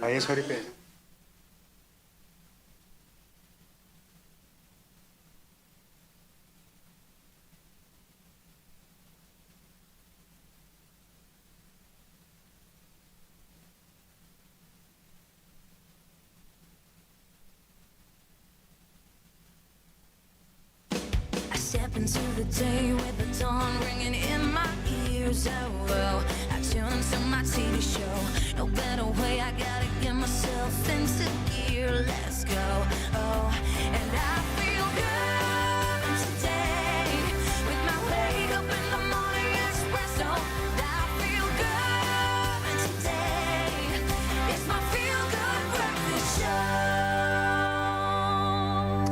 Ay, sorry, pe. Step into the day with the dawn ringing in my ears. Oh, well, I tune to my TV show. No better way, I gotta get myself into gear. Let's go. Oh, and I feel good today with my wake up in the morning espresso. I feel good today. It's my feel good breakfast show.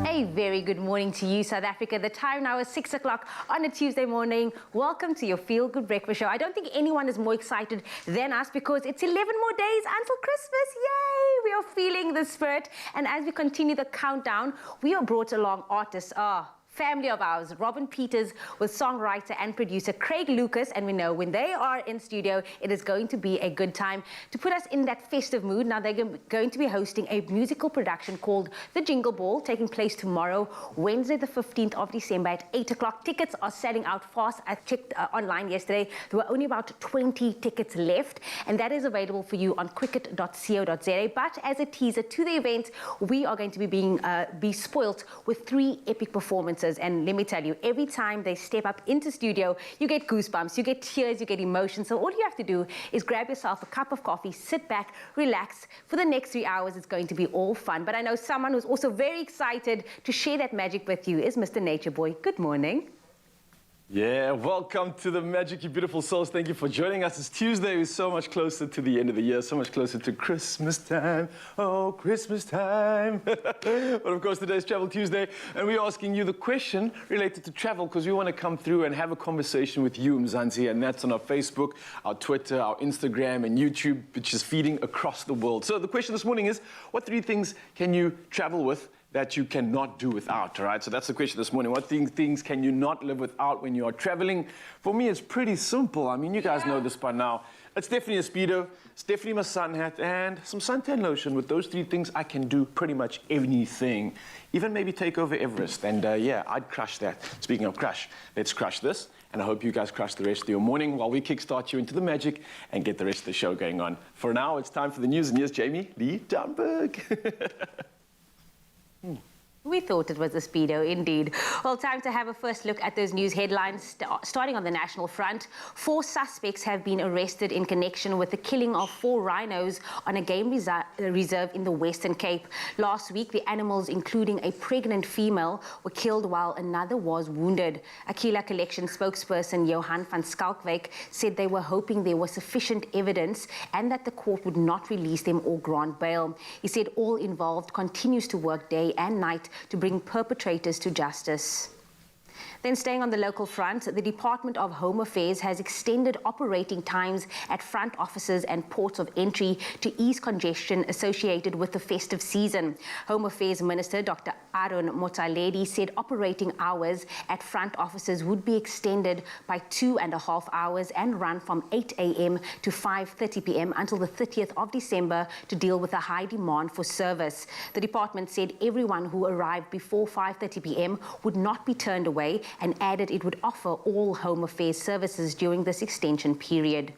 A very good morning to you, South Africa. The time now is 6 o'clock on a Tuesday morning. Welcome to your Feel Good Breakfast Show. I don't think anyone is more excited than us because it's 11 more days until Christmas. Yay! We are feeling the spirit. And as we continue the countdown, we are brought along artists. Family of ours, Robin Peters with songwriter and producer Craig Lucas, and we know when they are in studio, it is going to be a good time to put us in that festive mood. Now, they're going to be hosting a musical production called The Jingle Ball, taking place tomorrow, Wednesday, the 15th of December at 8 o'clock. Tickets are selling out fast. I checked online yesterday. There were only about 20 tickets left, and that is available for you on quicket.co.za. But as a teaser to the event, we are going to be spoilt with 3 epic performances. And let me tell you, every time they step up into studio, you get goosebumps, you get tears, you get emotions. So all you have to do is grab yourself a cup of coffee, sit back, relax. For the next 3 hours, it's going to be all fun. But I know someone who's also very excited to share that magic with you is Mr. Nature Boy. Good morning. Yeah, welcome to the Magic, you beautiful souls. Thank you for joining us. It's Tuesday. We're so much closer to the end of the year, so much closer to Christmas time. Oh, Christmas time. But of course, today's Travel Tuesday, and we're asking you the question related to travel because we want to come through and have a conversation with you, Mzansi, and that's on our Facebook, our Twitter, our Instagram, and YouTube, which is feeding across the world. So the question this morning is, what 3 things can you travel with that you cannot do without, all right? So that's the question this morning. What things can you not live without when you are traveling? For me, it's pretty simple. I mean, you guys know this by now. It's definitely a Speedo, it's definitely my sun hat, and some suntan lotion. With those 3 things, I can do pretty much anything. Even maybe take over Everest, and yeah, I'd crush that. Speaking of crush, let's crush this, and I hope you guys crush the rest of your morning while we kickstart you into the magic and get the rest of the show going on. For now, it's time for the news, and here's Jamie Lee Dunberg. We thought it was a Speedo, indeed. Well, time to have a first look at those news headlines. Starting on the national front, 4 suspects have been arrested in connection with the killing of 4 rhinos on a game reserve in the Western Cape. Last week, the animals, including a pregnant female, were killed while another was wounded. Aquila Collection spokesperson Johan van Skalkwyk said they were hoping there was sufficient evidence and that the court would not release them or grant bail. He said all involved continues to work day and night to bring perpetrators to justice. Then staying on the local front, the Department of Home Affairs has extended operating times at front offices and ports of entry to ease congestion associated with the festive season. Home Affairs Minister Dr. Aaron Mothaledi said operating hours at front offices would be extended by 2.5 hours and run from 8 a.m. to 5:30 p.m. until the 30th of December to deal with a high demand for service. The department said everyone who arrived before 5:30 p.m. would not be turned away and added it would offer all Home Affairs services during this extension period.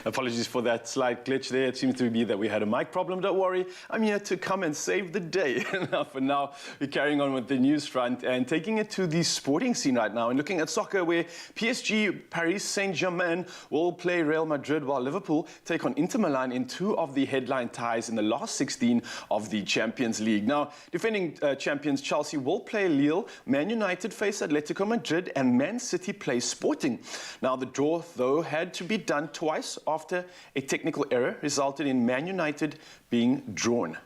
Apologies for that slight glitch there. It seems to be that we had a mic problem. Don't worry, I'm here to come and save the day. Now, for now, we're carrying on with the news front and taking it to the sporting scene right now and looking at soccer, where PSG, Paris Saint-Germain will play Real Madrid, while Liverpool take on Inter Milan in two of the headline ties in the last 16 of the Champions League. Now, defending champions Chelsea will play Lille, Man United face Atletico Madrid, and Man City play Sporting. Now, the draw, though, had to be done twice after a technical error resulted in Man United being drawn.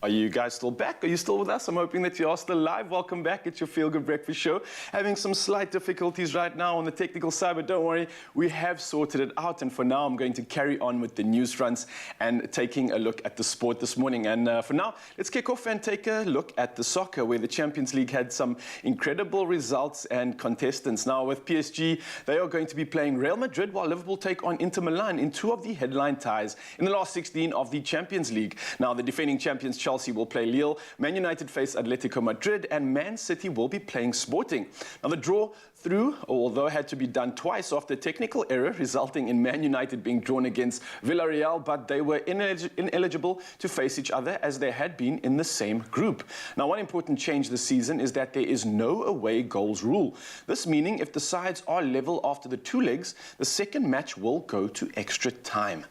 Are you guys still back? Are you still with us? I'm hoping that you are still live. Welcome back. It's your Feel Good Breakfast Show. Having some slight difficulties right now on the technical side, but don't worry, we have sorted it out. And for now, I'm going to carry on with the news fronts and taking a look at the sport this morning. And for now, let's kick off and take a look at the soccer, where the Champions League had some incredible results and contestants. Now, with PSG, they are going to be playing Real Madrid, while Liverpool take on Inter Milan in two of the headline ties in the last 16 of the Champions League. Now, the defending champions Chelsea will play Lille, Man United face Atletico Madrid, and Man City will be playing Sporting. Now, the draw through, although had to be done twice after a technical error resulting in Man United being drawn against Villarreal, but they were ineligible to face each other as they had been in the same group. Now, one important change this season is that there is no away goals rule. This meaning if the sides are level after the two legs, the second match will go to extra time.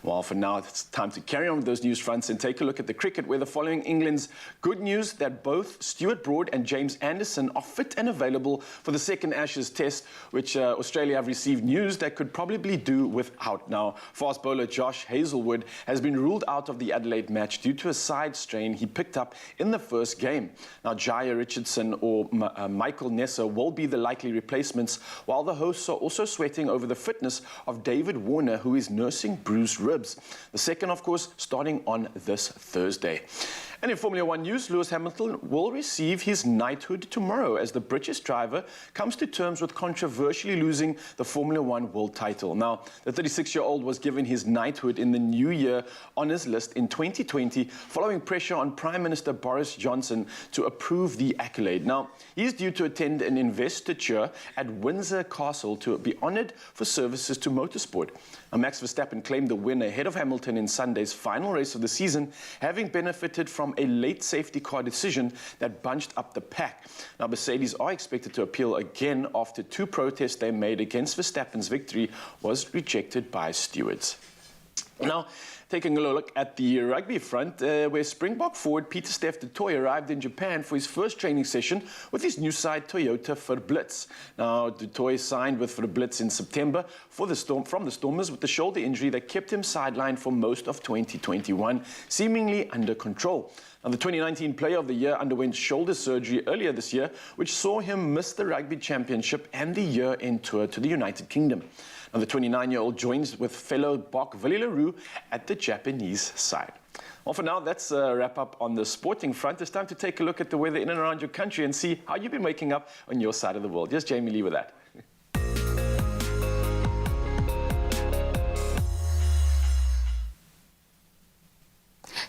Well, for now, it's time to carry on with those news fronts and take a look at the cricket, where the following England's good news that both Stuart Broad and James Anderson are fit and available for the second Ashes test, which Australia have received news that could probably do without. Now, fast bowler Josh Hazlewood has been ruled out of the Adelaide match due to a side strain he picked up in the first game. Now, Jaya Richardson or Michael Nessa will be the likely replacements, while the hosts are also sweating over the fitness of David Warner, who is nursing bruised ribs. The second, of course, starting on this Thursday. And in Formula One news, Lewis Hamilton will receive his knighthood tomorrow as the British driver comes to terms with controversially losing the Formula One world title. Now, the 36-year-old was given his knighthood in the New Year honours list in 2020 following pressure on Prime Minister Boris Johnson to approve the accolade. Now, he's due to attend an investiture at Windsor Castle to be honoured for services to motorsport. Now, Max Verstappen claimed the win ahead of Hamilton in Sunday's final race of the season, having benefited from a late safety car decision that bunched up the pack. Now, Mercedes are expected to appeal again after two protests they made against Verstappen's victory was rejected by stewards. Now, taking a look at the rugby front, where Springbok forward Pieter-Steph du Toit arrived in Japan for his first training session with his new side Toyota Verblitz. Now, du Toit signed with Verblitz in September from the Stormers with the shoulder injury that kept him sidelined for most of 2021, seemingly under control. Now, the 2019 Player of the Year underwent shoulder surgery earlier this year, which saw him miss the Rugby Championship and the year-end tour to the United Kingdom. Now, the 29-year-old joins with fellow Bok Willie Leroux at the Japanese side. Well, for now, that's a wrap-up on the sporting front. It's time to take a look at the weather in and around your country and see how you've been waking up on your side of the world. Here's Jamie Lee with that.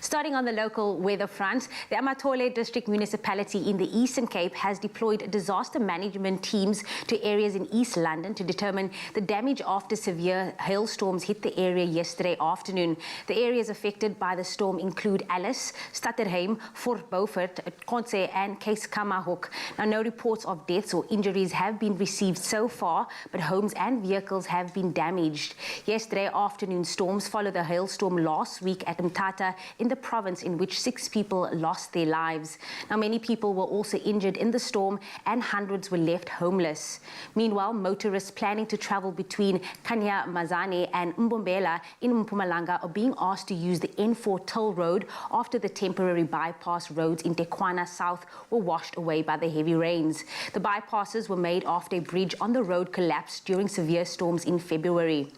Starting on the local weather front, the Amatole District Municipality in the Eastern Cape has deployed disaster management teams to areas in East London to determine the damage after severe hailstorms hit the area yesterday afternoon. The areas affected by the storm include Alice, Stutterheim, Fort Beaufort, Kontse and Keiskammahoek. Now, no reports of deaths or injuries have been received so far, but homes and vehicles have been damaged. Yesterday afternoon storms followed the hailstorm last week at Mthatha in the province, in which 6 people lost their lives. Now, many people were also injured in the storm and hundreds were left homeless. Meanwhile, motorists planning to travel between Kanya Mazane and Mbombela in Mpumalanga are being asked to use the N4 toll road after the temporary bypass roads in Tekwana South were washed away by the heavy rains. The bypasses were made after a bridge on the road collapsed during severe storms in February.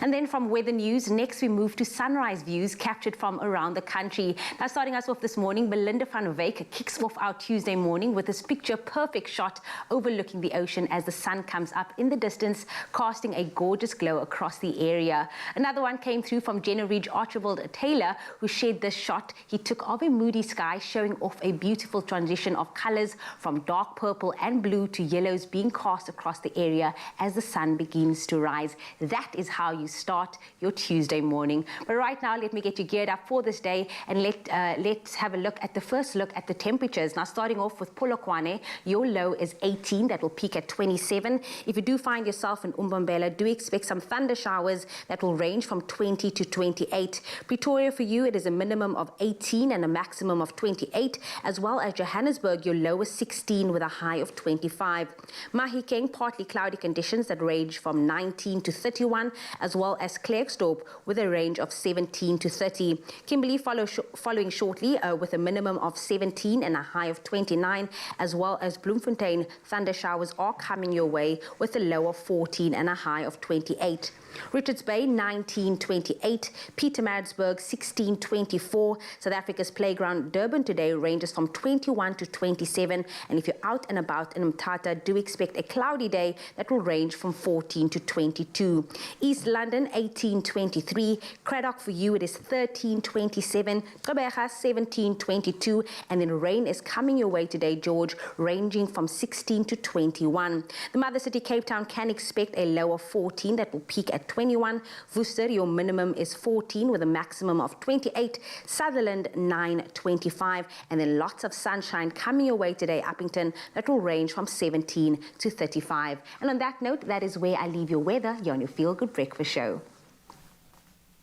And then from weather news, next we move to sunrise views captured from around the country. Now starting us off this morning, Belinda van Wyk kicks off our Tuesday morning with this picture-perfect shot overlooking the ocean as the sun comes up in the distance, casting a gorgeous glow across the area. Another one came through from Jenna Ridge Archibald Taylor, who shared this shot he took of a moody sky, showing off a beautiful transition of colors from dark purple and blue to yellows being cast across the area as the sun begins to rise. That is how you start your Tuesday morning. But right now, let me get you geared up for this day, and let's have a look at the first look at the temperatures. Now, starting off with Polokwane, your low is 18. That will peak at 27. If you do find yourself in Umbombela, do expect some thunder showers that will range from 20 to 28. Pretoria, for you, it is a minimum of 18 and a maximum of 28, as well as Johannesburg, your low is 16 with a high of 25. Mahikeng, partly cloudy conditions that range from 19 to 31, as well as Klerksdorp with a range of 17 to 30. Kimberley following shortly with a minimum of 17 and a high of 29, as well as Bloemfontein. Thunder showers are coming your way with a low of 14 and a high of 28. Richards Bay 19-28, Pietermaritzburg 16-24. South Africa's playground Durban today ranges from 21 to 27, and if you're out and about in Mthatha, do expect a cloudy day that will range from 14 to 22. East London 18-23, Craddock for you it is 13-27, Gqeberha 17-22, and then rain is coming your way today, George, ranging from 16 to 21. The mother city Cape Town can expect a low of 14 that will peak at 21. Worcester, your minimum is 14 with a maximum of 28. Sutherland 9-25, and then lots of sunshine coming your way today, Uppington, that will range from 17 to 35. And on that note, that is where I leave your weather here on your Feel Good Breakfast Show.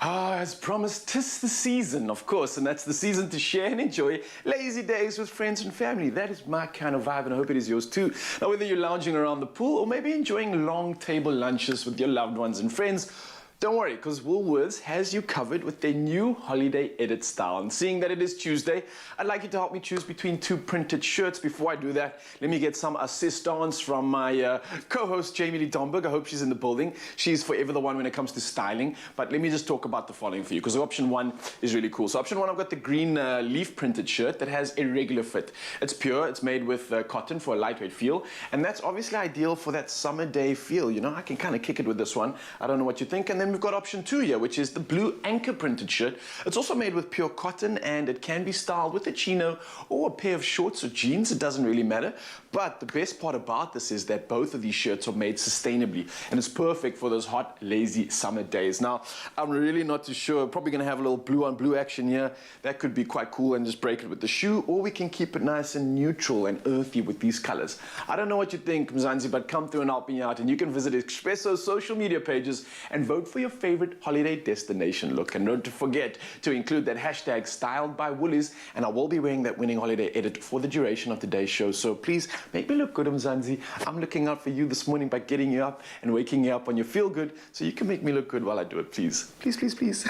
As promised, 'tis the season, of course, and that's the season to share and enjoy lazy days with friends and family. That is my kind of vibe, and I hope it is yours too. Now, whether you're lounging around the pool or maybe enjoying long table lunches with your loved ones and friends, don't worry, because Woolworths has you covered with their new holiday edit style. And seeing that it is Tuesday, I'd like you to help me choose between two printed shirts. Before I do that, let me get some assistance from my co-host, Jamie Lee Domberg. I hope she's in the building. She's forever the one when it comes to styling. But let me just talk about the following for you, because option one is really cool. So option one, I've got the green leaf printed shirt that has a regular fit. It's pure, it's made with cotton for a lightweight feel. And that's obviously ideal for that summer day feel. You know, I can kind of kick it with this one. I don't know what you think. And then we've got option two here, which is the blue anchor printed shirt. It's also made with pure cotton, and it can be styled with a chino or a pair of shorts or jeans. It doesn't really matter. But the best part about this is that both of these shirts are made sustainably, and it's perfect for those hot, lazy summer days. Now, I'm really not too sure. Probably going to have a little blue on blue action here. That could be quite cool, and just break it with the shoe, or we can keep it nice and neutral and earthy with these colors. I don't know what you think, Mzansi, but come through and help me out, and you can visit Expresso's social media pages and vote for your favorite holiday destination look. And don't forget to include that hashtag styled by Woolies, and I will be wearing that winning holiday edit for the duration of today's show. So please make me look good, Mzansi. I'm looking out for you this morning by getting you up and waking you up on your feel good, so you can make me look good while I do it, please. Please, please, please.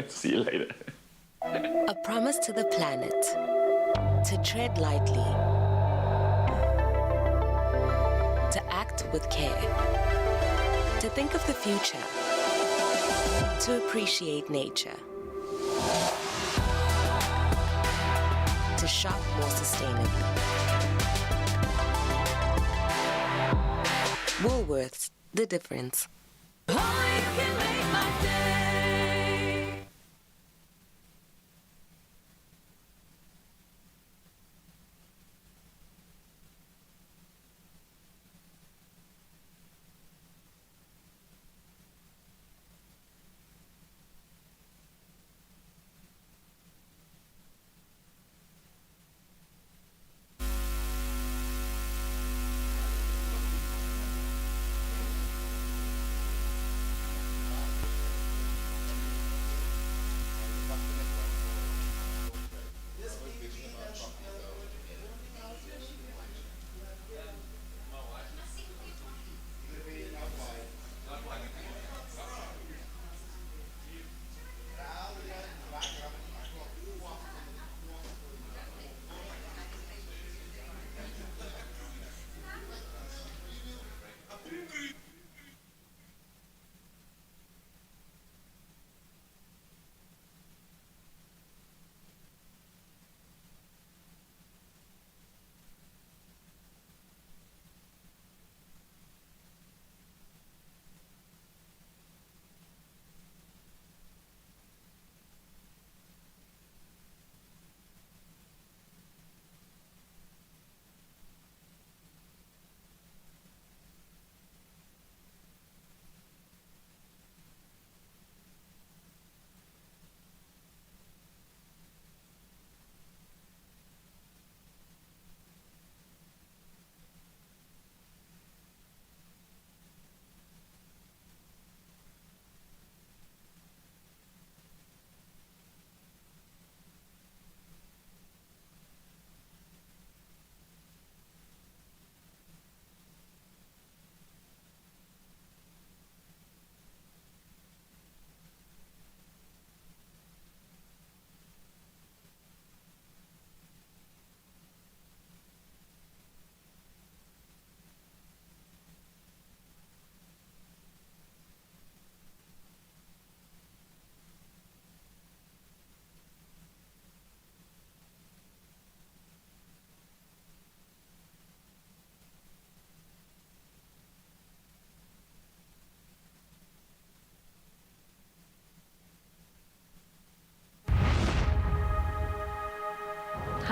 See you later. A promise to the planet to tread lightly, to act with care, to think of the future, to appreciate nature, to shop more sustainably. Woolworths, the difference. Oh, you can make my day.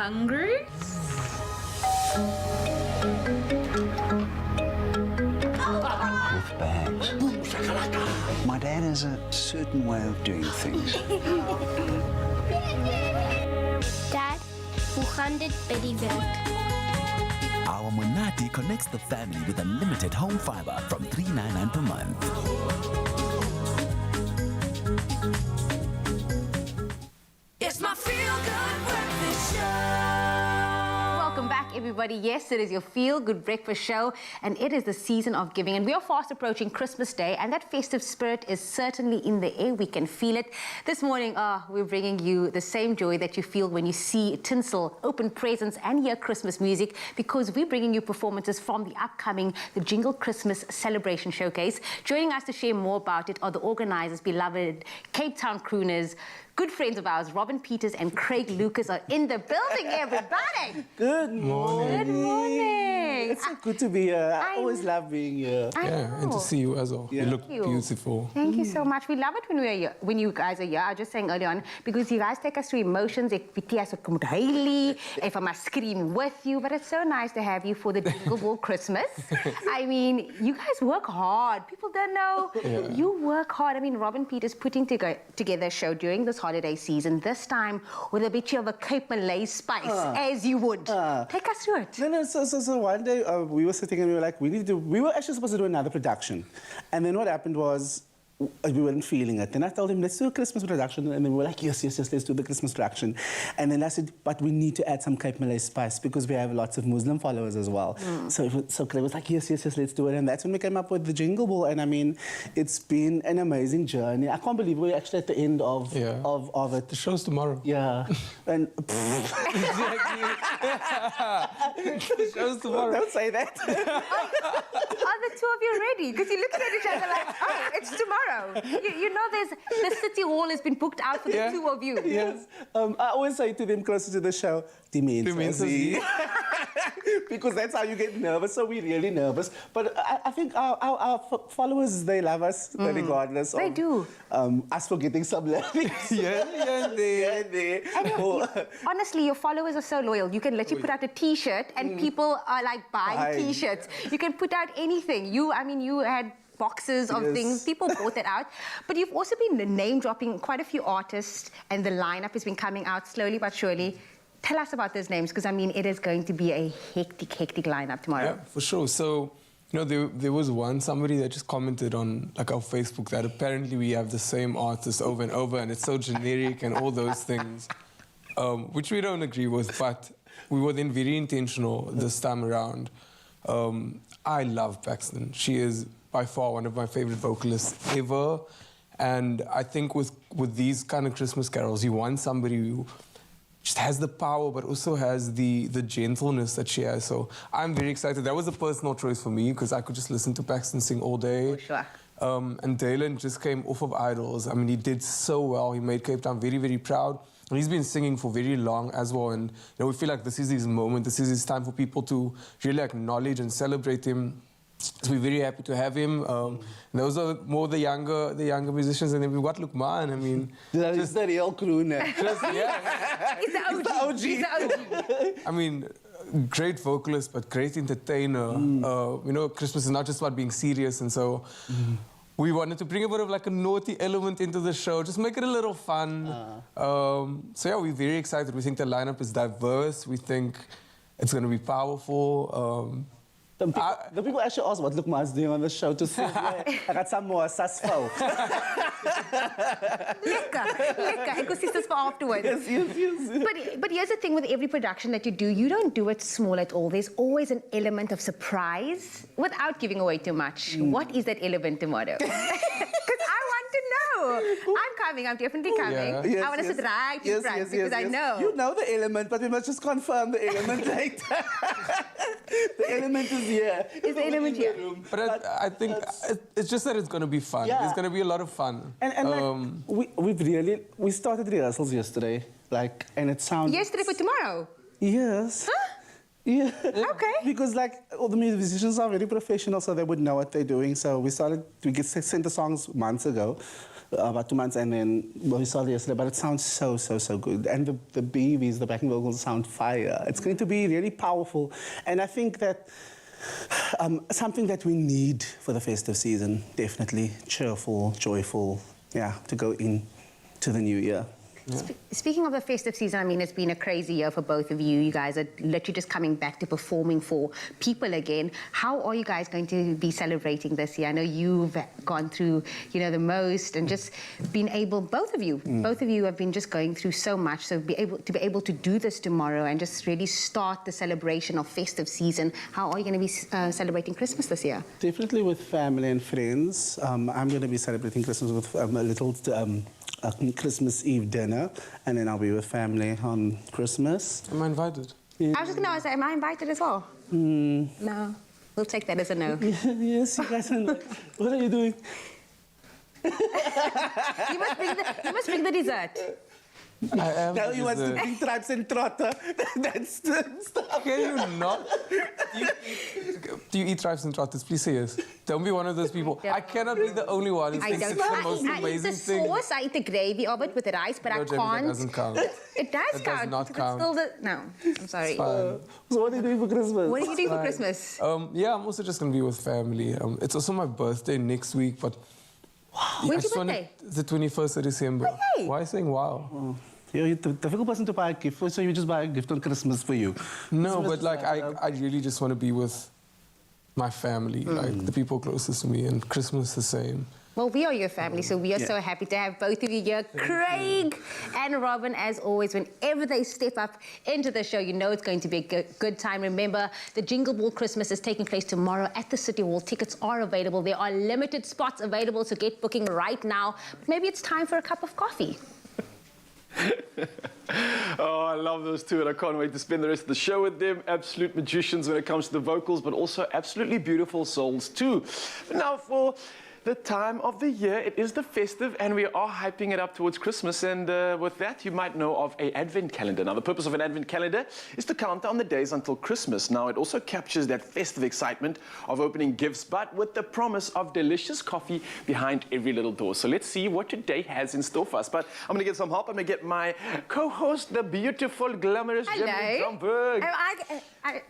hungry? With bags. My dad has a certain way of doing things. Dad, hoe gaan dit bij die werk? Our Monati connects the family with unlimited home fiber from $3.99 per month. It's my feel-good breakfast show. Welcome back, everybody. Yes, it is your feel-good breakfast show, and it is the season of giving. And we are fast approaching Christmas Day, and that festive spirit is certainly in the air. We can feel it. This morning, we're bringing you the same joy that you feel when you see tinsel, open presents, and hear Christmas music, because we're bringing you performances from the upcoming The Jingle Christmas Celebration Showcase. Joining us to share more about it are the organizers, beloved Cape Town crooners, good friends of ours, Robin Peters and Craig Lucas are in the building, everybody. Good morning. Good morning. It's so good to be here. I always love being here. And to see you as well. Yeah. You look beautiful. Thank you so much. We love it when we are here, when you guys are here. I was just saying earlier on, because you guys take us through emotions. Ek weet jy as ek moet huilie, if I must scream with you, but it's so nice to have you for the Jingle Ball Christmas. I mean, you guys work hard. People don't know. Yeah. You work hard. I mean, Robin Peters putting together a show during this holiday season, this time with a bit of a Cape Malay spice, as you would. Take us through it. No, so one day we were sitting and we were like, we were actually supposed to do another production. And then what happened was, we weren't feeling it. And I told him, let's do a Christmas production. And then we were like, yes, let's do the Christmas production. And then I said, but we need to add some Cape Malay spice because we have lots of Muslim followers as well. So Clay was like, yes, let's do it. And that's when we came up with the Jingle Ball. And I mean, it's been an amazing journey. I can't believe we're actually at the end of it. The show's tomorrow. Yeah. And Exactly. The show's tomorrow. don't say that. Are the two of you ready? Because you're looking at each other like, oh, it's tomorrow. You know, the city hall has been booked out for the two of you. Yes. I always say to them closer to the show, Dimensi. Because that's how you get nervous. So we're really nervous. But I think our followers, they love us regardless They do. Us forgetting some learning. And honestly, your followers are so loyal. You can literally put out a T-shirt and people are like buying T-shirts. You can put out anything. You had boxes of things. People bought that out. But you've also been name-dropping quite a few artists, and the lineup has been coming out slowly but surely. Tell us about those names, because, I mean, it is going to be a hectic lineup tomorrow. Yeah, for sure. So, there was somebody that just commented on like our Facebook that apparently we have the same artist over and over, and it's so generic and all those things, which we don't agree with, but we were then very intentional this time around. I love Paxton. She is by far one of my favorite vocalists ever. And I think with these kind of Christmas carols, you want somebody who just has the power, but also has the gentleness that she has. So I'm very excited. That was a personal choice for me, because I could just listen to Paxton sing all day. For sure. And Dalen just came off of Idols. I mean, he did so well. He made Cape Town very, very proud. And he's been singing for very long as well. And we feel like this is his moment. This is his time for people to really acknowledge and celebrate him. So we're very happy to have him. Those are more the younger musicians, and then we've got Lukman. I mean, Just the real crooner. He's the OG. He's the OG. I mean, great vocalist, but great entertainer. Christmas is not just about being serious, and so we wanted to bring a bit of like a naughty element into the show, just make it a little fun. So yeah, we're very excited. We think the lineup is diverse. We think it's going to be powerful. The people actually ask what Lukman's doing on the show to see. I got some more sasfo. Lekker. Ecosystem's for afterwards. Yes. But here's the thing with every production that you don't do it small at all. There's always an element of surprise without giving away too much. What is that element tomorrow? Because I want to know. I'm coming. I'm definitely coming. Yeah. Yes, I want to sit right in front because I know. You know the element, but we must just confirm the element later. The element is here. Is the element here? But I think it's just that it's going to be fun. Yeah. It's going to be a lot of fun. And we started rehearsals yesterday, and it sounds. Yesterday for tomorrow? Yes. Huh? Yeah. Okay. Because all the musicians are very professional, so they would know what they're doing. So we sent the songs months ago. about 2 months, and then we saw it yesterday. But it sounds so good, and the BVs, the backing vocals, sound fire. It's going to be really powerful, and I think that something that we need for the festive season, definitely cheerful, joyful, yeah, to go into the new year. Yeah. Speaking of the festive season, I mean, it's been a crazy year for both of you. You guys are literally just coming back to performing for people again. How are you guys going to be celebrating this year? I know you've gone through, you know, the most, and just been able, both of you have been just going through so much. So be able to do this tomorrow and just really start the celebration of festive season. How are you going to be celebrating Christmas this year? Definitely with family and friends. I'm going to be celebrating Christmas with a little Christmas Eve dinner, and then I'll be with family on Christmas. Am I invited? Yeah. I was just going to ask, am I invited as well? No. We'll take that as a no. Yes, you guys are not. What are you doing? You must bring the dessert. I am. Now he wants to bring tribes and trotter. That's the stuff. Can you not? Do you eat tribes and trotters? Please say yes. Don't be one of those people. I cannot be the only one who thinks it's the most amazing thing. I eat the sauce, I eat the gravy of it with the rice, but No, I Jamie, can't. that doesn't count. It does That count. does not It's count. Still no, I'm sorry. So what are you doing for Christmas? What are you doing for Christmas? Yeah, I'm also just going to be with family. It's also my birthday next week, but... When's your birthday? The 21st of December. Yay. Why are you saying wow? Oh. You're the difficult person to buy a gift for, so you just buy a gift on Christmas for you. No, Christmas but like I really just want to be with my family, like the people closest to me, and Christmas the same. Well, we are your family, so we are so happy to have both of you here. Craig and Robin, as always, whenever they step up into the show, you know it's going to be a good time. Remember, the Jingle Ball Christmas is taking place tomorrow at the City Hall. Tickets are available. There are limited spots available, so get booking right now. But maybe it's time for a cup of coffee. Oh, I love those two, and I can't wait to spend the rest of the show with them. Absolute magicians when it comes to the vocals, but also absolutely beautiful souls too. But now for the time of the year, it is the festive, and we are hyping it up towards Christmas. And with that, you might know of an advent calendar. Now, the purpose of an advent calendar is to count down the days until Christmas. Now, it also captures that festive excitement of opening gifts, but with the promise of delicious coffee behind every little door. So let's see what today has in store for us. But I'm going to get some help. I'm going to get my co-host, the beautiful, glamorous Jimmy Jumberg.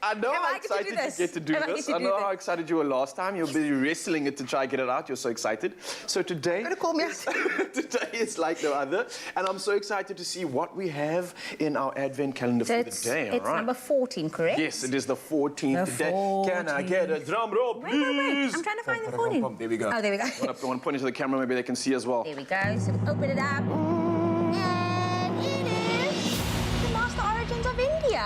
I know how excited you get to do this. I know how excited you were last time. You'll be wrestling it to try and get it out. You're so excited. So today, today is like no other, and I'm so excited to see what we have in our advent calendar for the day. It's number 14, correct? Yes, it is the 14th today. 14. Can I get a drum roll, please? Wait. I'm trying to find the 14. There we go. Oh, there we go. I want to point it to the camera, maybe they can see as well. There we go. So we open it up. And it is the Master Origins of India.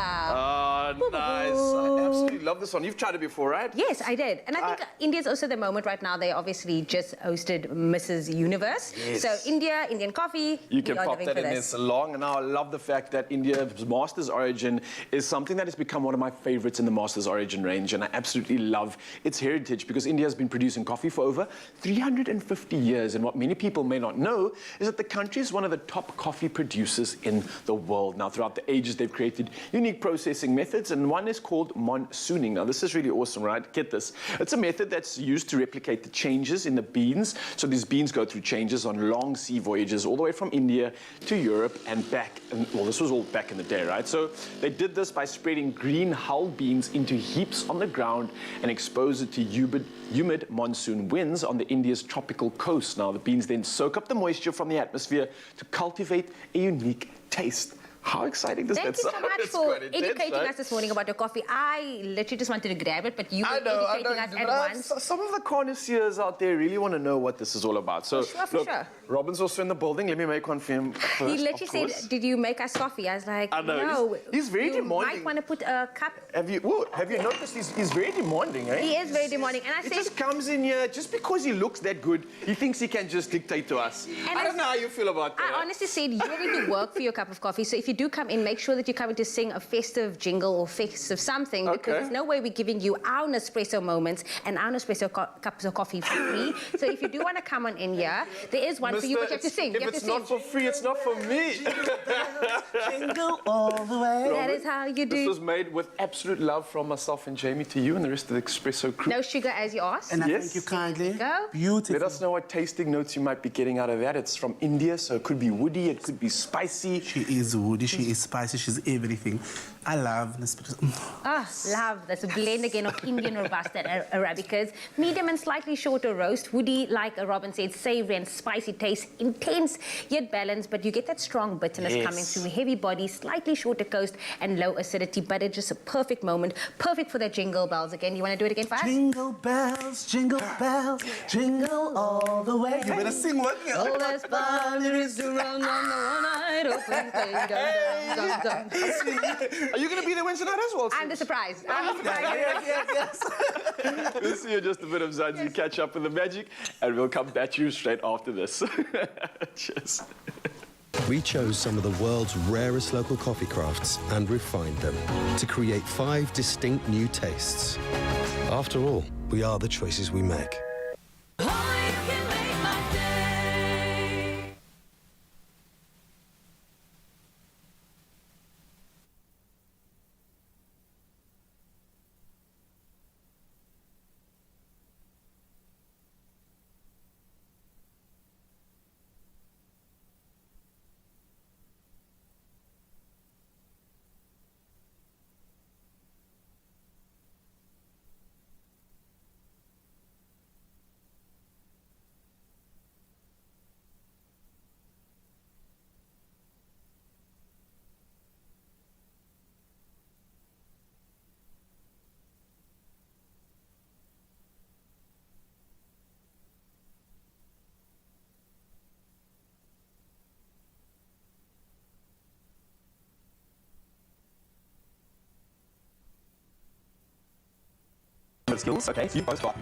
Nice. I absolutely love this one. You've tried it before, right? Yes, I did. And I think India's also the moment right now. They obviously just hosted Mrs. Universe. Yes. So India, Indian coffee. You can pop that in there this. so long. And now I love the fact that India's Master's Origin is something that has become one of my favorites in the Master's Origin range. And I absolutely love its heritage because India has been producing coffee for over 350 years. And what many people may not know is that the country is one of the top coffee producers in the world. Now, throughout the ages, they've created unique processing methods, and one is called monsooning. Now, this is really awesome, right? Get this. It's a method that's used to replicate the changes in the beans. So these beans go through changes on long sea voyages all the way from India to Europe and back. And, well, this was all back in the day, right? So they did this by spreading green hull beans into heaps on the ground and expose it to humid monsoon winds on the India's tropical coast. Now, the beans then soak up the moisture from the atmosphere to cultivate a unique taste. How exciting does that sound? Thank you so much for educating us this morning about your coffee. I literally just wanted to grab it, but you were educating us at once. Some of the connoisseurs out there really want to know what this is all about. So, for sure. Robin's also in the building. Let me make one for him first. He literally said, "Did you make us coffee?" I was like, I know. "No." He's very demanding. You might want to put a cup. Have you noticed he's very demanding, eh? He is very demanding, and I he said, just comes in here just because he looks that good. He thinks he can just dictate to us. I don't know how you feel about that. I honestly said, "You're going to work for your cup of coffee. So if you you do come in, make sure that you're coming to sing a festive jingle or festive something, because there's no way we're giving you our Nespresso moments and our Nespresso cups of coffee for free. So if you do want to come on in here, there is one for you, but you have to sing. If it's not for free, it's not for me. Jingle all the way. That is how you do. This was made with absolute love from myself and Jamie to you and the rest of the Expresso crew. No sugar, as you asked. And I Yes. thank you kindly. Go. Beautiful. Let us know what tasting notes you might be getting out of that. It's from India, so it could be woody, it could be spicy. She is woody, she is spicy, she's everything. I love Nespresso. Ah, love. That's a blend again of Indian Robusta and Arabicas. Medium and slightly shorter roast. Woody, like Robin said, savory and spicy taste. Intense yet balanced, but you get that strong bitterness coming through. Heavy body, slightly shorter coast and low acidity, but it's just a perfect moment. Perfect for that jingle bells again. You want to do it again for us? Jingle bells, jingle all the way. You better sing one. Oh, that's fun there is to run on the one-eyed open thing. Dum, dum, dum. Are you going to be there Wednesday night as well? I'm the surprise. I'm the surprise. Yes. We'll see you in just a bit of Zanzi, catch up with the magic, and we'll come back to you straight after this. Cheers. We chose some of the world's rarest local coffee crafts and refined them to create 5 distinct new tastes. After all, we are the choices we make. Skills, okay, you both got.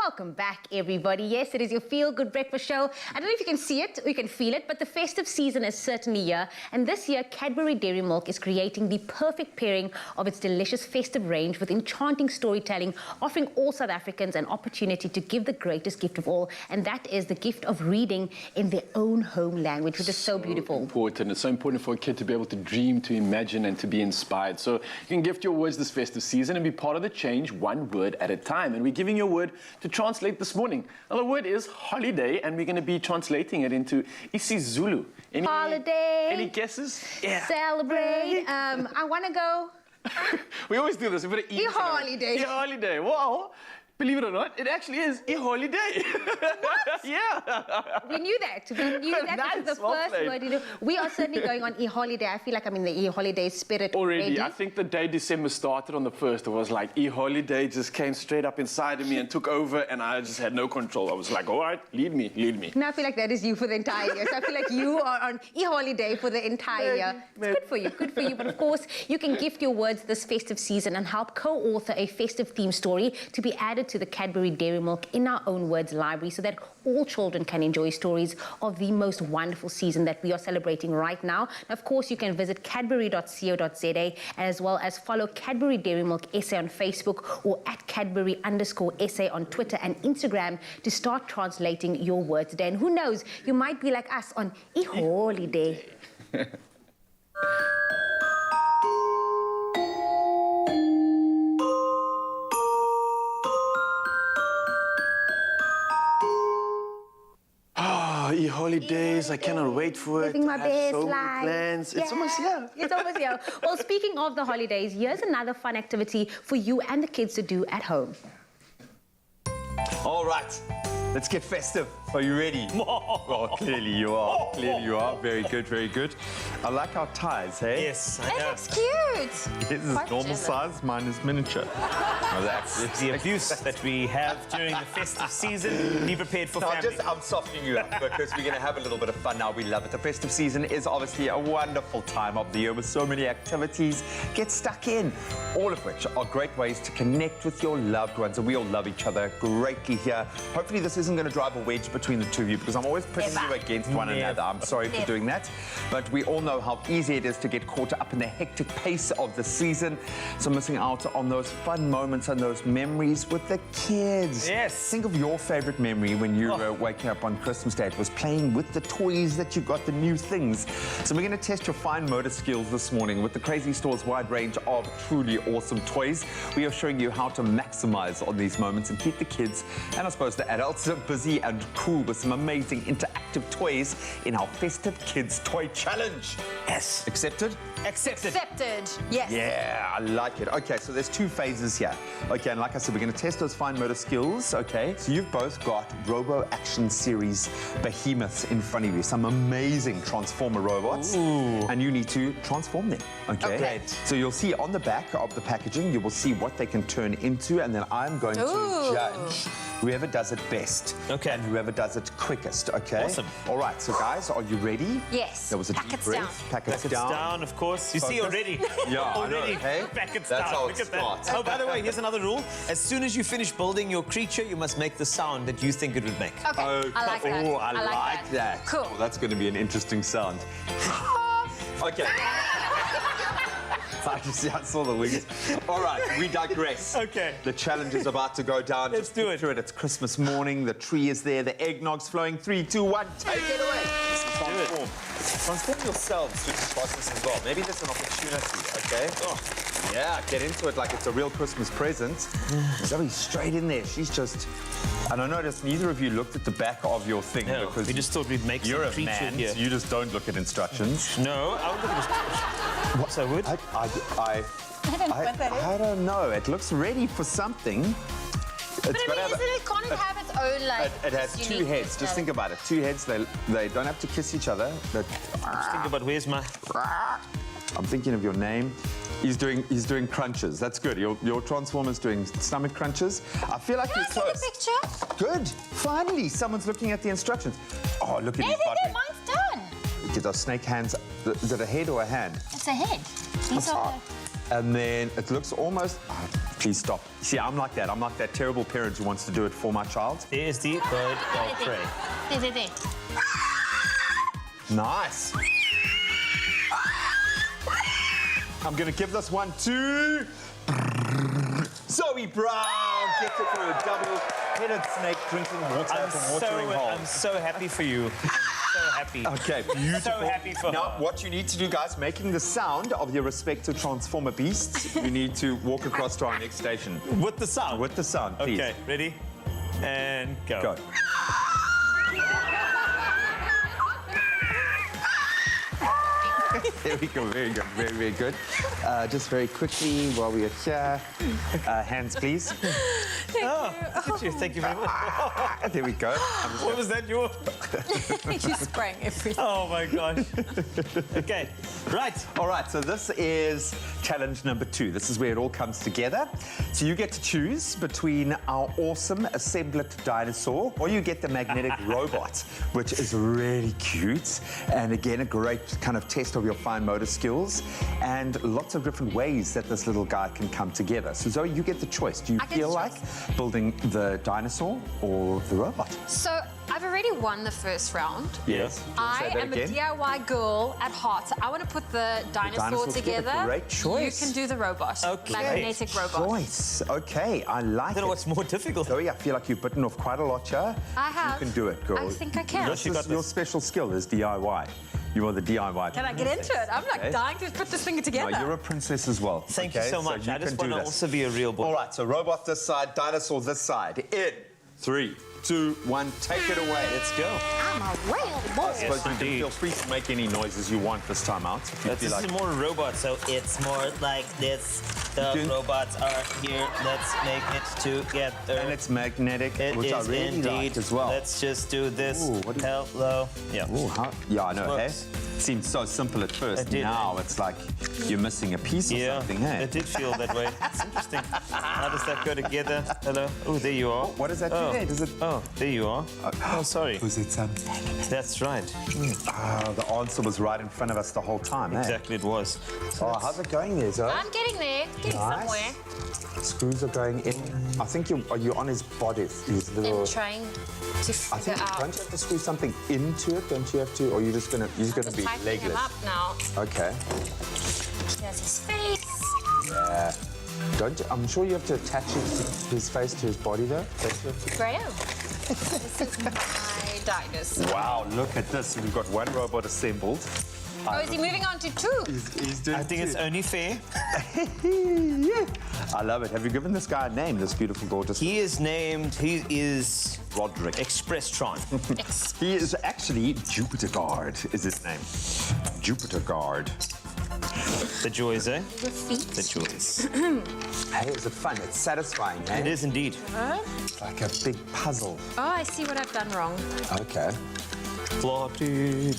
Welcome back, everybody. Yes, it is your feel-good breakfast show. I don't know if you can see it or you can feel it, but the festive season is certainly here. And this year, Cadbury Dairy Milk is creating the perfect pairing of its delicious festive range with enchanting storytelling, offering all South Africans an opportunity to give the greatest gift of all, and that is the gift of reading in their own home language, which is so beautiful. Important. It's so important for a kid to be able to dream, to imagine, and to be inspired. So you can gift your words this festive season and be part of the change, one word at a time. And we're giving you a word to translate this morning. Now, the word is holiday, and we're going to be translating it into isiZulu. Holiday. Any guesses? Yeah. Celebrate. I want to go. We always do this. We put an E. holiday. Holiday. Wow. Believe it or not, it actually is a holiday. What? Yeah. We knew that. We knew that. Nice, This is the well first played. word. You know, we are certainly going on e-holiday. I feel like I'm in the e-holiday spirit Already. I think the day December started on the 1st, it was like e-holiday just came straight up inside of me and took over, and I just had no control. I was like, all right, lead me, lead me. Now I feel like that is you for the entire year. So I feel like you are on e-holiday for the entire year. It's good for you, good for you. But of course, you can gift your words this festive season and help co-author a festive theme story to be added to the Cadbury Dairy Milk in our own words library so that all children can enjoy stories of the most wonderful season that we are celebrating right now. And of course, you can visit cadbury.co.za as well as follow Cadbury Dairy Milk SA on Facebook or at Cadbury_SA on Twitter and Instagram to start translating your words today. And who knows, you might be like us on e-holiday. E-holidays, I cannot wait for it. Living my I have best so many life. plans. It's almost here. It's almost here. Well, speaking of the holidays, here's another fun activity for you and the kids to do at home. All right, let's get festive. Are you ready? Well, clearly you are. Clearly you are. Very good, very good. I like our ties, hey? Yes, I It know. looks cute. His is normal size, mine is miniature. Well, that's the abuse that we have during the festive season. Be prepared for family. I'm softening you up because we're going to have a little bit of fun now. We love it. The festive season is obviously a wonderful time of the year with so many activities. Get stuck in, all of which are great ways to connect with your loved ones. And we all love each other greatly here. Hopefully this isn't going to drive a wedge between the two of you because I'm always putting you against one another. I'm sorry for doing that. But we all know how easy it is to get caught up in the hectic pace of the season. So missing out on those fun moments and those memories with the kids. Yes. Think of your favorite memory when you were waking up on Christmas Day. It was playing with the toys that you got, the new things. So we're going to test your fine motor skills this morning with the Crazy Store's wide range of truly awesome toys. We are showing you how to maximize on these moments and keep the kids and I suppose the adults busy and cool with some amazing interactive toys in our Festive Kids Toy Challenge. Yes. Accepted? Accepted. Accepted. Yes. Yeah, I like it. Okay, so there's two phases here. Okay, and like I said, we're going to test those fine motor skills, okay? So you've both got Robo Action Series behemoths in front of you, some amazing Transformer robots. Ooh. And you need to transform them, okay? Okay. So you'll see on the back of the packaging, you will see what they can turn into, and then I'm going to judge whoever does it best. Okay. And whoever does it quickest, okay? Awesome. All right, so guys, are you ready? Yes. There was a Packets deep breath. down. Packets Packets down, of course. You see Focus. already. Yeah, I know, already. hey? Packets That's down. how Look it at that. starts. Oh, by the way, here's another rule. As soon as you finish building your creature, you must make the sound that you think it would make. Okay. I like that. Oh, I like that. Cool. Well, that's going to be an interesting sound. Okay. I saw the wings. All right, we digress. Okay. The challenge is about to go down. Let's Just do picture it. It's Christmas morning. The tree is there. The eggnog's flowing. 3, 2, 1. Take it away. Transform. Transform yourselves through this process as well. Maybe that's an opportunity, okay? Oh. Yeah, get into it like it's a real Christmas present. Zoe's straight in there. She's just... And I noticed neither of you looked at the back of your thing No, because we just thought we'd make you're some a creature man, here. so you just don't look at instructions. No, I would look at this. What? So would? I don't know. It looks ready for something. But I mean, it can't have its own, like, It has two uniqueness, heads. Just no? think about it. Two heads. They don't have to kiss each other. But Just think about where's my... I'm thinking of your name. He's doing crunches. That's good. Your Transformer's doing stomach crunches. I feel like you're close. See the picture? Good. Finally, someone's looking at the instructions. Oh, look at his body. Mine's done. Look at those snake hands. Is it a head or a hand? It's a head. These are And then it looks almost... Please stop. See, I'm like that. I'm like that terrible parent who wants to do it for my child. There's the bird of prey. There. Nice. I'm going to give this one to Zoe Brown. Gets it for a double-headed snake drinking water from watering hole. I'm so happy for you. So happy. Okay, beautiful. So happy for now, her. what you need to do, guys, making the sound of your respective Transformer beasts, you need to walk across to our next station. With the sound? With the sound, please. Okay, ready? And go. Go. There we go, very good, very, very good. Just very quickly, while we are here, hands, please. Oh, look at you. Thank you very much. There we go. What was that, you? You sprang everything. Oh, my gosh. Okay, right. All right, so this is challenge number 2. This is where it all comes together. So you get to choose between our awesome assembled dinosaur, or you get the magnetic robot, which is really cute. And again, a great kind of test of your fine motor skills, and lots of different ways that this little guy can come together. So Zoe, you get the choice. Do you feel like building the dinosaur or the robot? So I've already won the first round. Yes. I am a DIY girl at heart. So I want to put the dinosaur together. Great choice. You can do the robot. Okay. Magnetic robot. Choice. Okay, I like it. I don't know what's more difficult. Zoe, I feel like you've bitten off quite a lot here. I have. You can do it, girl. I think I can. This is your special skill is DIY. You are the DIY. Can I get into it? I'm like dying to put this thing together. No, you're a princess as well. Thank you so much. I just want to also be a real boy. All right, so robot this side, dinosaur this side. In 3, 2, 1, take it away. Let's go. I'm a real boy. I suppose you can feel free to make any noises you want this time out. If you feel This like... is more robot, so it's more like this. The robots are here. Let's make it together. And it's magnetic, It which is I really indeed. like as well. Let's just do this. Ooh, what is... Hello. Yeah. Ooh, yeah, I know, hey? Works. Seemed so simple at first. It did. Now it's like you're missing a piece or something, hey? It did feel that way. It's interesting. How does that go together? Hello. Oh, there you are. What does that do there? Does it... Oh, there you are. Oh, sorry. Was it That's right. the answer was right in front of us the whole time, Exactly, it was. So how's it going there, Zoe? I'm getting there. Getting somewhere. Screws are going in. I think you're on his body. His little... I'm trying to figure out. Don't you have to screw something into it? Don't you have to? Or you're just gonna be Tightening legless? him up now. Okay. There's his face. Yeah. I'm sure you have to attach his face to his body though. Graham. This is my dinosaur. Wow, look at this. We've got one robot assembled. Oh, is he moving on to 2? He's doing I think it's only fair. Yeah. I love it. Have you given this guy a name, this beautiful, gorgeous... He is Roderick. Expresstron. He is actually Jupiter Guard, is his name. Jupiter Guard. The joys, eh? The feet. The joys. Hey, is it fun? It's satisfying, eh? It is indeed. It's like a big puzzle. Oh, I see what I've done wrong. Okay. Floppy.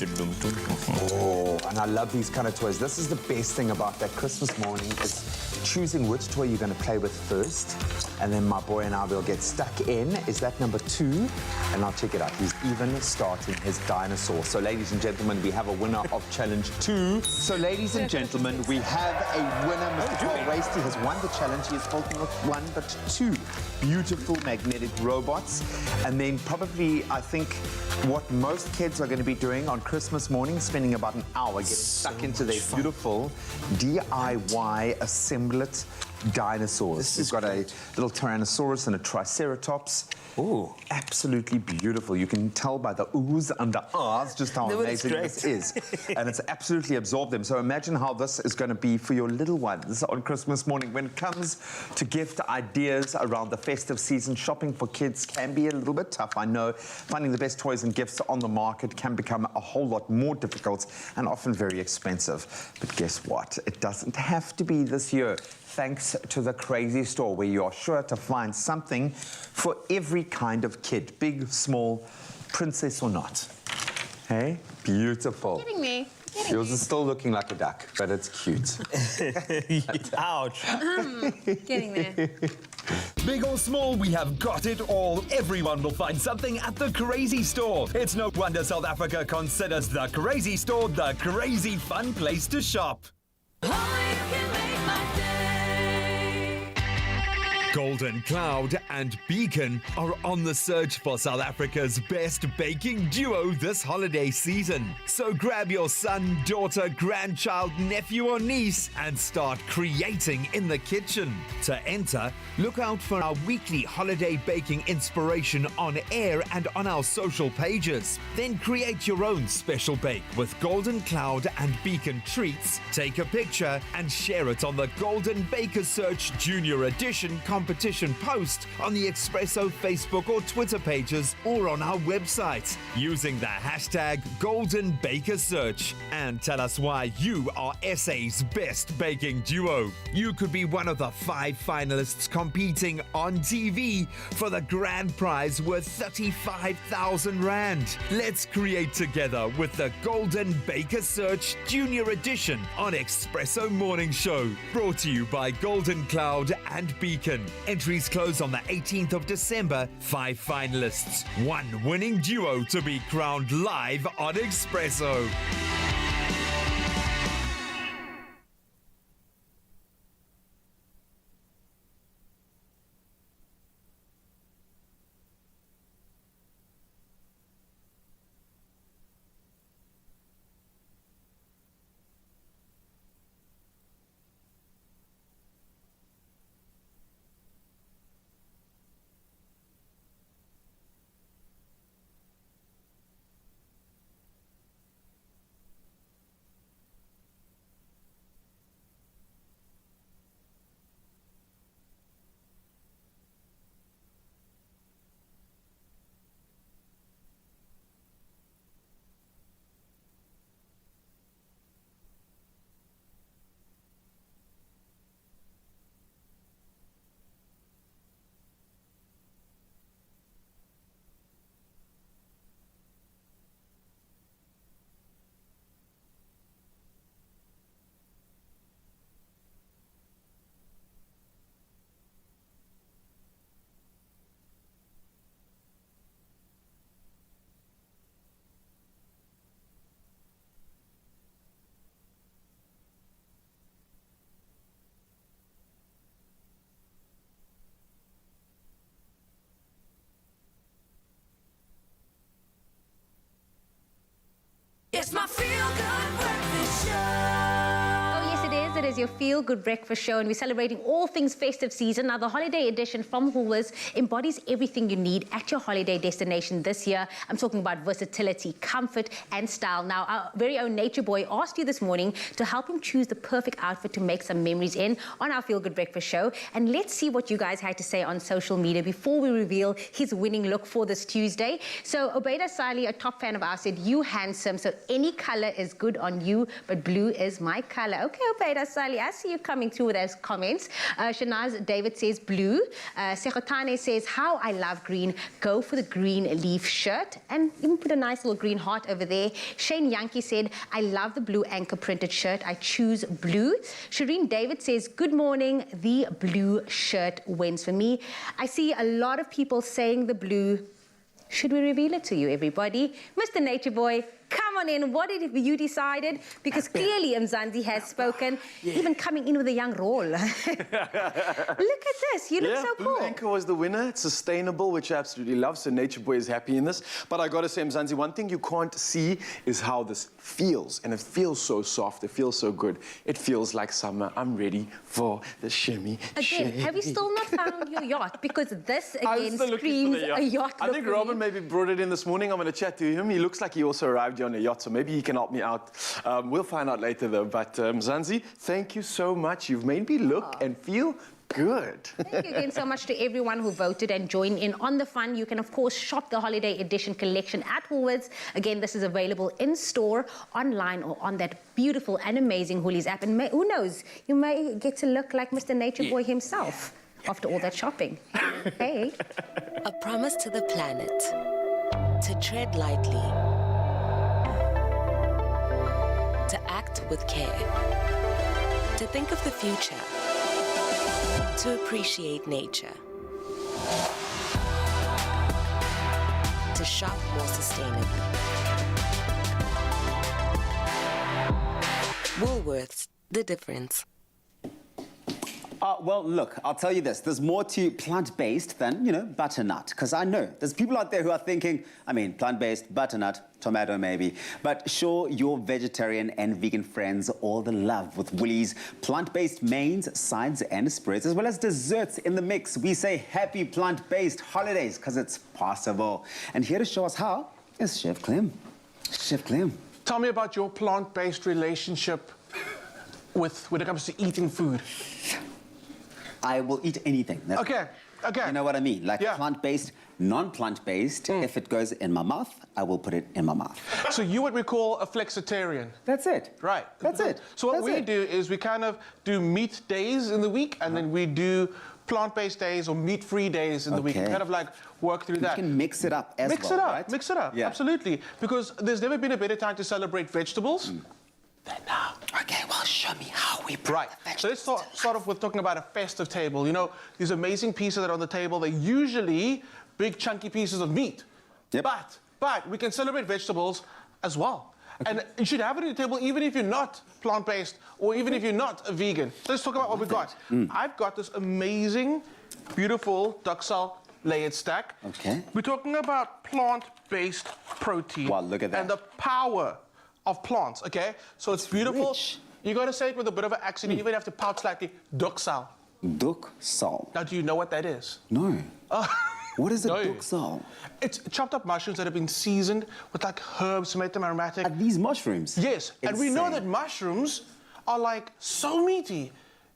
Oh, and I love these kind of toys. This is the best thing about that Christmas morning is choosing which toy you're going to play with first. And then my boy and I will get stuck in. Is that number 2? And I'll check it out. He's even starting his dinosaur. So, ladies and gentlemen, we have a winner of challenge 2. So, ladies and gentlemen, we have a winner. Mr. Paul Wasty has won the challenge. He has built not 1 but 2 beautiful magnetic robots. And then probably, I think, what most kids are going to be doing on Christmas morning, spending about an hour getting stuck into their beautiful DIY assembled dinosaurs. We've got a little Tyrannosaurus and a Triceratops. Ooh, absolutely beautiful. You can tell by the oohs and the ahs just how amazing this is. And it's absolutely absorbed them. So imagine how this is going to be for your little ones on Christmas morning. When it comes to gift ideas around the festive season, shopping for kids can be a little bit tough. I know finding the best toys and gifts on the market can become a whole lot more difficult and often very expensive. But guess what? It doesn't have to be this year. Thanks to the Crazy Store, where you are sure to find something for every kind of kid, big, small, princess or not. Hey, beautiful. Getting me. Yours is still looking like a duck, but it's cute. Ouch. Getting there. Big or small, we have got it all. Everyone will find something at the Crazy Store. It's no wonder South Africa considers the Crazy Store the crazy fun place to shop. Oh, you can make my day. Golden Cloud and Beacon are on the search for South Africa's best baking duo this holiday season. So grab your son, daughter, grandchild, nephew or niece and start creating in the kitchen. To enter, look out for our weekly holiday baking inspiration on air and on our social pages. Then create your own special bake with Golden Cloud and Beacon treats. Take a picture and share it on the Golden Baker Search Junior Edition competition post on the Expresso Facebook or Twitter pages or on our website using the hashtag Golden Baker Search. And tell us why you are SA's best baking duo. You could be one of the 5 finalists competing on TV for the grand prize worth 35,000 Rand. Let's create together with the Golden Baker Search Junior Edition on Expresso Morning Show. Brought to you by Golden Cloud and Beacon. Entries close on the 18th of December. 5 finalists, 1 winning duo to be crowned live on Expresso. It's my feel-good breakfast show. Oh, yes, it is. It is your feel-good breakfast show, and we're celebrating all things festive season. Now, the holiday edition from Woolworths embodies everything you need at your holiday destination this year. I'm talking about versatility, comfort, and style. Now, our very own Nature Boy asked you this morning to help him choose the perfect outfit to make some memories in on our feel-good breakfast show. And let's see what you guys had to say on social media before we reveal his winning look for this Tuesday. So, Obeida Sali, a top fan of ours, said, "You handsome, so any color is good on you, but blue is my color." Okay, Obeida Sali, I see you coming through with those comments. Shanaz David says blue. Sekotane says, "How I love green. Go for the green leaf shirt." And even put a nice little green heart over there. Shane Yankee said, "I love the blue anchor printed shirt. I choose blue." Shireen David says, "Good morning. The blue shirt wins for me." I see a lot of people saying the blue. Should we reveal it to you, everybody? Mr. Nature Boy, come on in. What have you decided? Because clearly Mzansi has spoken, even coming in with a young roll. Look at this. You look so cool. Blue Anchor was the winner. It's sustainable, which I absolutely love. So Nature Boy is happy in this. But I got to say, Mzansi, one thing you can't see is how this feels. And it feels so soft. It feels so good. It feels like summer. I'm ready for the shimmy. Again, have you still not found your yacht? Because this, again, screams a yacht. I think Robin maybe brought it in this morning. I'm going to chat to him. He looks like he also arrived on a yacht, so maybe he can help me out. We'll find out later, though. But Mzansi, thank you so much. You've made me look and feel good. Thank you again so much to everyone who voted and joined in on the fun. You can, of course, shop the holiday edition collection at Woolworths. Again, this is available in store, online, or on that beautiful and amazing Woolies app. And who knows, you may get to look like Mr. Nature Boy himself after all that shopping. Hey. A promise to the planet to tread lightly, to act with care, to think of the future, to appreciate nature, to shop more sustainably. Woolworths, the difference. Well, look, I'll tell you this. There's more to plant-based than, butternut. Because I know there's people out there who are thinking, plant-based, butternut, tomato maybe. But show your vegetarian and vegan friends all the love with Woolies plant-based mains, sides and spreads, as well as desserts in the mix. We say happy plant-based holidays because it's possible. And here to show us how is Chef Clem. Chef Clem. Tell me about your plant-based relationship when it comes to eating food. I will eat anything. Okay. You know what I mean? Like plant-based, non-plant-based, if it goes in my mouth, I will put it in my mouth. So you what we call a flexitarian. That's it. Right. That's it. So what we do is we kind of do meat days in the week, and then we do plant-based days or meat-free days in the week. And kind of like work through that. You can mix it up as Mix well, it up. right? Mix it up. Yeah. Absolutely. Because there's never been a better time to celebrate vegetables than now. Okay, well, show me how we Right. So let's start off with talking about a festive table. You know, these amazing pieces that are on the table, they're usually big, chunky pieces of meat. Yep. But we can celebrate vegetables as well. Okay. And you should have it on the table even if you're not plant-based or even if you're not a vegan. So let's talk about what we've got. I've got this amazing, beautiful duxelle layered stack. Okay. We're talking about plant-based protein. Wow, look at that. And the power of plants, okay? So it's beautiful. Rich. You got to say it with a bit of an accent. You even have to pout slightly. Duxelle. Duxelle. Now, do you know what that is? No. What is a duxelle? It's chopped up mushrooms that have been seasoned with like herbs, made them aromatic. Are these mushrooms? Yes. And we know that mushrooms are like so meaty.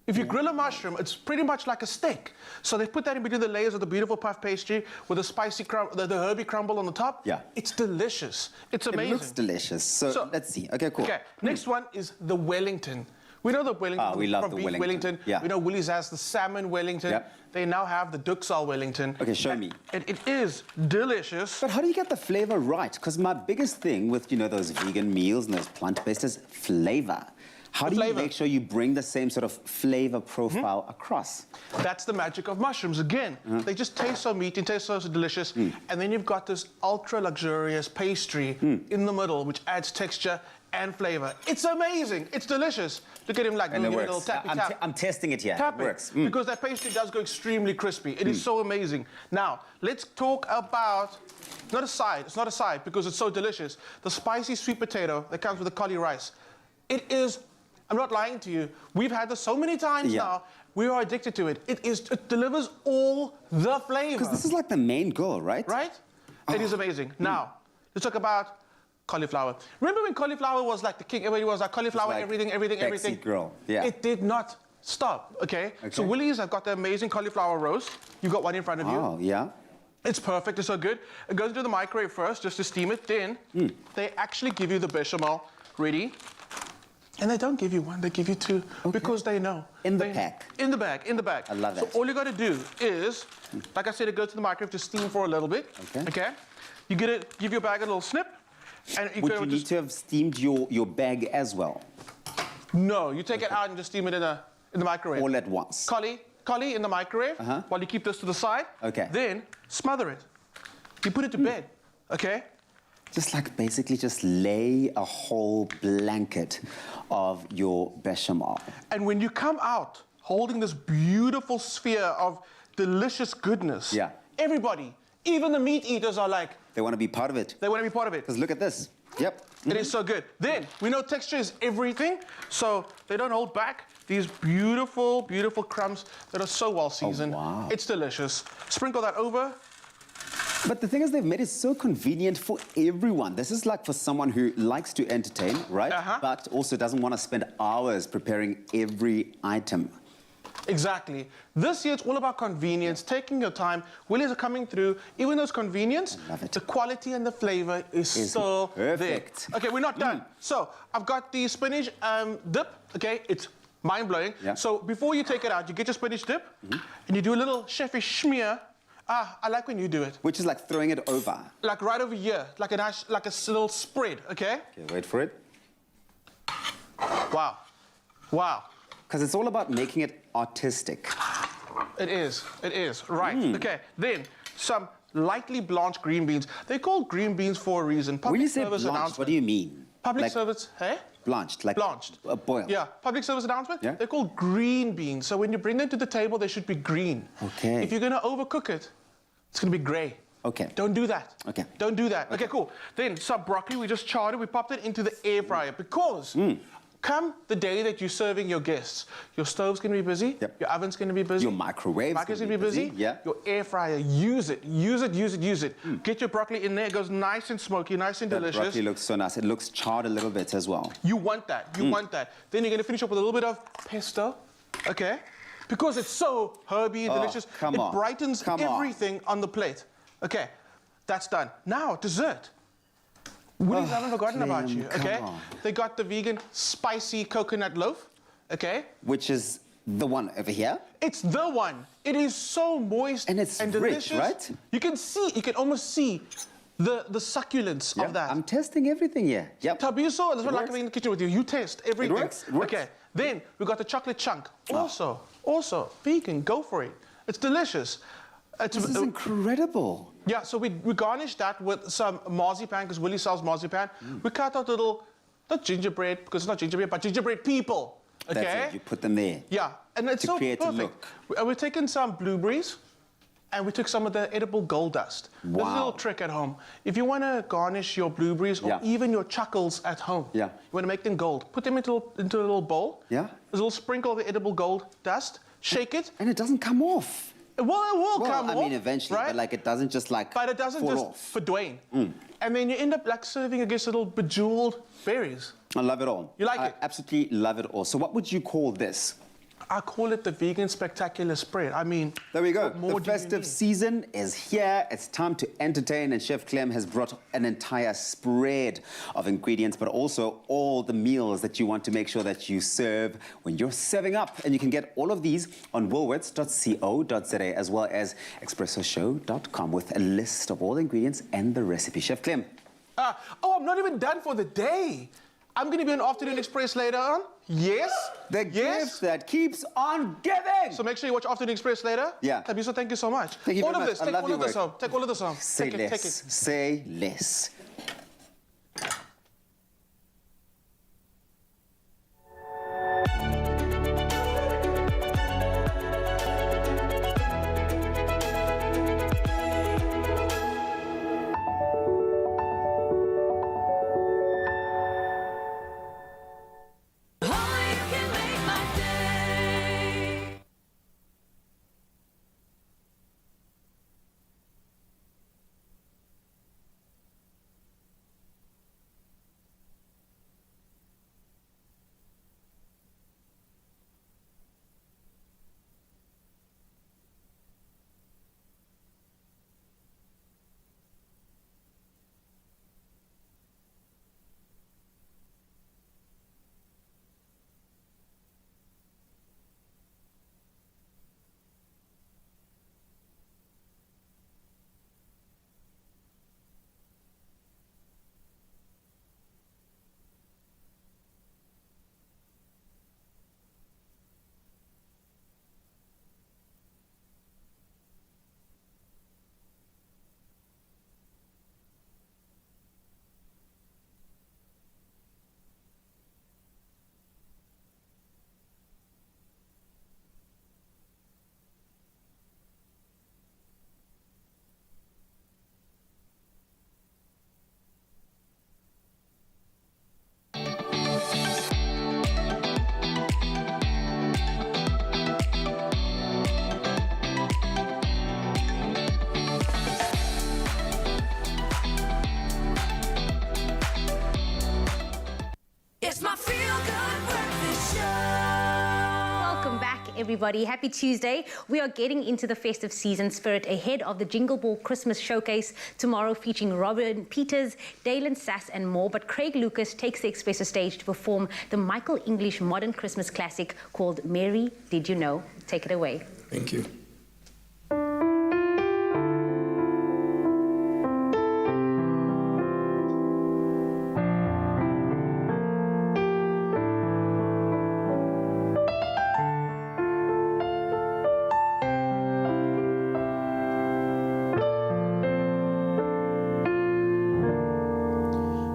If you grill a mushroom, it's pretty much like a steak. So they put that in between the layers of the beautiful puff pastry with the spicy the herby crumble on the top. Yeah. It's delicious. It's amazing. It looks delicious. So let's see. Okay, cool. Okay, next one is the Wellington. We know the Wellington we love from the beef Wellington. Yeah. We know Woolies has the salmon Wellington. Yep. They now have the duxelle Wellington. Okay, show me. It is delicious. But how do you get the flavor right? Because my biggest thing with, those vegan meals and those plant-based is flavor. How do you make sure you bring the same sort of flavor profile across? That's the magic of mushrooms. Again, they just taste so meaty, taste so delicious. And then you've got this ultra luxurious pastry in the middle, which adds texture and flavor. It's amazing. It's delicious. Look at him like doing a little tappy tap. I'm testing it here. Tap it works. Because that pastry does go extremely crispy. It is so amazing. Now, let's talk about, not a side, it's not a side because it's so delicious. The spicy sweet potato that comes with the cauli rice. It is, I'm not lying to you, we've had this so many times now, we are addicted to it. It delivers all the flavor. Because this is like the main goal, right? Right? It is amazing. Now, let's talk about cauliflower. Remember when cauliflower was like the king? Everybody was like cauliflower, like everything. Girl. Yeah. It did not stop, okay? So Woolies have got the amazing cauliflower roast. You've got one in front of you. Oh, yeah. It's perfect, it's so good. It goes into the microwave first, just to steam it. Then they actually give you the bechamel ready. And they don't give you one, they give you two, because they know. In the pack. In the bag, in the bag. I love that. So all you got to do is, like I said, it goes to the microwave to steam for a little bit. Okay. You get it, give your bag a little snip. And Would you need to have steamed your bag as well? No, you take it out and just steam it in the microwave. All at once. Cauli in the microwave while you keep this to the side. Okay. Then smother it. You put it to bed. Okay. Just like basically just lay a whole blanket of your bechamel. And when you come out holding this beautiful sphere of delicious goodness, everybody, even the meat eaters are like, they want to be part of it. They want to be part of it. Because look at this. Yep. It is so good. Then, we know texture is everything, so they don't hold back these beautiful, beautiful crumbs that are so well seasoned. Oh, wow. It's delicious. Sprinkle that over. But the thing is, they've made it so convenient for everyone. This is like for someone who likes to entertain, right? But also doesn't want to spend hours preparing every item. Exactly. This year, it's all about convenience, taking your time. Woolies are coming through. Even though it's convenience, the quality and the flavor is still perfect. there. Okay, we're not done. So, I've got the spinach dip, okay? It's mind-blowing. So, before you take it out, you get your spinach dip, and you do a little chefish smear. I like when you do it. Which is like throwing it over. Like right over here, like a little spread, okay? Okay, wait for it. Wow. Wow. Because it's all about making it artistic. It is, right. Okay, then some lightly blanched green beans. They're called green beans for a reason. When you say blanched, what do you mean? Public service, hey? Blanched, like blanched. Boiled. Yeah, public service announcement. Yeah. They're called green beans. So when you bring them to the table, they should be green. Okay. If you're going to overcook it, it's going to be grey. Okay. Don't do that. Okay. Don't do that. Okay, cool. Then some broccoli, we just charred it, we popped it into the air fryer because come the day that you're serving your guests, your stove's going to be busy, your oven's going to be busy, your microwave's going to be busy, yeah. your air fryer, use it. Get your broccoli in there, it goes nice and smoky, nice and delicious. Broccoli looks so nice. It looks charred a little bit as well. You want that. You want that. Then you're going to finish up with a little bit of pesto, okay? Because it's so herby, delicious. It brightens everything on the plate. Okay, that's done. Now, dessert. Woolies haven't forgotten about you, okay? They got the vegan spicy coconut loaf, okay? Which is the one over here? It's the one. It is so moist and delicious. Rich, right? You can almost see the succulence of that. I'm testing everything here. Yep. Tabiso, that's what I like in the kitchen with you. You taste everything. It works. Okay, then we got the chocolate chunk. Also vegan, go for it. It's delicious. This is incredible. Yeah, so we garnished that with some marzipan, because Willie sells marzipan. We cut out little, not gingerbread, because it's not gingerbread, but gingerbread people. Okay? That's it, you put them there. Yeah, and it's to so create perfect. a look. We're taking some blueberries, and we took some of the edible gold dust. Wow. There's a little trick at home. If you want to garnish your blueberries or even your chuckles at home, you want to make them gold, put them into a little bowl. Yeah. There's a little sprinkle of the edible gold dust, shake it. And it doesn't come off. Well, it will come off. I mean, eventually, right? but like it doesn't just like But it doesn't fall just off. for Dwayne. And then you end up like serving against little bejeweled berries. I love it all. You like I it? Absolutely love it all. So what would you call this? I call it the vegan spectacular spread. I mean, there we go. What more the festive season is here. It's time to entertain, and Chef Clem has brought an entire spread of ingredients, but also all the meals that you want to make sure that you serve when you're serving up. And you can get all of these on woolworths.co.za as well as expressoshow.com with a list of all the ingredients and the recipe. Chef Clem. I'm not even done for the day. I'm going to be on Afternoon Express later on. Yes. The gift that keeps on giving. So make sure you watch Afternoon Express later. Yeah. Tabiso, thank you so much. Thank you all very of much. this. I Take love all your of this work. home. Take all of this home. Say take less. Take it. Say less. It's my feel-good breakfast show. Welcome back, everybody. Happy Tuesday. We are getting into the festive season spirit ahead of the Jingle Ball Christmas Showcase tomorrow, featuring Robin Peters, Dalen Sass, and more. But Craig Lucas takes the Expresso stage to perform the Michael English modern Christmas classic called Mary, Did You Know? Take it away. Thank you.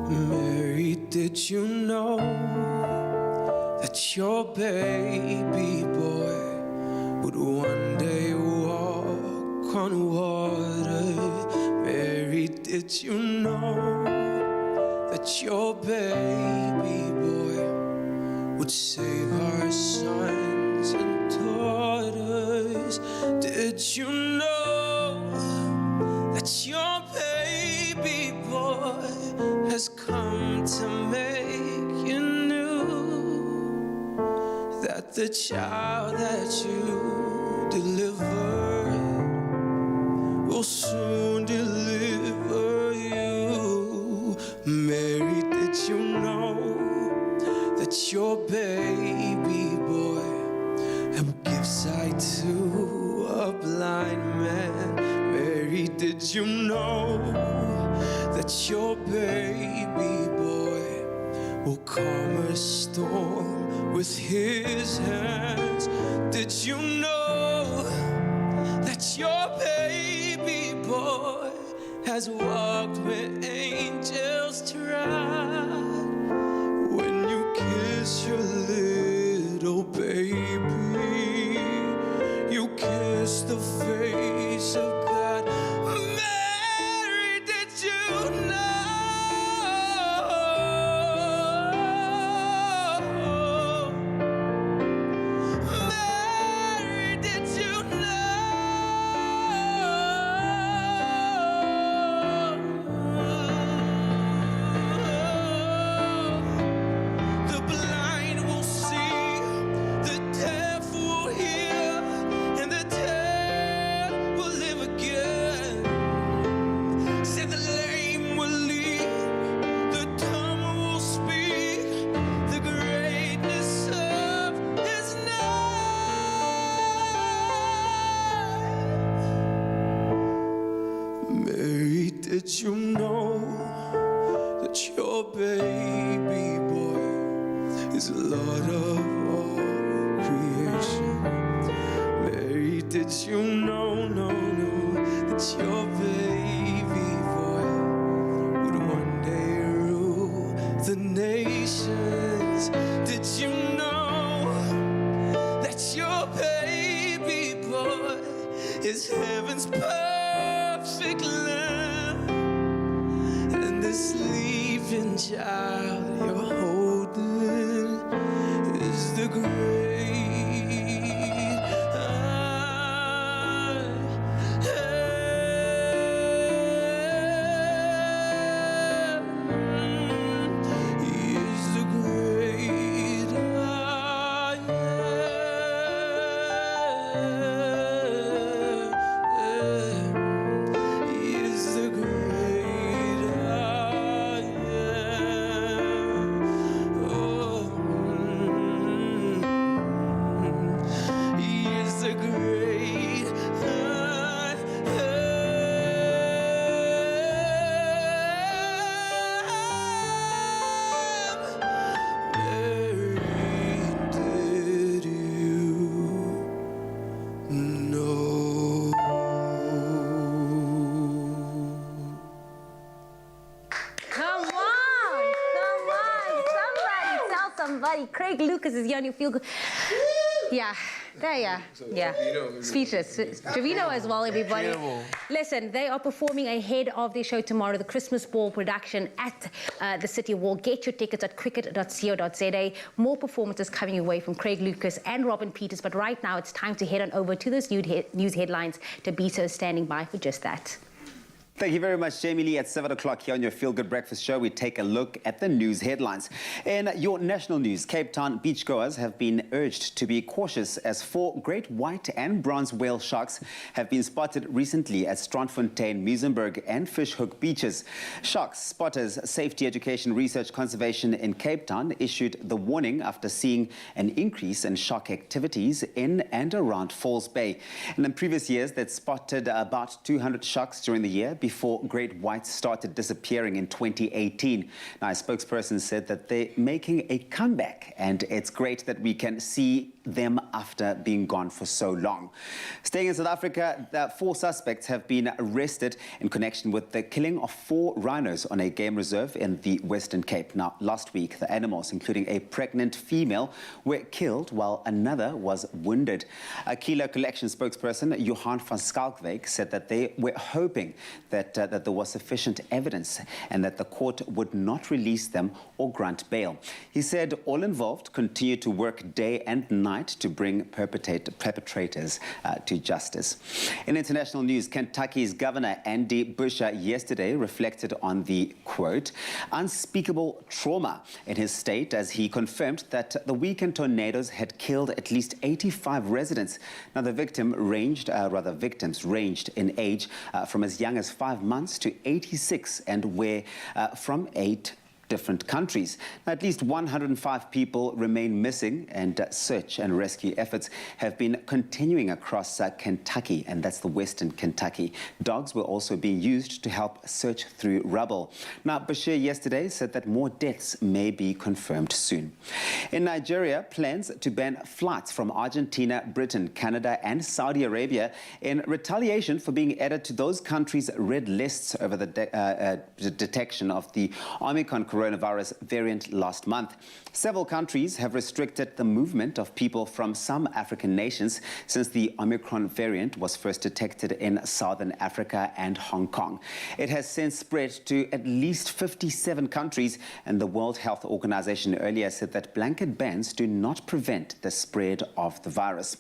Mary, did you know that your baby boy would one day walk on water? Mary, did you know that your baby boy would save our sons and daughters? Did you know that your baby boy has come to make you new? That the child that you delivered will soon deliver you. Mary, did you know that your baby boy will give sight to a blind man? Mary, did you know that your baby boy will calm a storm with his hands? Did you know that your baby boy has walked where angels trod? When you kiss your little baby, you kiss the face of God. Mary, did you know? Mary, did you know? The blind will see, the deaf will hear, and the dead will live again. Said the lame will leap, the dumb will speak, the greatness of his name. Mary, did you know that your baby boy is Lord of all creation? Mary, did you know, that your baby boy would one day rule the nations? Did you know that your baby boy is heaven's perfect lamb? And the sleeping child you're holding is the great He is the great I am. He is the great I am. Oh, He is the great I am. Mary, did you know? Come on! Somebody tell somebody. Craig Lucas is here on your feel good. Yeah, there you are. Yeah. Speechless. Trevino as well, everybody. Incredible. Listen, they are performing ahead of their show tomorrow, the Christmas Ball production at the City Wall. Get your tickets at cricket.co.za. More performances coming your way from Craig Lucas and Robin Peters. But right now, it's time to head on over to those news headlines. Tabitha is standing by for just that. Thank you very much, Jamie Lee. At 7 o'clock here on your Feel Good Breakfast Show, we take a look at the news headlines. In your national news, Cape Town beachgoers have been urged to be cautious as 4 great white and bronze whale sharks have been spotted recently at Strandfontein, Muizenberg and Fishhook beaches. Sharks Spotters Safety Education Research Conservation in Cape Town issued the warning after seeing an increase in shark activities in and around Falls Bay. And in previous years, they'd spotted about 200 sharks during the year before great whites started disappearing in 2018. Now, a spokesperson said that they're making a comeback, and it's great that we can see them after being gone for so long. Staying in South Africa, the 4 suspects have been arrested in connection with the killing of 4 rhinos on a game reserve in the Western Cape. Now, last week, the animals, including a pregnant female, were killed while another was wounded. A Kilo Collection spokesperson, Johan van Schalkwyk, said that they were hoping that there was sufficient evidence and that the court would not release them or grant bail. He said all involved continue to work day and night to bring perpetrators to justice. In international news, Kentucky's Governor Andy Beshear yesterday reflected on the, quote, unspeakable trauma in his state as he confirmed that the weekend tornadoes had killed at least 85 residents. Now, the victims ranged in age from as young as 5 months to 86 and were from 8 different countries. Now, at least 105 people remain missing, and search and rescue efforts have been continuing across Kentucky, and that's the Western Kentucky. Dogs were also being used to help search through rubble. Now, Beshear yesterday said that more deaths may be confirmed soon. In Nigeria, plans to ban flights from Argentina, Britain, Canada, and Saudi Arabia in retaliation for being added to those countries' red lists over the detection of the Omicron coronavirus variant last month. Several countries have restricted the movement of people from some African nations since the Omicron variant was first detected in Southern Africa and Hong Kong. It has since spread to at least 57 countries, and the World Health Organization earlier said that blanket bans do not prevent the spread of the virus.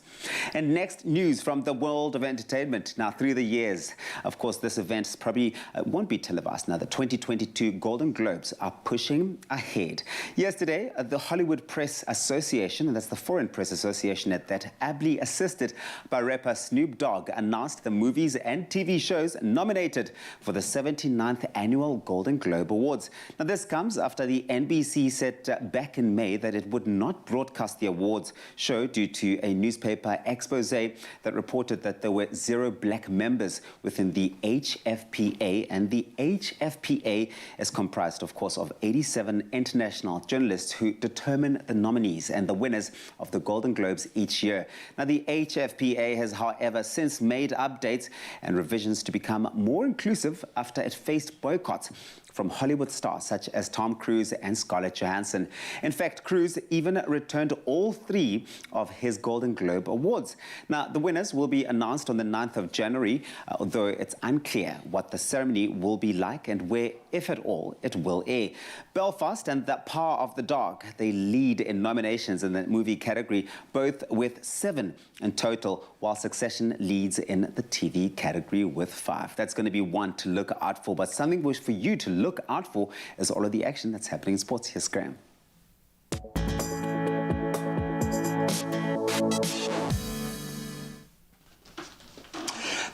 And next, news from the world of entertainment. Now, through the years, of course, this event probably won't be televised. Now, the 2022 Golden Globes are pushing ahead. Yesterday, the Hollywood Press Association, and that's the Foreign Press Association that ably assisted by rapper Snoop Dogg, announced the movies and TV shows nominated for the 79th Annual Golden Globe Awards. Now, this comes after the NBC said back in May that it would not broadcast the awards show due to a newspaper expose that reported that there were 0 black members within the HFPA, and the HFPA is comprised, of course, of 87 international journalists who determine the nominees and the winners of the Golden Globes each year. Now, the HFPA has, however, since made updates and revisions to become more inclusive after it faced boycotts from Hollywood stars such as Tom Cruise and Scarlett Johansson. In fact, Cruise even returned all 3 of his Golden Globe Awards. Now, the winners will be announced on the 9th of January, although it's unclear what the ceremony will be like and where, if at all, it will air. Belfast and The Power of the Dog, they lead in nominations in the movie category, both with 7 in total, while Succession leads in the TV category with 5. That's going to be one to look out for, but something for you to look out for is all of the action that's happening in sports. Here's Graham.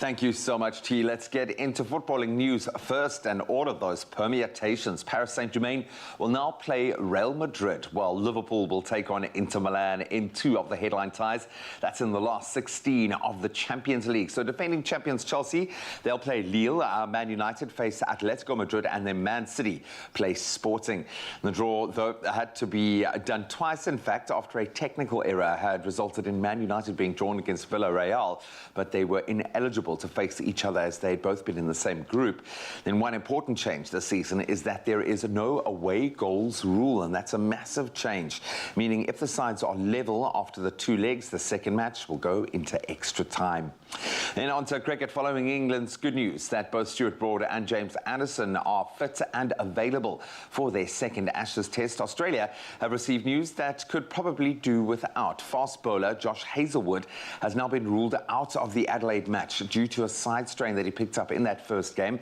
Thank you so much, T. Let's get into footballing news first, and all of those permutations. Paris Saint-Germain will now play Real Madrid, while Liverpool will take on Inter Milan in 2 of the headline ties. That's in the last 16 of the Champions League. So defending champions Chelsea, they'll play Lille. Man United face Atletico Madrid, and then Man City play Sporting. The draw, though, had to be done twice, in fact, after a technical error had resulted in Man United being drawn against Villarreal, but they were ineligible to face each other as they'd both been in the same group. Then one important change this season is that there is no away goals rule, and that's a massive change, meaning if the sides are level after the 2 legs, the second match will go into extra time. Then on to cricket, following England's good news that both Stuart Broad and James Anderson are fit and available for their second Ashes test. Australia have received news that could probably do without fast bowler Josh Hazlewood has now been ruled out of the Adelaide match due to a side strain that he picked up in that first game.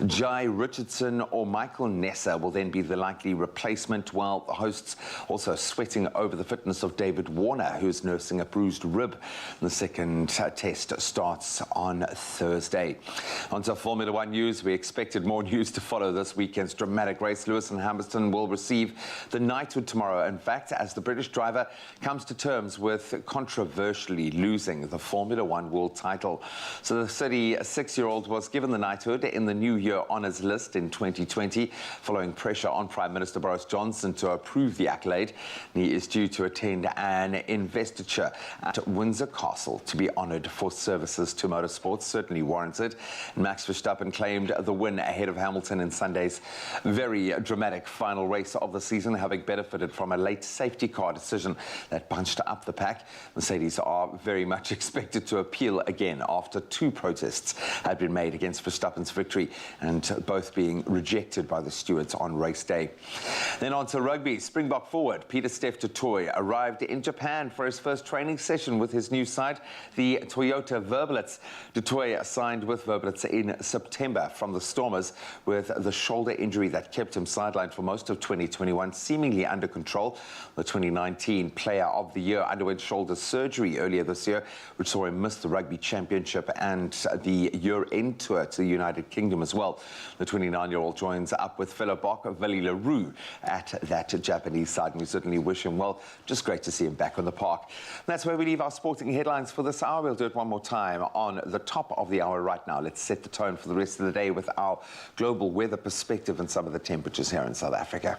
Jai Richardson or Michael Nessa will then be the likely replacement, while the hosts also sweating over the fitness of David Warner, who's nursing a bruised rib. The second test starts on Thursday. On to Formula One news. We expected more news to follow this weekend's dramatic race. Lewis and Hamilton will receive the knighthood tomorrow, in fact, as the British driver comes to terms with controversially losing the Formula One world title. So The 36-year-old was given the knighthood in the New Year Honours List in 2020, following pressure on Prime Minister Boris Johnson to approve the accolade. He is due to attend an investiture at Windsor Castle to be honoured for services to motorsports, certainly warranted. Max Verstappen claimed the win ahead of Hamilton in Sunday's very dramatic final race of the season, having benefited from a late safety car decision that bunched up the pack. Mercedes are very much expected to appeal again after two protests had been made against Verstappen's victory, and both being rejected by the stewards on race day. Then on to rugby. Springbok forward Pieter-Steph du Toit arrived in Japan for his first training session with his new side, the Toyota Verblitz. Du Toit signed with Verblitz in September from the Stormers with the shoulder injury that kept him sidelined for most of 2021 seemingly under control. The 2019 Player of the Year underwent shoulder surgery earlier this year, which saw him miss the Rugby Championship and the year-end tour to the United Kingdom as well. The 29-year-old joins up with fellow Bok Willie Leroux at that Japanese side, and we certainly wish him well. Just great to see him back on the park. And that's where we leave our sporting headlines for this hour. We'll do it one more time on the top of the hour right now. Let's set the tone for the rest of the day with our global weather perspective and some of the temperatures here in South Africa.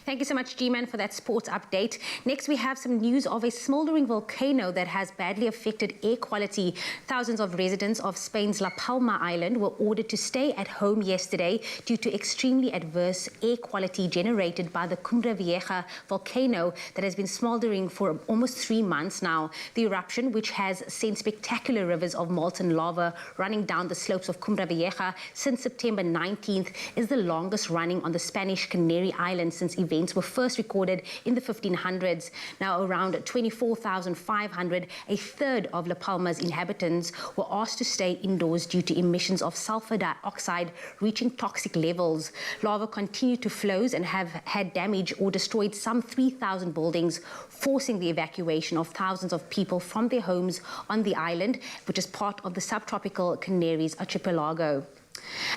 Thank you so much, G-Man, for that sports update. Next, we have some news of a smouldering volcano that has badly affected air quality. Thousands of residents of Spain's La Palma Island were ordered to stay at home yesterday due to extremely adverse air quality generated by the Cumbre Vieja volcano that has been smouldering for almost 3 months now. The eruption, which has sent spectacular rivers of molten lava running down the slopes of Cumbre Vieja since September 19th, is the longest running on the Spanish Canary Islands since events were first recorded in the 1500s. Now, around 24,500, a third of La Palma's inhabitants, were asked to stay indoors due to emissions of sulfur dioxide reaching toxic levels. Lava continued to flow and have had damage or destroyed some 3,000 buildings, forcing the evacuation of thousands of people from their homes on the island, which is part of the subtropical Canaries archipelago.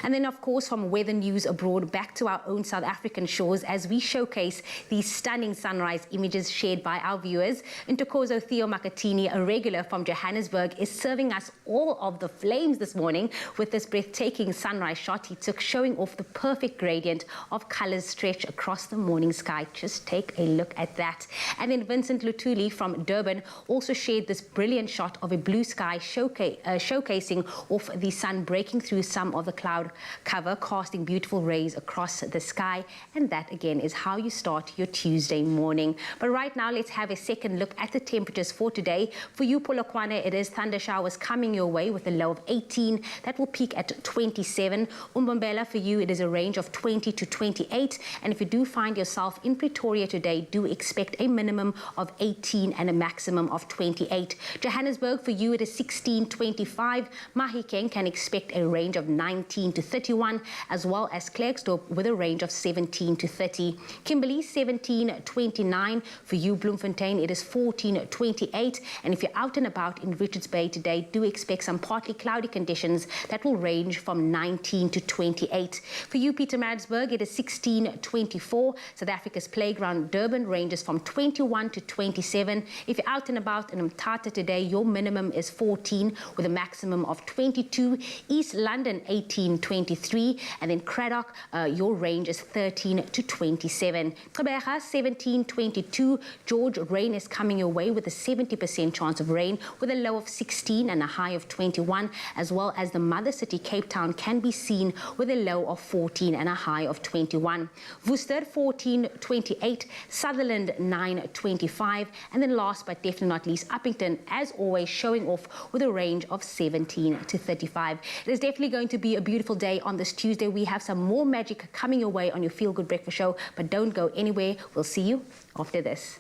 And then, of course, from weather news abroad, back to our own South African shores as we showcase these stunning sunrise images shared by our viewers. Ntokozo Theo Makatini, a regular from Johannesburg, is serving us all of the flames this morning with this breathtaking sunrise shot he took, showing off the perfect gradient of colors stretched across the morning sky. Just take a look at that. And then Vincent Lutuli from Durban also shared this brilliant shot of a blue sky showcasing off the sun breaking through some of the cloud cover, casting beautiful rays across the sky. And that again is how you start your Tuesday morning. But right now, let's have a second look at the temperatures for today. For you, Polokwane, it is thunder showers coming your way with a low of 18. That will peak at 27. Umbombela, for you, it is a range of 20 to 28. And if you do find yourself in Pretoria today, do expect a minimum of 18 and a maximum of 28. Johannesburg, for you, it is 16, 25. Mahikeng can expect a range of 19 to 31, as well as Klerksdorp with a range of 17 to 30. Kimberley, 17, 29. For you, Bloemfontein, it is 14, 28. And if you're out and about in Richards Bay today, do expect some partly cloudy conditions that will range from 19 to 28. For you, Pietermaritzburg, it is 16, 24. South Africa's playground, Durban, ranges from 21 to 27. If you're out and about in Mthatha today, your minimum is 14 with a maximum of 22. East London, 18, 23, and then Craddock, your range is 13 to 27. Gqeberha, 17, 22. George, rain is coming your way with a 70% chance of rain with a low of 16 and a high of 21, as well as the mother city, Cape Town, can be seen with a low of 14 and a high of 21. Worcester, 14, 28. Sutherland, 9, 25. And then last but definitely not least, Uppington, as always, showing off with a range of 17 to 35. It is definitely going to be a beautiful day on this Tuesday. We have some more magic coming your way on your Feel Good Breakfast Show, but don't go anywhere. We'll see you after this.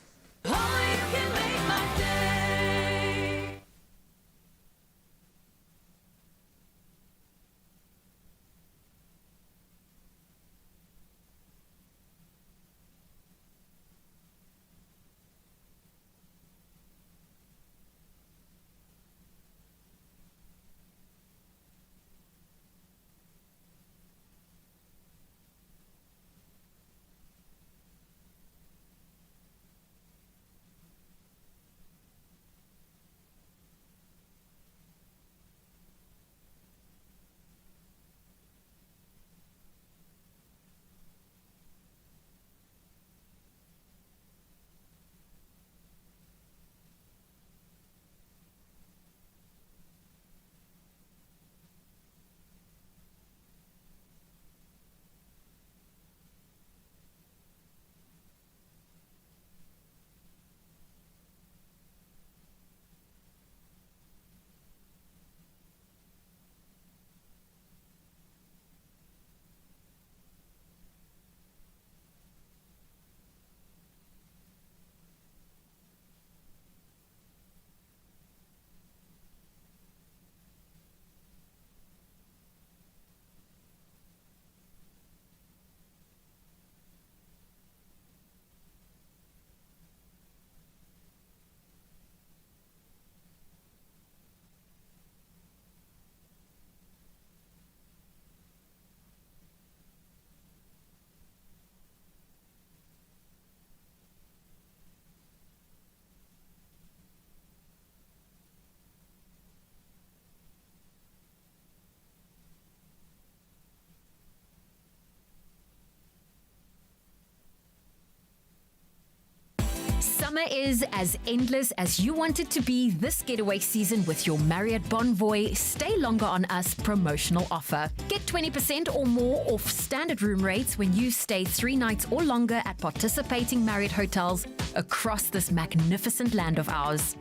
Summer is as endless as you want it to be this getaway season with your Marriott Bonvoy Stay Longer on Us promotional offer. Get 20% or more off standard room rates when you stay 3 nights or longer at participating Marriott hotels across this magnificent land of ours.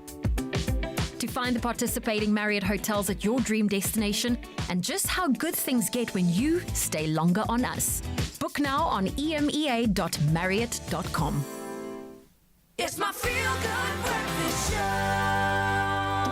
To find the participating Marriott hotels at your dream destination and just how good things get when you stay longer on us. Book now on emea.marriott.com. It's my feel-good breakfast show.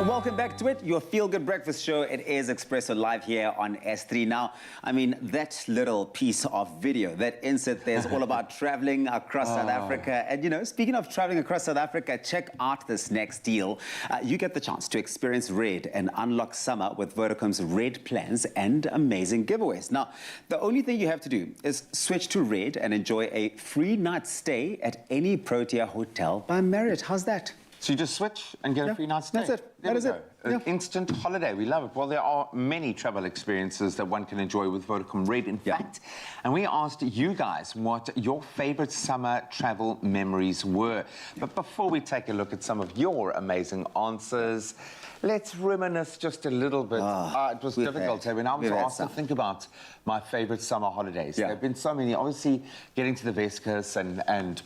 Welcome back to it, your feel-good breakfast show. It is Expresso live here on S3. Now, I mean, that little piece of video, that insert there is all about traveling across South Africa. And, you know, speaking of traveling across South Africa, check out this next deal. You get the chance to experience Red and unlock summer with Vodacom's Red plans and amazing giveaways. Now, the only thing you have to do is switch to Red and enjoy a free night stay at any Protea hotel by Marriott. How's that? So you just switch and get a free night stay. That's it. There That is we it. go. An instant holiday. We love it. Well, there are many travel experiences that one can enjoy with Vodacom Red, in fact. And we asked you guys what your favorite summer travel memories were. But before we take a look at some of your amazing answers, let's reminisce just a little bit. It was difficult when I was asked to think about my favorite summer holidays. There have been so many. Obviously, getting to the West Coast and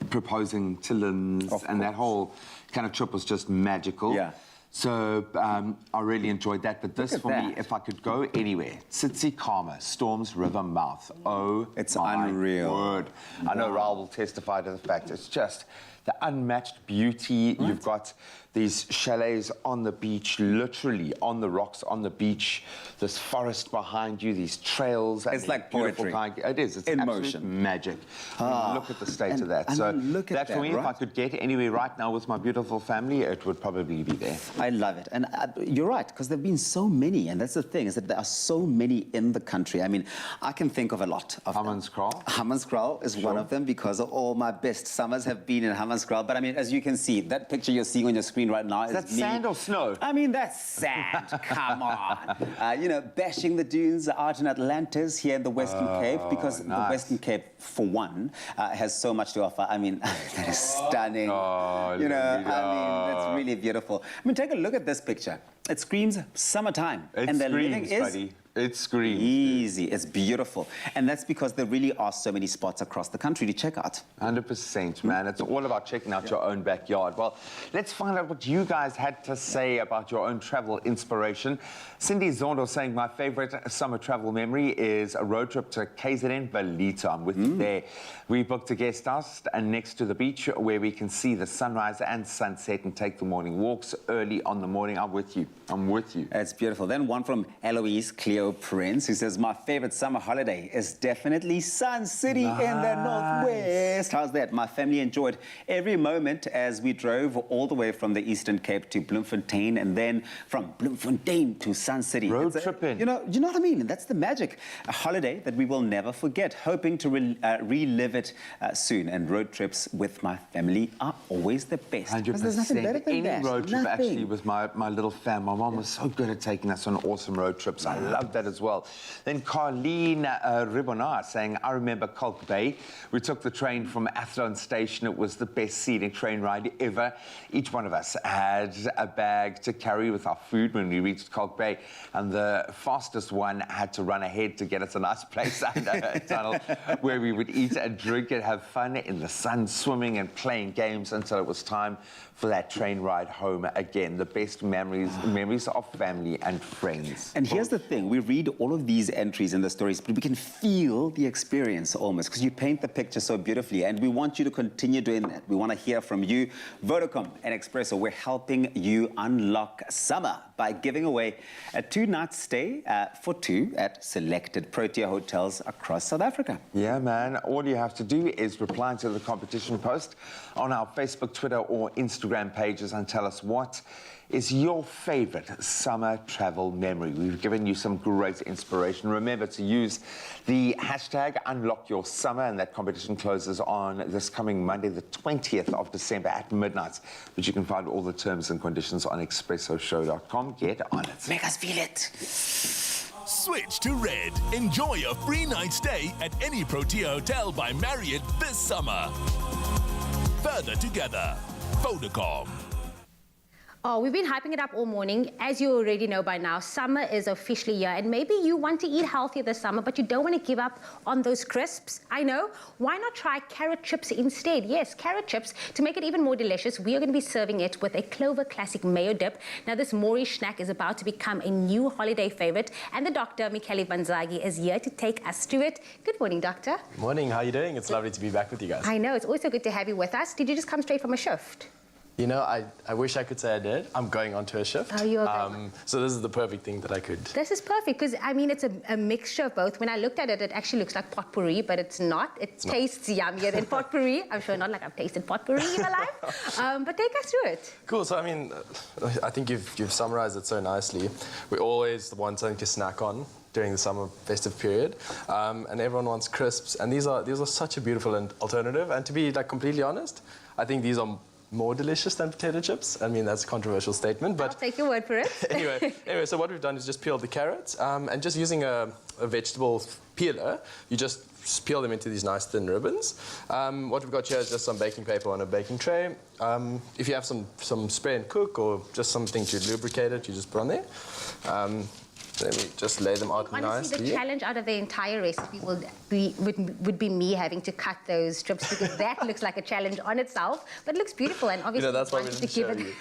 proposing to Lynn's and that whole kind of trip was just magical. So I really enjoyed that. But this, for me, if I could go anywhere, Tsitsikamma, Storms River mouth. Oh, it's unreal. Word. I know Raul will testify to the fact it's just the unmatched beauty. You've got these chalets on the beach, literally on the rocks, on the beach, this forest behind you, these trails. It's like poetry. It is. It's in absolute motion. Magic. Look at the state of that. So look at that for me, right? if I could get anywhere right now with my beautiful family, it would probably be there. I love it. And you're right, because there have been so many. And that's the thing, is that there are so many in the country. I mean, I can think of a lot of Hammanskraal. Hammanskraal is one of them, because all my best summers have been in Hammanskraal. But I mean, as you can see, that picture you're seeing on your screen right now is that me. sand or snow? I mean, that's sand. Come on. You know, bashing the dunes out in Atlantis here in the Western Cape, because the Western Cape, for one, has so much to offer. I mean, that is stunning. You know, I mean, that's really beautiful. I mean, take a look at this picture. It screams summertime. It and the screams, living is buddy. It screams. Easy. It's beautiful. And that's because there really are so many spots across the country to check out. 100%, man. It's all about checking out your own backyard. Well, let's find out what you guys had to say about your own travel inspiration. Cindy Zondo saying, my favorite summer travel memory is a road trip to KZN Belito. I'm with you there. We booked a guest house and next to the beach where we can see the sunrise and sunset and take the morning walks early on the morning. I'm with you. I'm with you. It's beautiful. Then one from Eloise Cleo Prince, who says, my favorite summer holiday is definitely Sun City in the Northwest. How's that? My family enjoyed every moment as we drove all the way from the Eastern Cape to Bloemfontein and then from Bloemfontein to Sun City. Road tripping. You know what I mean? And that's the magic. A holiday that we will never forget. Hoping to relive it soon. And road trips with my family are always the best. 100%. There's nothing better than Any that. road trip, Nothing. actually, with my little fam. My mom was so good at taking us on awesome road trips. I love that as well. Then Carlene Ribonard saying, I remember Kalk Bay. We took the train from Athlone Station. It was the best scenic train ride ever. Each one of us had a bag to carry with our food when we reached Kalk Bay, and the fastest one had to run ahead to get us a nice place under a tunnel where we would eat and drink and have fun in the sun, swimming and playing games until it was time for that train ride home again. The best memories of family and friends. And here's the thing, we read all of these entries in the stories, but we can feel the experience almost, because you paint the picture so beautifully, and we want you to continue doing that. We want to hear from you. Vodacom and Expresso, we're helping you unlock summer by giving away a 2-night stay for 2 at selected Protea hotels across South Africa. Yeah, man. All you have to do is reply to the competition post on our Facebook, Twitter, or Instagram pages and tell us what is your favorite summer travel memory. We've given you some great inspiration. Remember to use the hashtag #UnlockYourSummer, and that competition closes on this coming Monday, the 20th of December at midnight. But you can find all the terms and conditions on expressoshow.com. Get on it. Make us feel it. Switch to Red. Enjoy a free night stay at any Protea hotel by Marriott this summer. further together. Vodacom. Oh, we've been hyping it up all morning. As you already know by now, summer is officially here, and maybe you want to eat healthier this summer, but you don't want to give up on those crisps. I know. Why not try carrot chips instead? Yes, carrot chips. To make it even more delicious, we are going to be serving it with a Clover Classic mayo dip. Now, this Moorish snack is about to become a new holiday favorite, and the doctor, Michele Banzagi, is here to take us through it. Good morning, doctor. Morning, how are you doing? It's lovely to be back with you guys. I know, it's also good to have you with us. Did you just come straight from a shift? You know, I wish I could say I did. I'm going on to a shift. Oh, you are going. So this is the perfect thing that I could. This is perfect because, I mean, it's a mixture of both. When I looked at it, it actually looks like potpourri, but it's not. It tastes yummier than potpourri. I'm sure not like I've tasted potpourri in my life. But take us through it. Cool. So, I mean, I think you've summarized it so nicely. We always want something to snack on during the summer festive period, and everyone wants crisps. And these are such a beautiful alternative. And to be like completely honest, I think these are more delicious than potato chips. I mean, that's a controversial statement, but I'll take your word for it. anyway, so what we've done is just peeled the carrots, and just using a vegetable peeler, you just peel them into these nice thin ribbons. What we've got here is just some baking paper on a baking tray. If you have some spray and cook or just something to lubricate it, you just put on there. Let me just lay them out Honestly, nicely. the challenge out of the entire recipe would be me having to cut those strips because that looks like a challenge on itself, but it looks beautiful and obviously that's why we didn't show you.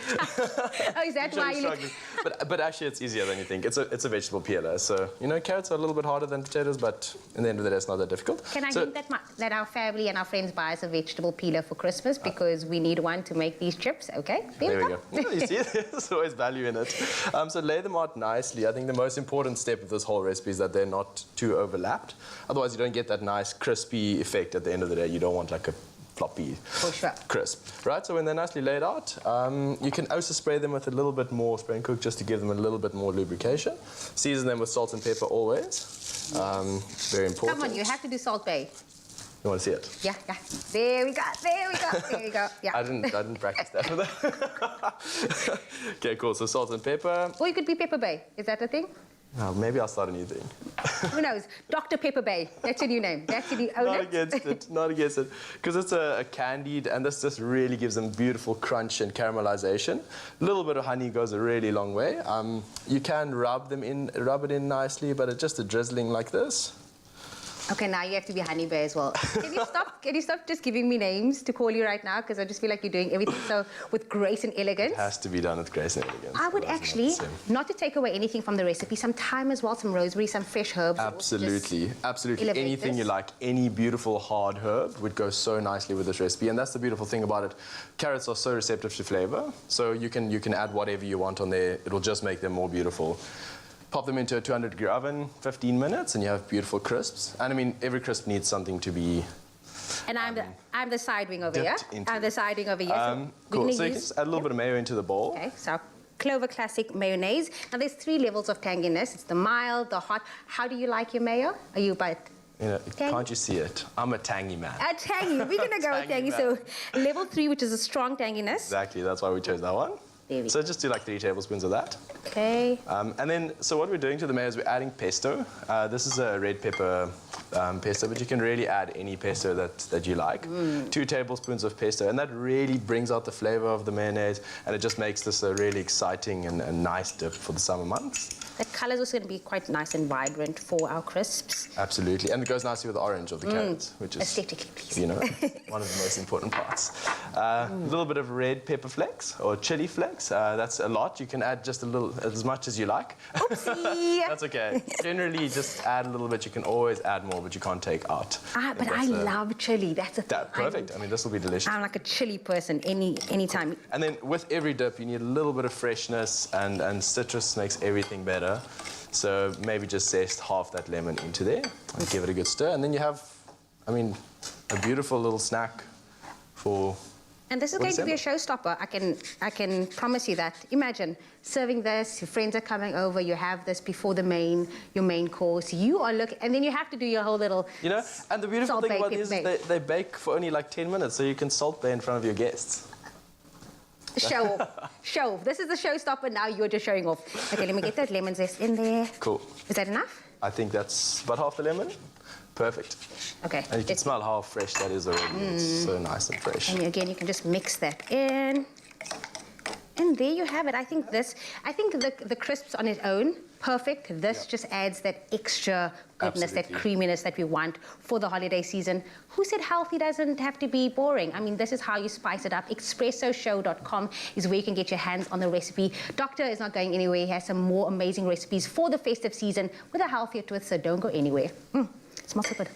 Oh, is that why you? But actually, it's easier than you think. It's a vegetable peeler, so carrots are a little bit harder than potatoes, but in the end of the day, it's not that difficult. Can I hint that our family and our friends buy us a vegetable peeler for Christmas because we need one to make these chips? Okay, there we go. You see, there's always value in it. So lay them out nicely. I think the most important step of this whole recipe is that they're not too overlapped. Otherwise, you don't get that nice crispy effect at the end of the day. You don't want like a floppy crisp, right? So when they're nicely laid out, you can also spray them with a little bit more spray and cook just to give them a little bit more lubrication. Season them with salt and pepper always. Very important. Come on, you have to do Salt Bay. You want to see it? Yeah. There we go. Yeah. I didn't practice that for that. Okay, cool. So salt and pepper. Or you could be Pepper Bay. Is that a thing? Maybe I'll start a new thing. Who knows? Dr. Pepper Bay. That's your new name. That's your new Not against it. Because it's a candied, and this just really gives them beautiful crunch and caramelization. A little bit of honey goes a really long way. You can rub it in nicely, but it's just a drizzling like this. Okay, now you have to be Honey Bear as well. Can you stop just giving me names to call you right now? Because I just feel like you're doing everything so with grace and elegance. It has to be done with grace and elegance. I would actually, not to take away anything from the recipe, some thyme as well, some rosemary, some fresh herbs. Absolutely. Anything you like, any beautiful hard herb would go so nicely with this recipe. And that's the beautiful thing about it. Carrots are so receptive to flavor, so you can add whatever you want on there. It'll just make them more beautiful. Pop them into a 200-degree oven, 15 minutes, and you have beautiful crisps. And I mean, every crisp needs something to be. And I'm the side wing over here. I'm the side wing over here. Cool. So you can just add a little bit of mayo into the bowl. Okay. So Clover Classic mayonnaise. Now there's 3 levels of tanginess. It's the mild, the hot. How do you like your mayo? Are you by Can't you see it? I'm a tangy man. A tangy. We're gonna go with tangy. So level 3, which is a strong tanginess. Exactly. That's why we chose that one. So just do like 3 tablespoons of that. Okay. And then, so what we're doing to the mayo is we're adding pesto. This is a red pepper pesto, but you can really add any pesto that you like. 2 tablespoons of pesto, and that really brings out the flavor of the mayonnaise, and it just makes this a really exciting and nice dip for the summer months. That colour is also going to be quite nice and vibrant for our crisps. Absolutely, and it goes nicely with the orange of the carrots, which is aesthetically pleasing. One of the most important parts. A little bit of red pepper flakes or chili flakes. That's a lot. You can add just a little, as much as you like. Oopsie. That's okay. Generally, just add a little bit. You can always add more, but you can't take out. But I love chili. That's a thing. Perfect. I mean, this will be delicious. I'm like a chili person anytime. And then with every dip, you need a little bit of freshness, and citrus makes everything better. So maybe just zest half that lemon into there and give it a good stir. And then you have, I mean, a beautiful little snack for... And this is going to be a showstopper. I can promise you that. Imagine serving this, your friends are coming over, you have this before your main course. You are looking, and then you have to do your whole little. And the beautiful thing about these is they bake for only like 10 minutes, so you can salt bay in front of your guests. Show off. Show off. This is the showstopper. Now you're just showing off. Okay, let me get those lemon zest in there. Cool. Is that enough? I think that's about half the lemon. Perfect. Okay. And you can smell how fresh that is already. It's so nice and fresh. And again, you can just mix that in. And there you have it. I think the crisps on its own, perfect. This just adds that extra goodness, that creaminess that we want for the holiday season. Who said healthy doesn't have to be boring? I mean, this is how you spice it up. ExpressoShow.com is where you can get your hands on the recipe. Doctor is not going anywhere. He has some more amazing recipes for the festive season with a healthier twist, so don't go anywhere. It smells so good.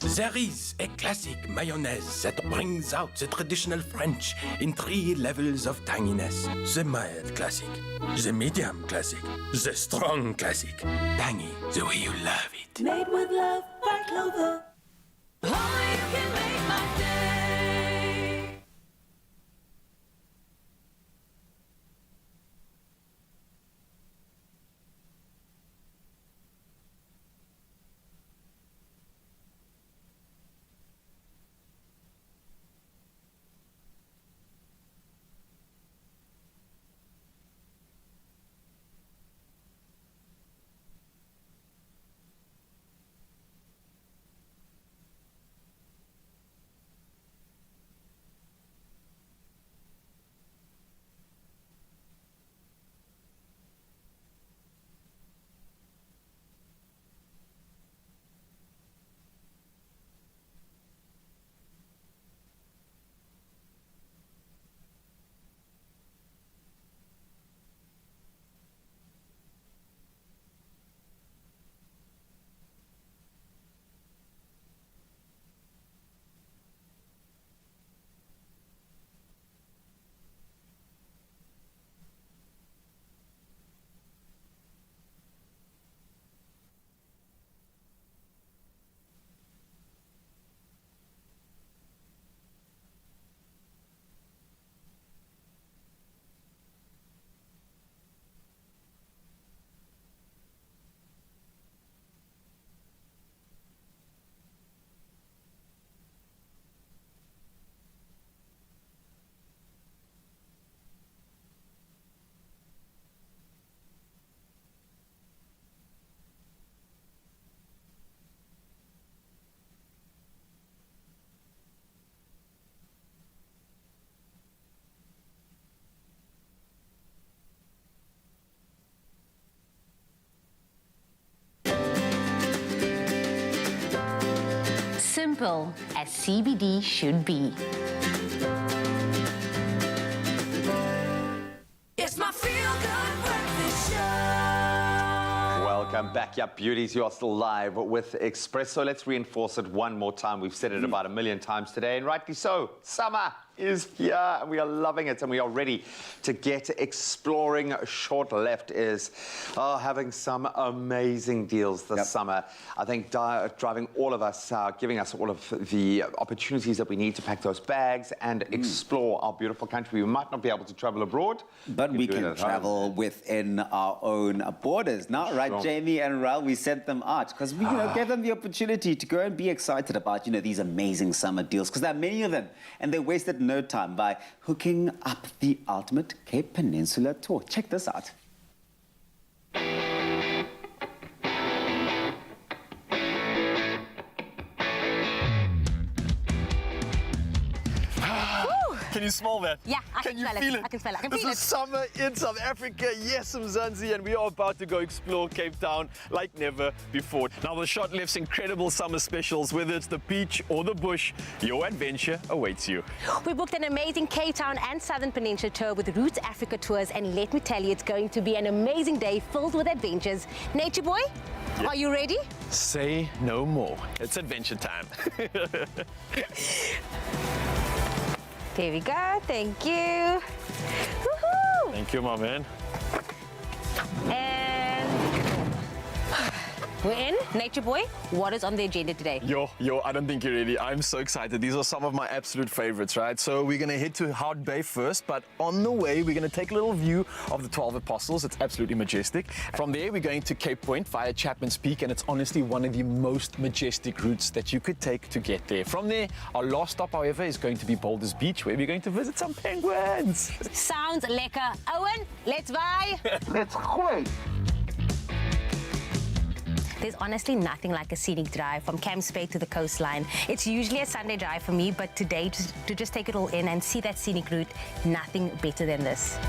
There is a classic mayonnaise that brings out the traditional French in 3 levels of tanginess. The mild classic, the medium classic, the strong classic. Tangy, the way you love it. Made with love by Clover. Only you can make my day. Simple as CBD should be. It's my feel-good breakfast show. Welcome back, yeah, beauties. You are still live with Expresso. Let's reinforce it one more time. We've said it about 1 million times today, and rightly so. Summer is here, and we are loving it, and we are ready to get exploring. Short left is having some amazing deals this summer. I think driving all of us, giving us all of the opportunities that we need to pack those bags and explore our beautiful country. We might not be able to travel abroad, but we can travel within our own borders. Now, right, Jamie and Raul, we sent them out because we gave them the opportunity to go and be excited about, these amazing summer deals, because there are many of them, and they wasted no time by hooking up the ultimate Cape Peninsula tour. Check this out. Can you smell that? Yeah, I can can smell feel it. I can smell it. I can this feel is it. summer in South Africa. Yes, Mzansi, and we are about to go explore Cape Town like never before. Now, the Shot Left's incredible summer specials, whether it's the beach or the bush, your adventure awaits you. We booked an amazing Cape Town and Southern Peninsula tour with Roots Africa Tours, and let me tell you, it's going to be an amazing day filled with adventures. Nature Boy, are you ready? Say no more. It's adventure time. There we go. Thank you. Woohoo! Thank you, my man. And We're in. Nature Boy, what is on the agenda today? Yo, I don't think you're ready. I'm so excited. These are some of my absolute favorites, right? So we're going to head to Hout Bay first, but on the way, we're going to take a little view of the 12 Apostles. It's absolutely majestic. From there, we're going to Cape Point via Chapman's Peak, and it's honestly one of the most majestic routes that you could take to get there. From there, our last stop, however, is going to be Boulders Beach, where we're going to visit some penguins. Sounds lekker. Owen, let's buy. Let's go. There's honestly nothing like a scenic drive from Camps Bay to the coastline. It's usually a Sunday drive for me, but today, to just take it all in and see that scenic route, nothing better than this.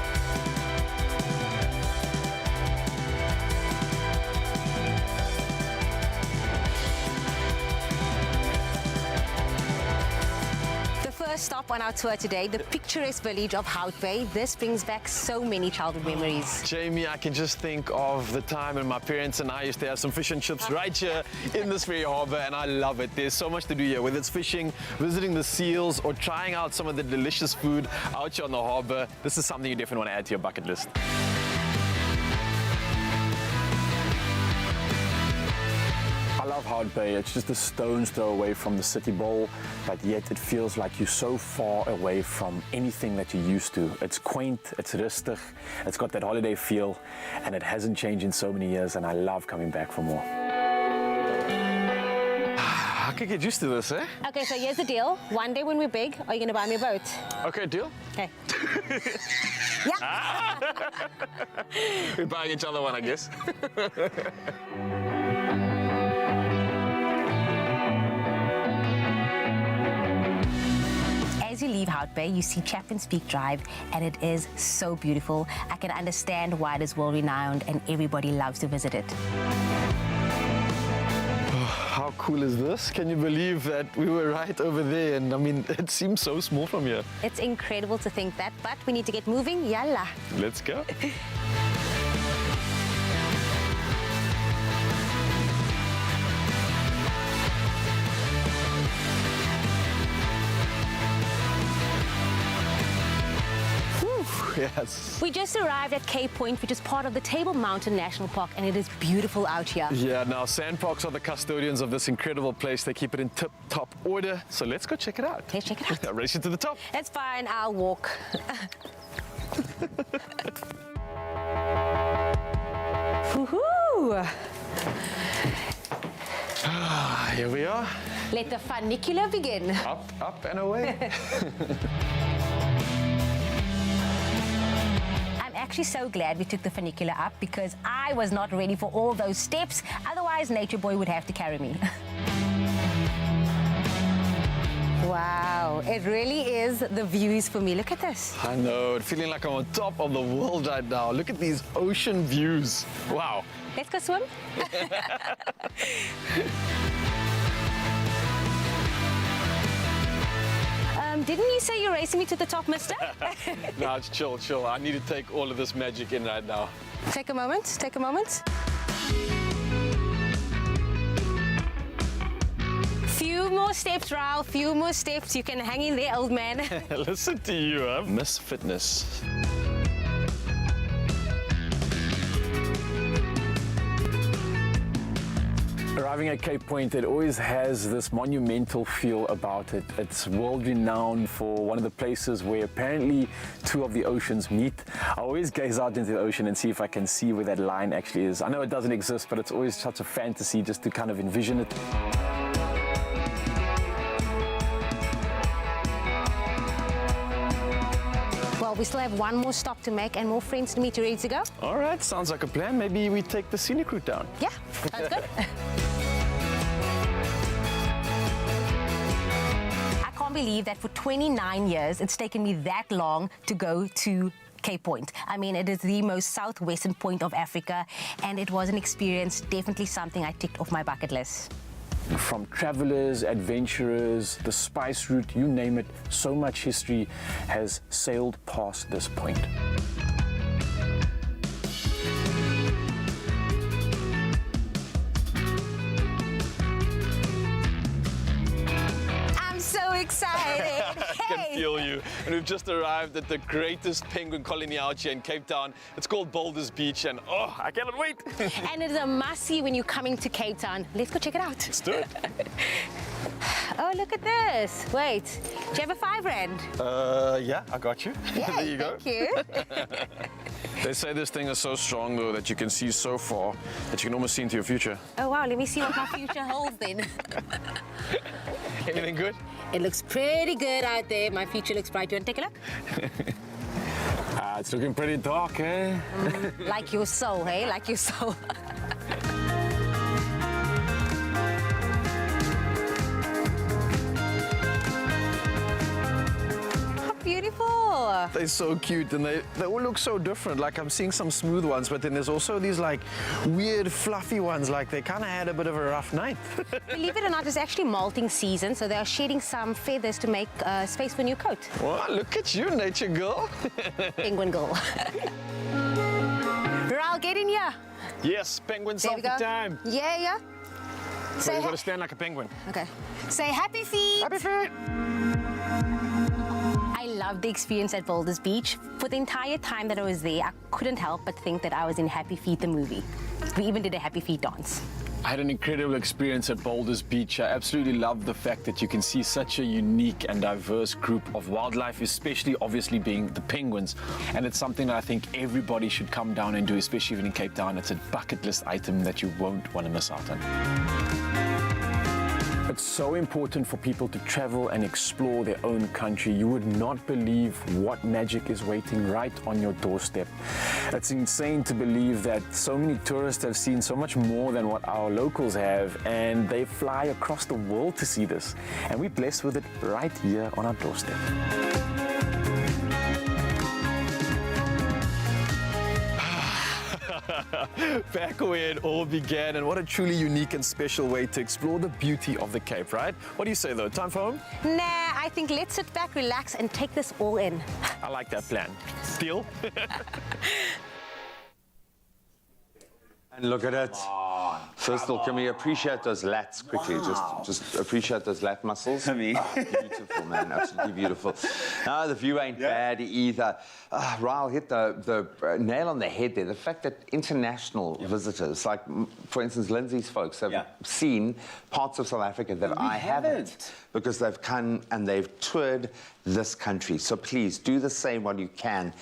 First stop on our tour today, the picturesque village of Hout Bay. This brings back so many childhood memories. Jamie, I can just think of the time when my parents and I used to have some fish and chips right here in this very harbour, and I love it. There's so much to do here, whether it's fishing, visiting the seals, or trying out some of the delicious food out here on the harbour. This is something you definitely want to add to your bucket list. I love Hout Bay. It's just a stone's throw away from the city bowl, but yet it feels like you're so far away from anything that you're used to. It's quaint, it's rustig, it's got that holiday feel, and it hasn't changed in so many years, and I love coming back for more. I could get used to this, eh? Okay, so here's the deal. One day when we're big, are you going to buy me a boat? Okay, deal. Okay. Yeah. We're buying each other one, I guess. As you leave Hout Bay, you see Chapman's Peak Drive, and it is so beautiful. I can understand why it is world-renowned and everybody loves to visit it. How cool is this? Can you believe that we were right over there? And I mean, it seems so small from here. It's incredible to think that, but we need to get moving. Yalla. Let's go. Yes. We just arrived at Cape Point, which is part of the Table Mountain National Park, and it is beautiful out here. Yeah, now Sandparks are the custodians of this incredible place. They keep it in tip-top order. So let's go check it out. Let's check it out. Racing to the top. That's fine, I'll walk. Woohoo! Here we are. Let the funicular begin. Up and away. Actually so glad we took the funicular up because I was not ready for all those steps. Otherwise, Nature Boy would have to carry me. Wow, it really is the views for me. Look at this. I know, feeling like I'm on top of the world right now. Look at these ocean views. Wow. Let's go swim. Didn't you say you're racing me to the top, mister? No, it's chill. I need to take all of this magic in right now. Take a moment, take a moment. Few more steps, Ralph, few more steps. You can hang in there, old man. Listen to you, huh? Miss Fitness. Arriving at Cape Point, it always has this monumental feel about it. It's world-renowned for one of the places where apparently two of the oceans meet. I always gaze out into the ocean and see if I can see where that line actually is. I know it doesn't exist, but it's always such a fantasy just to kind of envision it. Well, we still have one more stop to make and more friends to meet. You ready to go? All right, sounds like a plan. Maybe we take the scenic route down. Yeah, sounds good. I can't believe that for 29 years it's taken me that long to go to Cape Point. I mean, it is the most southwestern point of Africa, and it was an experience, definitely something I ticked off my bucket list. From travelers, adventurers, the spice route, you name it, so much history has sailed past this point. I'm so excited. can feel you. And we've just arrived at the greatest penguin colony out here in Cape Town. It's called Boulders Beach, and oh, I cannot wait. And it is a must-see when you're coming to Cape Town. Let's go check it out. Let's do it. Oh, look at this. Wait, do you have a R5? Yeah, I got you. Yeah, there you go. thank you. They say this thing is so strong, though, that you can see so far that you can almost see into your future. Oh, wow, let me see what my future holds then. Anything good? It looks pretty good out there. My future looks bright. You want to take a look? It's looking pretty dark, eh? Like your soul, hey? Like your soul. Beautiful. They're so cute, and they all look so different. Like, I'm seeing some smooth ones, but then there's also these like weird fluffy ones, like they kind of had a bit of a rough night. Believe it or not, it's actually molting season, so they are shedding some feathers to make space for a new coat. Well, look at you, nature girl. Penguin girl. Raul, get in here. Yes, penguin There we selfie go. time. Yeah, yeah. So you've got to stand like a penguin. Okay. Say happy feet. Happy feet. I loved the experience at Boulders Beach. For the entire time that I was there, I couldn't help but think that I was in Happy Feet, the movie. We even did a Happy Feet dance. I had an incredible experience at Boulders Beach. I absolutely love the fact that you can see such a unique and diverse group of wildlife, especially obviously being the penguins. And it's something that I think everybody should come down and do, especially even in Cape Town. It's a bucket list item that you won't want to miss out on. It's so important for people to travel and explore their own country. You would not believe what magic is waiting right on your doorstep. It's insane to believe that so many tourists have seen so much more than what our locals have, and they fly across the world to see this. And we're blessed with it right here on our doorstep. Back where it all began, and what a truly unique and special way to explore the beauty of the Cape, right? What do you say though? Time for home? Nah, I think let's sit back, relax, and take this all in. I like that plan. Deal? And look at it. First of all, can we appreciate those lats quickly? Just appreciate those lat muscles. Beautiful, man. Absolutely beautiful. No, the view ain't bad either. Raul hit the nail on the head there. The fact that international visitors, like, for instance, Lindsay's folks, have seen parts of South Africa that I haven't. Because they've come and they've toured this country. So please do the same while you can.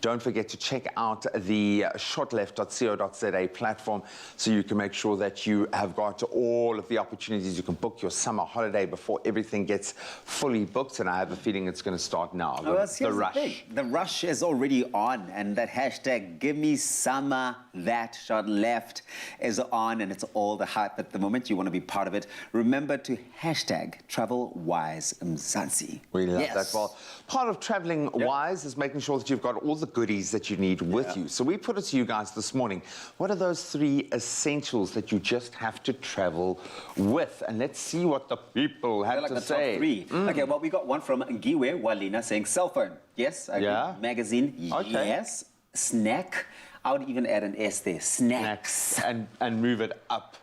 Don't forget to check out the shotleft.co.za platform so you can make sure that you have got all of the opportunities. You can book your summer holiday before everything gets fully booked, and I have a feeling it's going to start now. The rush. The rush is already on, and that hashtag "Give Me Summer That Shot Left" is on, and it's all the hype at the moment. You want to be part of it. Remember to hashtag TravelWise Mzansi. We love that. Well, part of traveling wise is making sure that you've got all the goodies that you need with you. So we put it to you guys this morning. What are those 3 essentials that you just have to travel with? And let's see what the people have to say. Top 3. Okay, well, we got one from Ngiwe Walina saying cell phone. Yes. I agree. Magazine. Yes. Snack. I would even add an S there. Snacks. And move it up.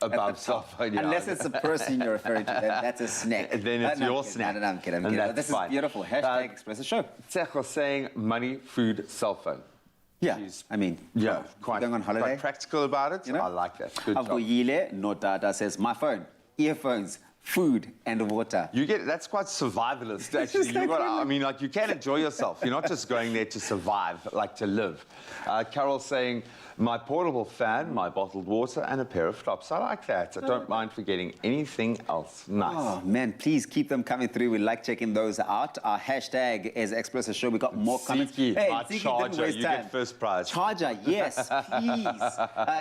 Above cell phone, Unless it's a person you're referring to, that's a snack. Then it's your snack. No, I'm kidding. This is beautiful. Hashtag Expresso Show. Tsecho saying money, food, cell phone. Yeah, I mean, quite going on holiday. Quite practical about it. You know? I like that. Good job. Avuyile Nodada says my phone, earphones, food and water. You get that's quite survivalist actually. You got, I mean, like, you can enjoy yourself. You're not just going there to survive, like to live. Carol saying my portable fan, my bottled water, and a pair of flops. I like that. I don't mind forgetting anything else. Nice. Oh man, please keep them coming through. We like checking those out. Our hashtag is Expresso Show. We got more comments. Hey, charger, you get first prize. Charger, yes, please.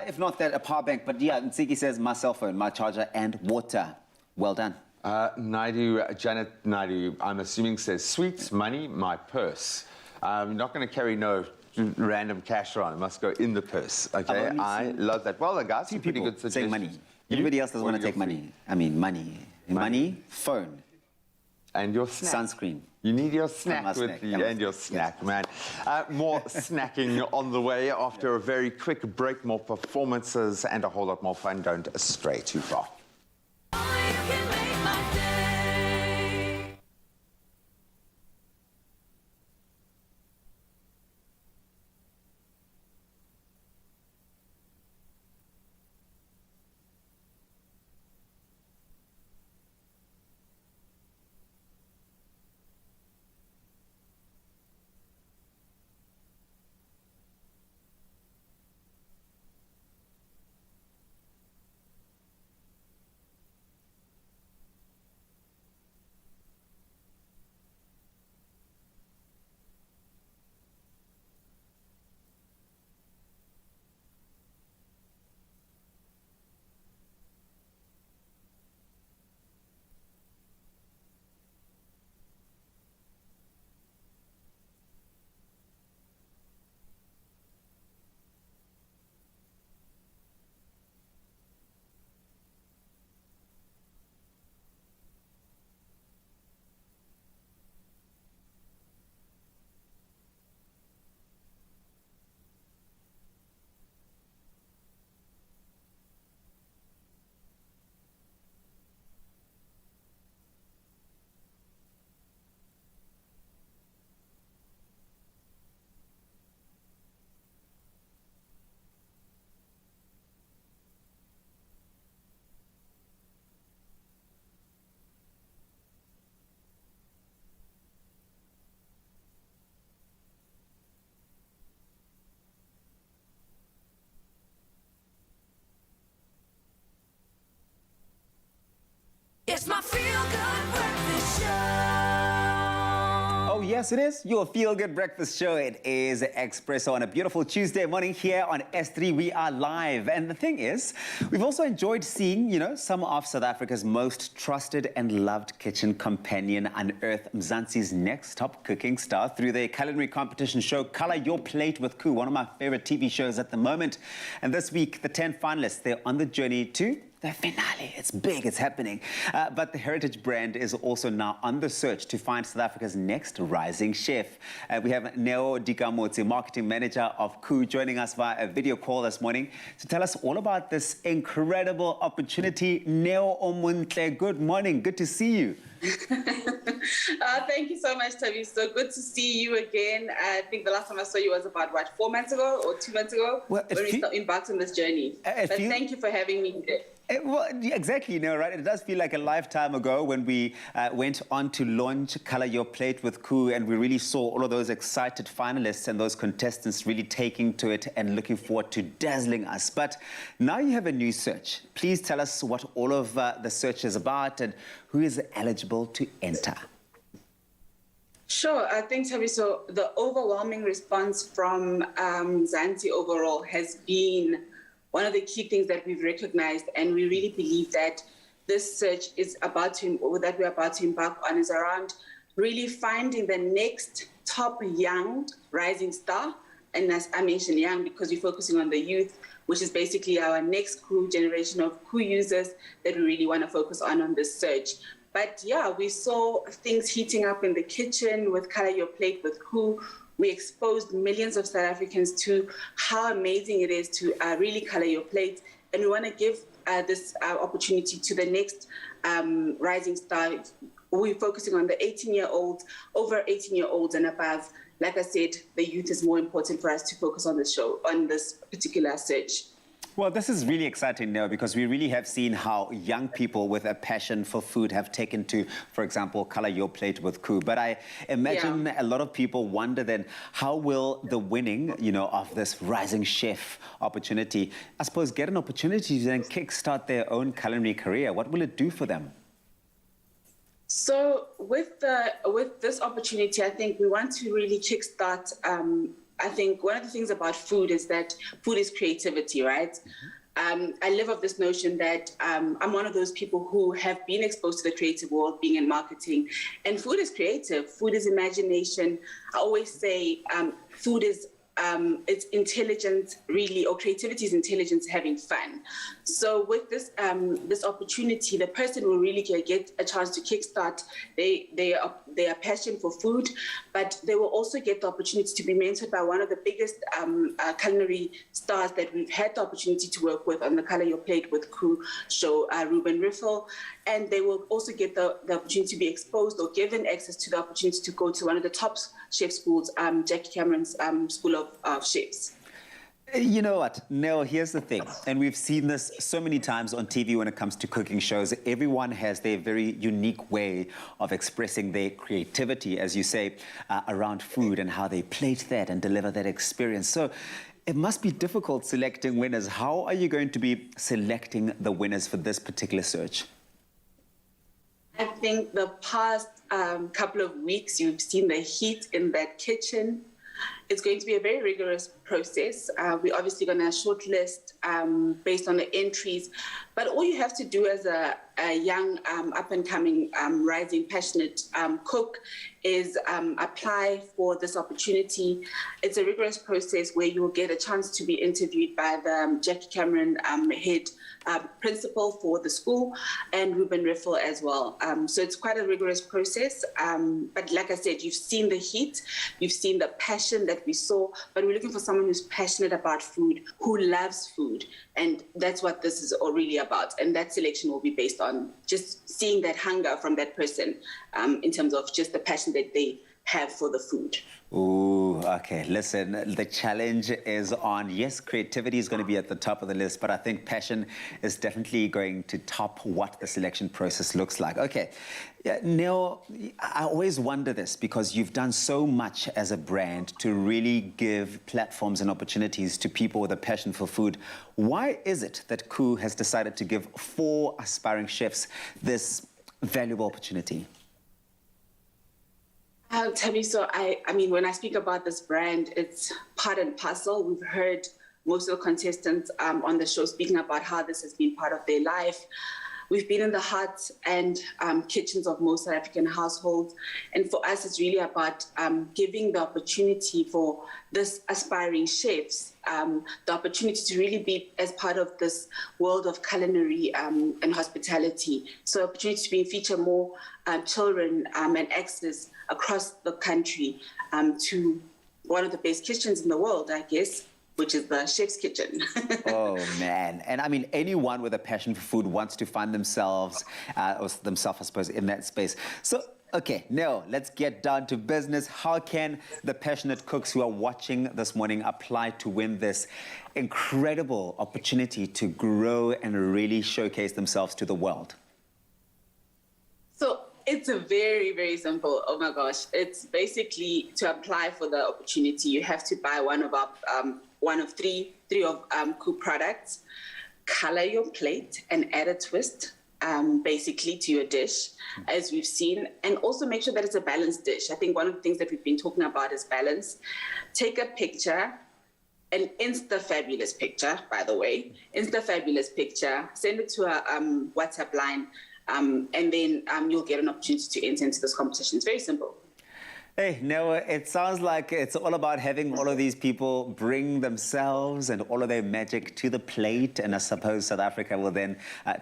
If not that, a power bank. But yeah, Nsiki says my cell phone, my charger, and water. Well done. Janet Naidu, I'm assuming, says sweets, money, my purse. I'm not going to carry no random cash around. It must go in the purse. Okay, I love that. Well, the guys, some pretty good suggestions. Say money. Everybody else doesn't want to take money. I mean, money. Money, phone. And your snack. Sunscreen. You need your snack with you and your snack, man. More snacking on the way after a very quick break. More performances and a whole lot more fun. Don't stray too far. Yes, it is your feel-good breakfast show. It is Expresso on a beautiful Tuesday morning here on S3. We are live. And the thing is, we've also enjoyed seeing, some of South Africa's most trusted and loved kitchen companion unearth Mzansi's next top cooking star through their culinary competition show, Color Your Plate with Koo, one of my favorite TV shows at the moment. And this week, the 10 finalists, they're on the journey to the finale. It's big, it's happening. But the Heritage brand is also now on the search to find South Africa's next rising chef. We have Neo Dikamotsi, marketing manager of Koo, joining us via a video call this morning to tell us all about this incredible opportunity. Neo Omuntle, good morning. Good to see you. Thank you so much, Tavi. So good to see you again. I think the last time I saw you was about, 4 months ago or 2 months ago, when we embarked on this journey. But thank you for having me here. Well, exactly, right? It does feel like a lifetime ago when we went on to launch Color Your Plate with Koo, and we really saw all of those excited finalists and those contestants really taking to it and looking forward to dazzling us. But now you have a new search. Please tell us what all of the search is about and who is eligible to enter. Sure. I think, Tavi, so the overwhelming response from Mzansi overall has been one of the key things that we've recognized, and we really believe that this search is that we're about to embark on is around really finding the next top young rising star. And as I mentioned, young because we're focusing on the youth, which is basically our next generation of Koo users that we really want to focus on this search. But yeah, we saw things heating up in the kitchen with Color Your Plate with Koo. We exposed millions of South Africans to how amazing it is to really color your plate. And we want to give this opportunity to the next rising star. We're focusing on the 18-year-olds, over 18-year-olds and above. Like I said, the youth is more important for us to focus on this show, on this particular search. Well, this is really exciting now because we really have seen how young people with a passion for food have taken to, for example, Color Your Plate with Koo. But I imagine a lot of people wonder then, how will the winning, of this rising chef opportunity, I suppose, get an opportunity to then kickstart their own culinary career? What will it do for them? So with this opportunity, I think we want to really kickstart. I think one of the things about food is that food is creativity, right? I live off this notion that I'm one of those people who have been exposed to the creative world, being in marketing, and food is creative. Food is imagination. I always say food is it's intelligence, really, or creativity is intelligence having fun. So with this this opportunity, the person will really get a chance to kickstart their passion for food, but they will also get the opportunity to be mentored by one of the biggest culinary stars that we've had the opportunity to work with on the Color Your Plate with Koo show, Ruben Riffel. And they will also get the opportunity to be exposed or given access to the opportunity to go to one of the top chef schools, Jackie Cameron's School of Chefs. You know what, Nell, here's the thing, and we've seen this so many times on TV when it comes to cooking shows. Everyone has their very unique way of expressing their creativity, as you say, around food and how they plate that and deliver that experience. So it must be difficult selecting winners. How are you going to be selecting the winners for this particular search? I think the past couple of weeks, you've seen the heat in that kitchen. It's going to be a very rigorous process. We're obviously going to shortlist based on the entries, but all you have to do as a young, up-and-coming, rising, passionate cook is apply for this opportunity. It's a rigorous process where you will get a chance to be interviewed by the Jackie Cameron head principal for the school and Ruben Riffel as well. So it's quite a rigorous process. But like I said, you've seen the heat, you've seen the passion that we saw, but we're looking for someone who's passionate about food, who loves food. And that's what this is all really about. And that selection will be based on just seeing that hunger from that person in terms of just the passion that they have for the food. Ooh, okay. Listen, the challenge is on. Yes, creativity is going to be at the top of the list, but I think passion is definitely going to top what the selection process looks like. Okay. Yeah, Neil, I always wonder this because you've done so much as a brand to really give platforms and opportunities to people with a passion for food. Why is it that Koo has decided to give 4 aspiring chefs this valuable opportunity? Tabi, so I mean, when I speak about this brand, it's part and parcel. We've heard most of the contestants on the show speaking about how this has been part of their life. We've been in the hearts and kitchens of most South African households. And for us, it's really about giving the opportunity for this aspiring chefs, the opportunity to really be as part of this world of culinary and hospitality. So opportunity to feature more children and access across the country to one of the best kitchens in the world, I guess, which is the Chef's Kitchen. Oh, man. And I mean, anyone with a passion for food wants to find themselves, I suppose, in that space. So, okay, now let's get down to business. How can the passionate cooks who are watching this morning apply to win this incredible opportunity to grow and really showcase themselves to the world? So it's a very, very simple. Oh my gosh. It's basically to apply for the opportunity, you have to buy one of three of Koo products, color your plate and add a twist basically to your dish, as we've seen, and also make sure that it's a balanced dish. I think one of the things that we've been talking about is balance. Take a picture, an Insta-fabulous picture, by the way, Insta-fabulous picture, send it to a WhatsApp line, and then you'll get an opportunity to enter into this competition. It's very simple. Hey, Noah, it sounds like it's all about having all of these people bring themselves and all of their magic to the plate, and I suppose South Africa will then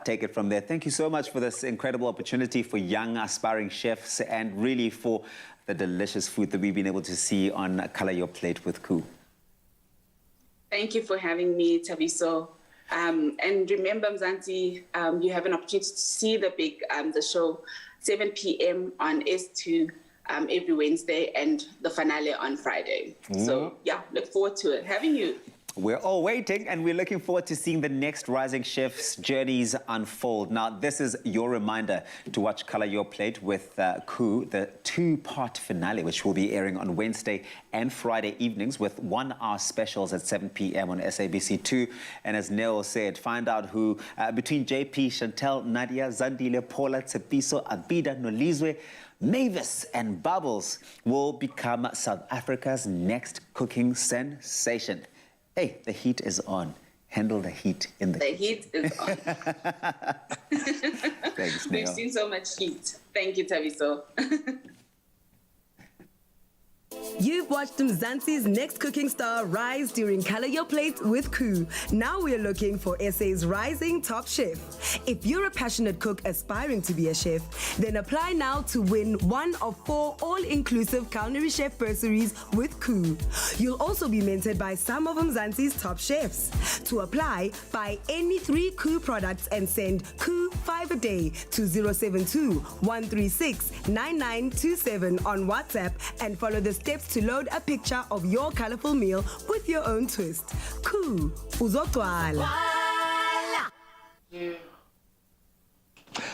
take it from there. Thank you so much for this incredible opportunity for young, aspiring chefs and really for the delicious food that we've been able to see on Color Your Plate with Koo. Thank you for having me, Tabiso. And remember, Mzansi, you have an opportunity to see the show 7 p.m. on S2 every Wednesday and the finale on Friday. So, yeah, look forward to it. Having you. We're all waiting, and we're looking forward to seeing the next rising chefs' journeys unfold. Now, this is your reminder to watch Color Your Plate with Koo, the two-part finale, which will be airing on Wednesday and Friday evenings with 1 hour specials at 7 p.m. on SABC2. And as Neo said, find out who, between JP, Chantel, Nadia, Zandile, Paula, Tsepiso, Abida, Nolizwe, Mavis and Bubbles will become South Africa's next cooking sensation. Hey, the heat is on. Handle the heat in the heat is on. Thanks, Neil. We've seen so much heat. Thank you, Tabiso. You've watched Mzansi's next cooking star rise during Color Your Plate with Koo. Now we're looking for SA's rising top chef. If you're a passionate cook aspiring to be a chef, then apply now to win 1 of 4 all-inclusive culinary chef bursaries with Koo. You'll also be mentored by some of Mzansi's top chefs. To apply, buy any 3 Koo products and send Koo 5 a day to 072-136-9927 on WhatsApp and follow the steps to load a picture of your colorful meal with your own twist. Koo, uzotwala.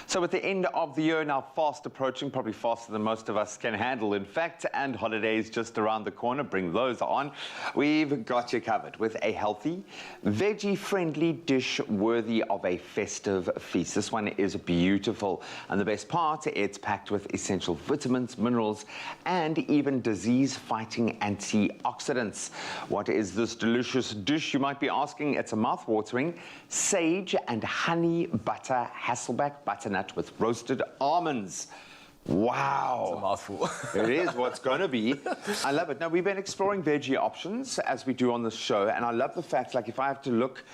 So at the end of the year now fast approaching, probably faster than most of us can handle, in fact, and holidays just around the corner, bring those on. We've got you covered with a healthy, veggie-friendly dish worthy of a festive feast. This one is beautiful, and the best part, it's packed with essential vitamins, minerals, and even disease-fighting antioxidants. What is this delicious dish, you might be asking? It's a mouth-watering sage and honey butter Hasselback butternut with roasted almonds. Wow. It's a mouthful. It is what's going to be. I love it. Now, we've been exploring veggie options as we do on this show, and I love the fact, like, if I have to look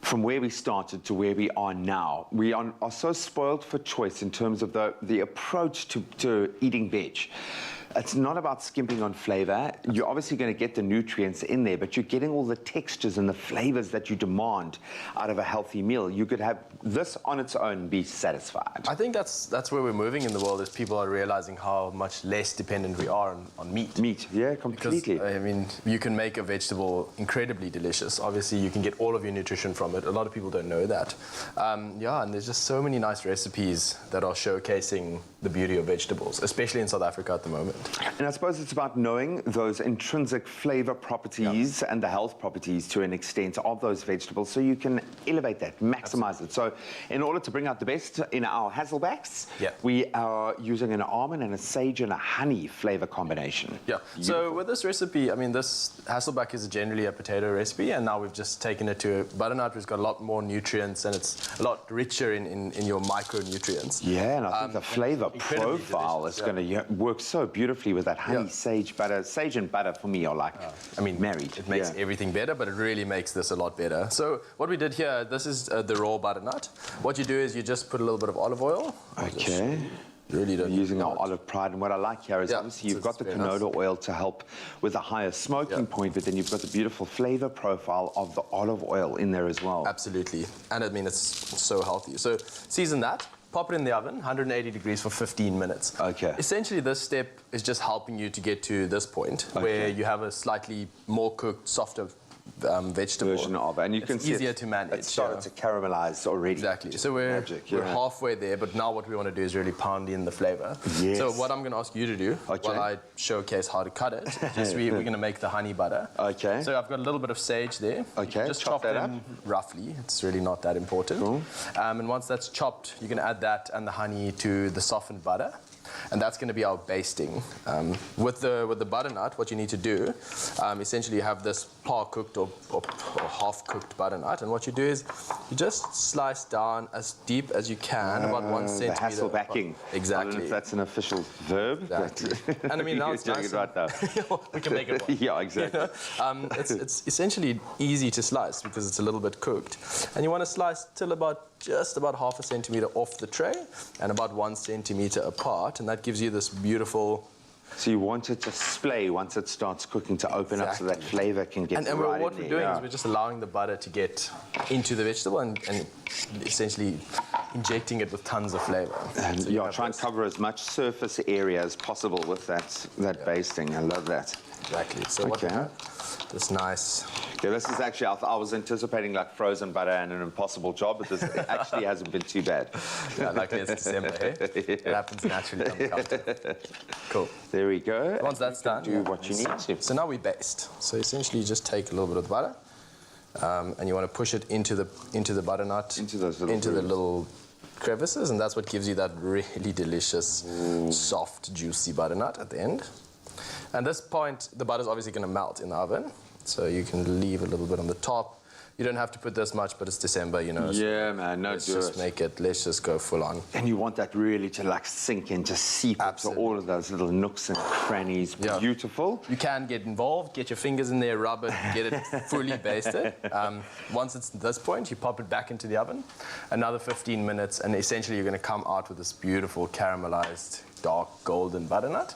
from where we started to where we are now, we are so spoiled for choice in terms of the approach to eating veg. It's not about skimping on flavor. You're obviously going to get the nutrients in there, but you're getting all the textures and the flavors that you demand out of a healthy meal. You could have this on its own and be satisfied. I think that's where we're moving in the world, is people are realizing how much less dependent we are on meat. Meat, yeah, completely. Because, I mean, you can make a vegetable incredibly delicious. Obviously, you can get all of your nutrition from it. A lot of people don't know that. Yeah, and there's just so many nice recipes that are showcasing the beauty of vegetables, especially in South Africa at the moment. And I suppose it's about knowing those intrinsic flavor properties and the health properties to an extent of those vegetables so you can elevate that, maximize it. So in order to bring out the best in our Hasselbacks, we are using an almond and a sage and a honey flavor combination. Yeah. So with this recipe, I mean, this Hasselback is generally a potato recipe, and now we've just taken it to butternut, which has got a lot more nutrients, and it's a lot richer in your micronutrients. Yeah, and I think the flavor profile is going to work so beautifully with that honey, sage, butter. Sage and butter for me are like, I mean, married. It makes everything better, but it really makes this a lot better. So what we did here, this is the raw butternut. What you do is you just put a little bit of olive oil. Okay. Really don't using our olive pride, and what I like here is obviously you've got the canola oil to help with a higher smoking point, but then you've got the beautiful flavor profile of the olive oil in there as well. Absolutely, and I mean it's so healthy. So season that, pop it in the oven, 180 degrees for 15 minutes. Okay. Essentially this step is just helping you to get to this point where you have a slightly more cooked, softer vegetable version of it, and you can see easier to manage. It's started to caramelize already. Exactly. So we're halfway there, but now what we want to do is really pound in the flavor. Yes. So what I'm going to ask you to do while I showcase how to cut it, is we're going to make the honey butter. Okay. So I've got a little bit of sage there. Okay. Just chop that up roughly. It's really not that important. Cool. And once that's chopped, you can add that and the honey to the softened butter. And that's going to be our basting. With the butternut, what you need to do, essentially you have this par-cooked or half-cooked butternut, and what you do is you just slice down as deep as you can, about 1 centimeter. The Hasselbacking. Exactly. I don't know if that's an official verb. Exactly. And I mean, now it's nice. Right now. We can make it one. Yeah, exactly. It's essentially easy to slice because it's a little bit cooked. And you want to slice till just about half a centimeter off the tray and about 1 centimeter apart, and that gives you this beautiful. So you want it to splay once it starts cooking, to open up so that flavor can get and right what in we're there. doing is we're just allowing the butter to get into the vegetable and essentially injecting it with tons of flavor. And so try and cover as much surface area as possible with that basting. I love that. Exactly. So what we have, this nice. Yeah, this is actually, I was anticipating like frozen butter and an impossible job, but this actually hasn't been too bad. Yeah, luckily it's December, eh? It happens naturally. Cool. There we go. Once that's done, do what you need to. So now we baste. So essentially you just take a little bit of the butter and you want to push it into the butternut, into the little crevices, and that's what gives you that really delicious, soft, juicy butternut at the end. At this point, the butter's obviously going to melt in the oven, so you can leave a little bit on the top. You don't have to put this much, but it's December, you know. Yeah, man, let's just make it. Let's just go full on. And you want that really to like sink in, to seep into all of those little nooks and crannies. Yeah. Beautiful. You can get involved, get your fingers in there, rub it, get it fully basted. Once it's at this point, you pop it back into the oven, another 15 minutes, and essentially you're going to come out with this beautiful caramelized dark golden butternut.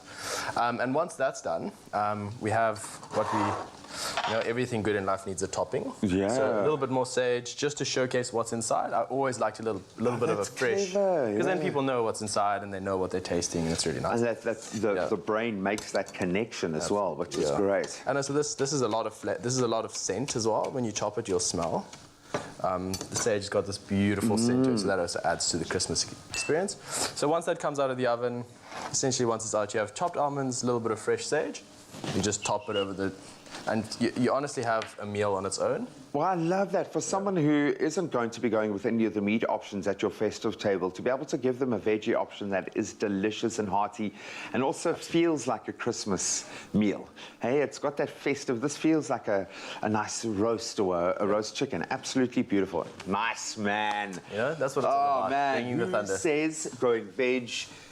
And once that's done, we have what everything good in life needs a topping. Yeah. So a little bit more sage, just to showcase what's inside. I always like a little bit of a fresh, because then people know what's inside and they know what they're tasting, and it's really nice. And the brain makes that connection as well, which is great. And so this is a lot of scent as well. When you chop it, you'll smell. The sage has got this beautiful scent to it, so that also adds to the Christmas experience. So once that comes out of the oven, essentially once it's out, you have chopped almonds, a little bit of fresh sage. You just top it over and you honestly have a meal on its own. Well, I love that. For someone who isn't going to be going with any of the meat options at your festive table, to be able to give them a veggie option that is delicious and hearty and also feels like a Christmas meal. Hey, it's got that festive, this feels like a nice roast or a roast chicken. Absolutely beautiful. Nice, man. Yeah, that's what it's all about. Man, bringing the thunder. Who says going veg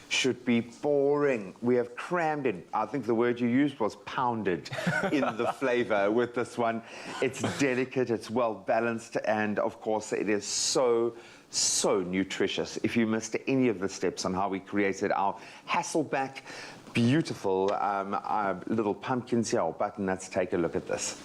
should be boring? We have crammed in, I think the word you used was pounded, in the flavor with this one. It's delicate, it's well balanced, and of course it is so nutritious. If you missed any of the steps on how we created our Hasselback, beautiful little pumpkins here, or butternuts, take a look at this.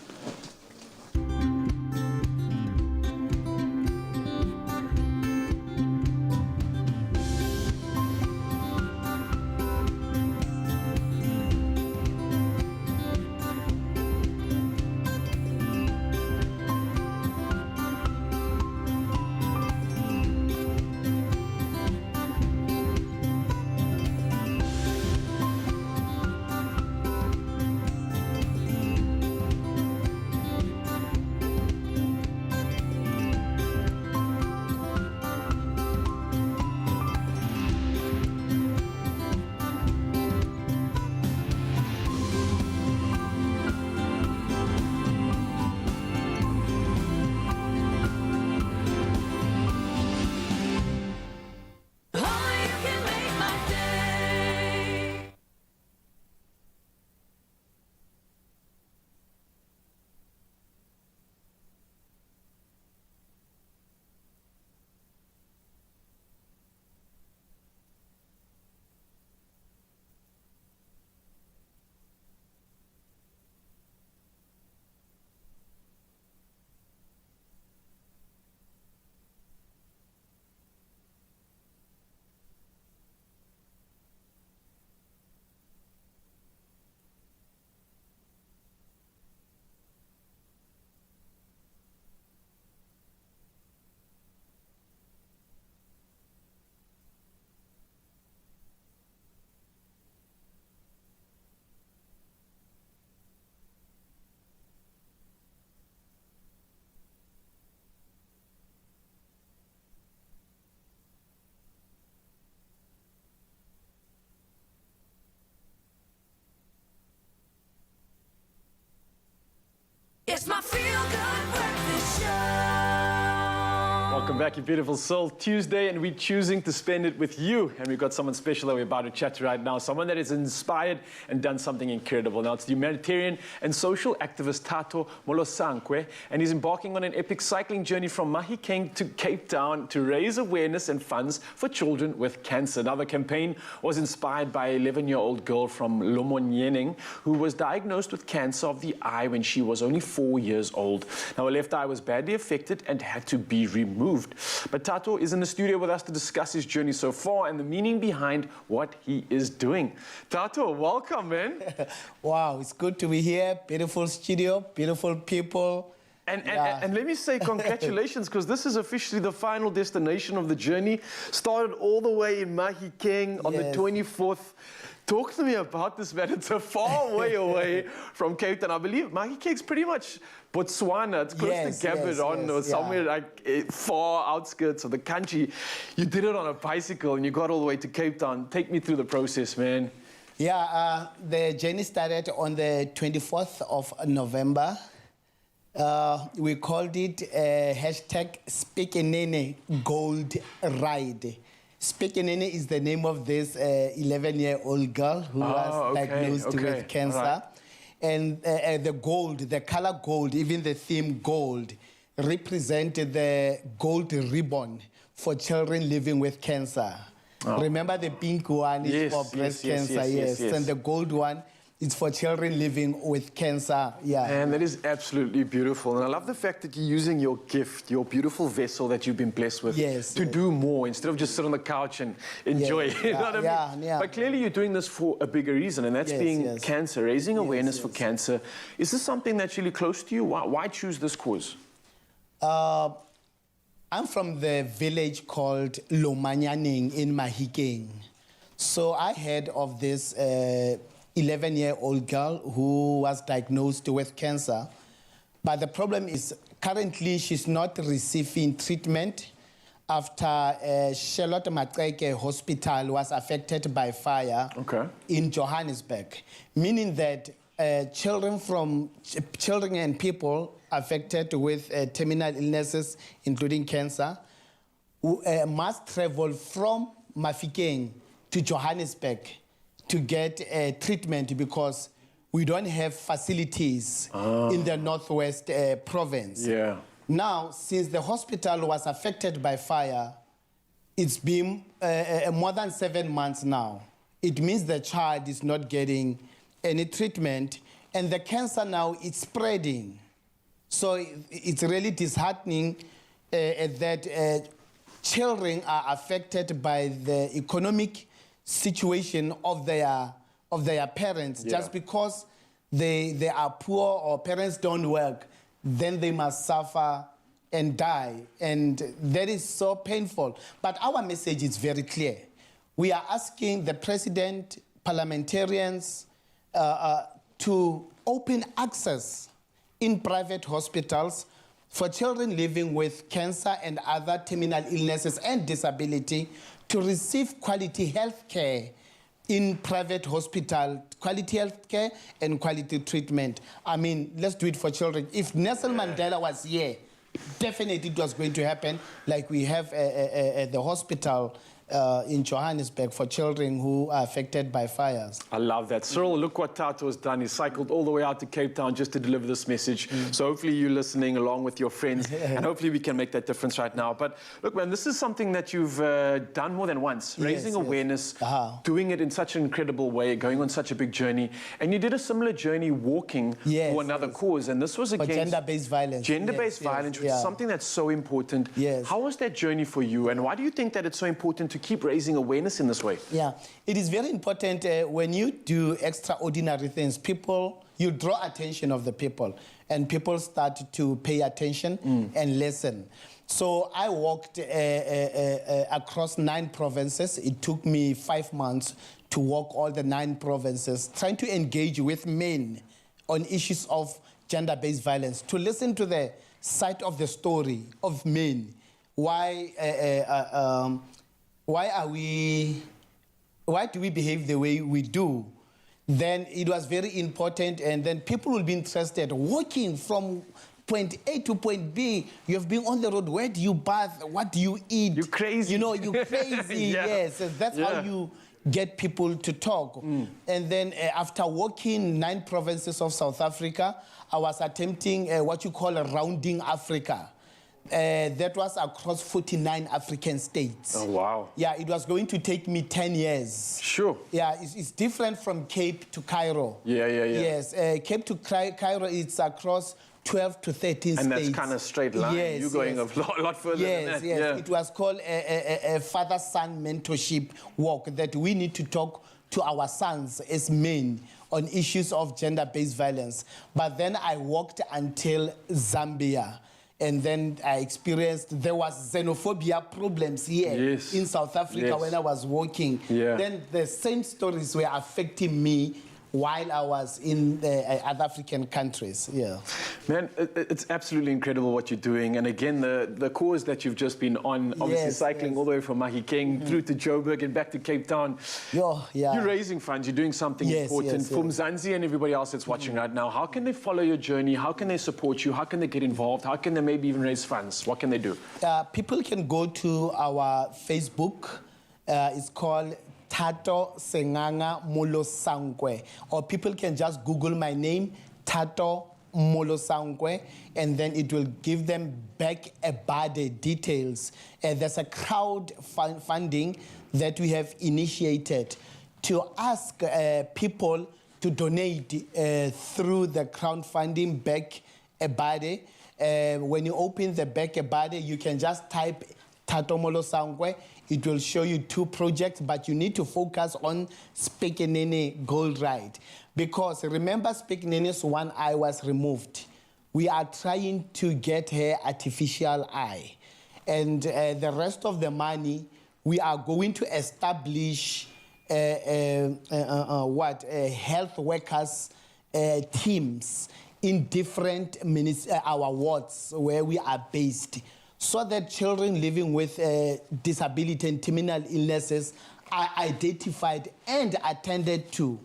Welcome back, you beautiful soul. Tuesday, and we're choosing to spend it with you. And we've got someone special that we're about to chat to right now. Someone that is inspired and done something incredible. Now, it's the humanitarian and social activist Tato Molosankwe, and he's embarking on an epic cycling journey from Mahikeng to Cape Town to raise awareness and funds for children with cancer. Now, the campaign was inspired by an 11-year-old girl from Lomonyeneng who was diagnosed with cancer of the eye when she was only 4 years old. Now, her left eye was badly affected and had to be removed. But Tato is in the studio with us to discuss his journey so far and the meaning behind what he is doing. Tato, welcome, man. Wow, it's good to be here. Beautiful studio, beautiful people. And let me say congratulations, because this is officially the final destination of the journey. Started all the way in Mahikeng on the 24th. Talk to me about this, man. It's a far way away from Cape Town. I believe Mahikeng's pretty much Botswana. It's close to Gaborone or somewhere like far outskirts of the country. You did it on a bicycle and you got all the way to Cape Town. Take me through the process, man. Yeah, the journey started on the 24th of November. We called it hashtag Spekenene Gold Ride. Spekenene is the name of this 11-year-old girl who was diagnosed with cancer. Right. And the gold, the color gold, even the theme gold, represented the gold ribbon for children living with cancer. Oh. Remember the pink one is for breast cancer, yes. And the gold one is for children living with cancer, And that is absolutely beautiful. And I love the fact that you're using your gift, your beautiful vessel that you've been blessed with, to do more instead of just sit on the couch and enjoy. You know what I mean? But clearly you're doing this for a bigger reason, and that's being cancer, raising awareness for cancer. Is this something that's really close to you? Why choose this cause? I'm from the village called Lomonyeneng in Mahikeng. So I heard of this 11-year-old girl who was diagnosed with cancer. But the problem is currently she's not receiving treatment after Charlotte Maxeke Hospital was affected by fire in Johannesburg, meaning that children and people affected with terminal illnesses, including cancer, must travel from Mahikeng to Johannesburg to get treatment because we don't have facilities in the Northwest province. Now, since the hospital was affected by fire, it's been more than 7 months now. It means the child is not getting any treatment, and the cancer now is spreading. So it's really disheartening that children are affected by the economic situation of their parents just because they are poor or parents don't work, then they must suffer and die. And that is so painful. But our message is very clear. We are asking the president, parliamentarians, to open access in private hospitals for children living with cancer and other terminal illnesses and disability to receive quality health care in private hospital, quality health care and quality treatment. I mean, let's do it for children. If Nelson Mandela was here, definitely it was going to happen like we have at the hospital in Johannesburg for children who are affected by fires. I love that. Cyril, look what Tato has done. He cycled all the way out to Cape Town just to deliver this message. So hopefully you're listening along with your friends, and hopefully we can make that difference right now. But look, man, this is something that you've done more than once, raising awareness, doing it in such an incredible way, going on such a big journey. And you did a similar journey walking for another cause, and this was against gender-based violence. Gender-based violence, which is something that's so important. How was that journey for you, and why do you think that it's so important to keep raising awareness in this way? Yeah, it is very important when you do extraordinary things, you draw attention of the people, and people start to pay attention and listen. So I walked across 9 provinces. It took me 5 months to walk all the 9 provinces, trying to engage with men on issues of gender-based violence, to listen to the side of the story of men. Why do we behave the way we do? Then it was very important, and then people will be interested, walking from point A to point B. You've been on the road. Where do you bath? What do you eat? You're crazy. You know, you're crazy. Yeah. Yes, that's how you get people to talk. And then after walking 9 provinces of South Africa, I was attempting what you call a rounding Africa. That was across 49 African states. Oh, wow. Yeah, it was going to take me 10 years. Sure. Yeah, it's different from Cape to Cairo. Yeah. Yes, Cape to Cairo, it's across 12 to 13 states. And that's kind of straight line. Yes, You're going a lot further than that. Yes. Yeah. It was called a father-son mentorship walk, that we need to talk to our sons as men on issues of gender-based violence. But then I walked until Zambia. And then I experienced, there was xenophobia problems here in South Africa when I was walking. Then the same stories were affecting me while I was in other African countries. Yeah. Man, it's absolutely incredible what you're doing. And again, the cause that you've just been on, obviously cycling all the way from Mahikeng through to Joburg and back to Cape Town. You're raising funds, you're doing something important. For Mzansi and everybody else that's watching right now, how can they follow your journey? How can they support you? How can they get involved? How can they maybe even raise funds? What can they do? People can go to our Facebook. It's called Tato Senganga Molosankwe, or people can just Google my name, Tato Molosankwe, and then it will give them back a bade details. There's a crowdfunding that we have initiated to ask people to donate through the crowdfunding back a bade. When you open the back a bade, you can just type Tato Molosankwe. It will show you 2 projects, but you need to focus on Spekenene Gold Ride. Because remember, Spekenene's one eye was removed. We are trying to get her artificial eye. And the rest of the money, we are going to establish health workers teams in different our wards where we are based, so that children living with disability and terminal illnesses are identified and attended to.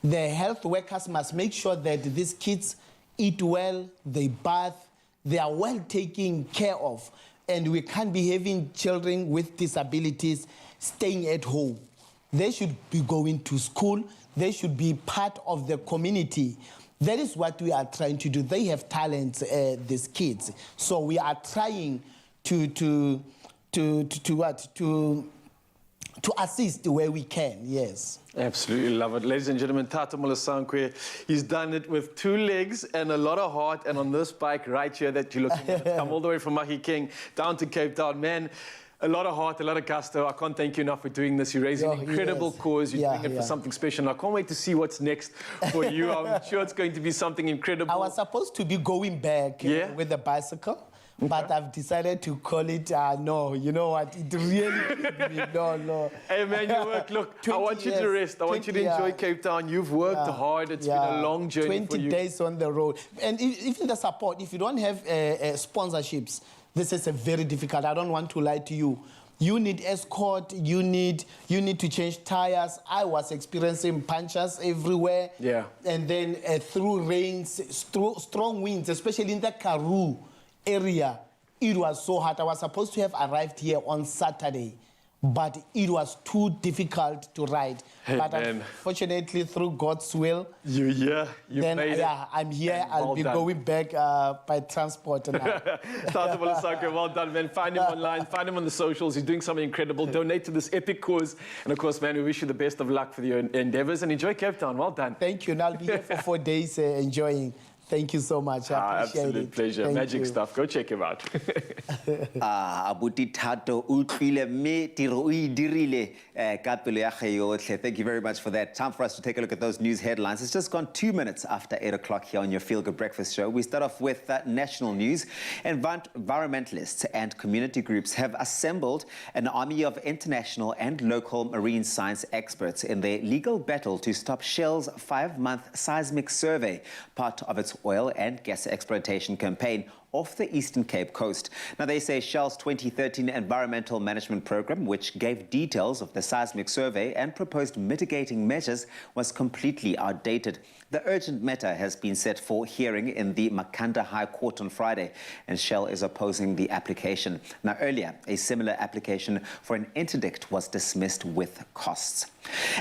The health workers must make sure that these kids eat well, they bath, they are well taken care of. And we can't be having children with disabilities staying at home. They should be going to school. They should be part of the community. That is what we are trying to do. They have talents, these kids. So we are trying to assist where we can, yes. Absolutely love it. Ladies and gentlemen, Tato Molosankwe, he's done it with 2 legs and a lot of heart, and on this bike right here that you're looking at, come all the way from Mahikeng down to Cape Town. Man, a lot of heart, a lot of gusto. I can't thank you enough for doing this. You're raising an incredible cause. You're doing it for something special. I can't wait to see what's next for you. I'm sure it's going to be something incredible. I was supposed to be going back with the bicycle. But I've decided to call it, no, you know what, it really, no. Hey man, you work, look, I want you to rest. I want you to enjoy Cape Town. You've worked hard. It's been a long journey for you. 20 days on the road. And even the support, if you don't have sponsorships, this is a very difficult. I don't want to lie to you. You need escort, you need to change tires. I was experiencing punctures everywhere. Yeah. And then through rains, strong winds, especially in the Karoo area, it was so hot. I was supposed to have arrived here on Saturday, but it was too difficult to ride. But unfortunately, through God's will, you're here. You made it. I'm here. I'll be going back by transport now. Tato Molosankwe, well done, man. Find him online, find him on the socials. He's doing something incredible. Donate to this epic cause. And of course, man, we wish you the best of luck for your endeavors and enjoy Cape Town. Well done. Thank you. And I'll be here for 4 days enjoying. Thank you so much. I appreciate absolute pleasure. Thank Magic you. stuff. Go check him out. Abuti Tato utlwile mme tiro o e dirile ka pelo ya ge yotlhe. Thank you very much for that. Time for us to take a look at those news headlines. It's just gone 2 minutes after 8 o'clock here on your Feel Good Breakfast Show. We start off with national news. Environmentalists and community groups have assembled an army of international and local marine science experts in their legal battle to stop Shell's 5-month seismic survey, part of its oil and gas exploitation campaign off the Eastern Cape coast. Now, they say Shell's 2013 environmental management program, which gave details of the seismic survey and proposed mitigating measures, was completely outdated. The urgent matter has been set for hearing in the Makhanda High Court on Friday, and Shell is opposing the application. Now, earlier, a similar application for an interdict was dismissed with costs.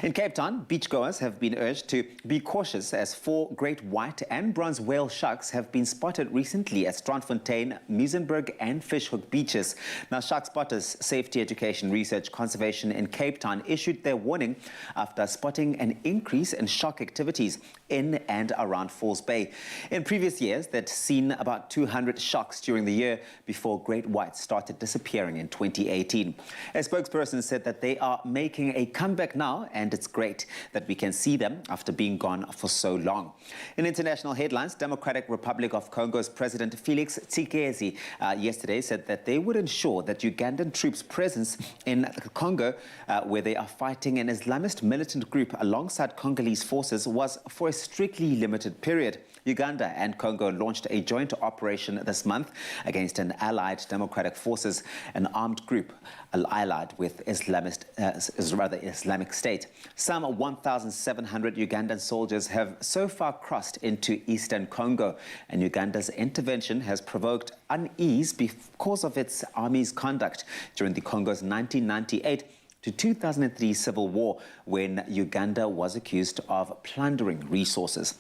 In Cape Town, beachgoers have been urged to be cautious as 4 great white and bronze whale sharks have been spotted recently at Strandfontein, Muizenberg and Fishhook beaches. Now, Shark Spotters Safety Education Research Conservation in Cape Town issued their warning after spotting an increase in shark activities in and around Falls Bay. In previous years, they'd seen about 200 sharks during the year before great whites started disappearing in 2018. A spokesperson said that they are making a comeback now, and it's great that we can see them after being gone for so long. In international headlines, Democratic Republic of Congo's President Felix Tshisekedi yesterday said that they would ensure that Ugandan troops' presence in Congo, where they are fighting an Islamist militant group alongside Congolese forces, was for a strictly limited period. Uganda and Congo launched a joint operation this month against an allied democratic forces, an armed group allied with Islamic State. Some 1,700 Ugandan soldiers have so far crossed into eastern Congo, and Uganda's intervention has provoked unease because of its army's conduct during the Congo's 1998 to 2003 civil war, when Uganda was accused of plundering resources.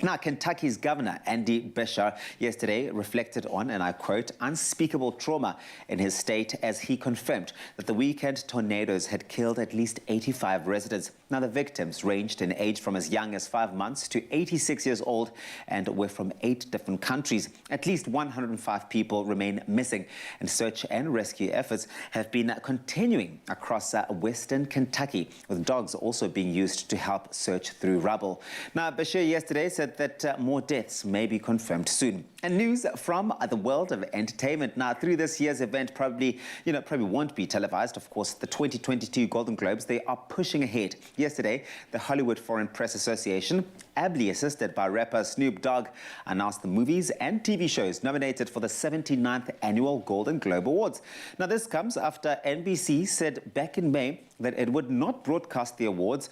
Now, Kentucky's Governor Andy Beshear yesterday reflected on, and I quote, unspeakable trauma in his state as he confirmed that the weekend tornadoes had killed at least 85 residents. Now, the victims ranged in age from as young as 5 months to 86 years old and were from 8 different countries. At least 105 people remain missing, and search and rescue efforts have been continuing across western Kentucky, with dogs also being used to help search through rubble. Now, Beshear yesterday said that more deaths may be confirmed soon. And news from the world of entertainment. Now, through this year's event, probably won't be televised. Of course, the 2022 Golden Globes, they are pushing ahead. Yesterday, the Hollywood Foreign Press Association, ably assisted by rapper Snoop Dogg, announced the movies and TV shows nominated for the 79th Annual Golden Globe Awards. Now, this comes after NBC said back in May that it would not broadcast the awards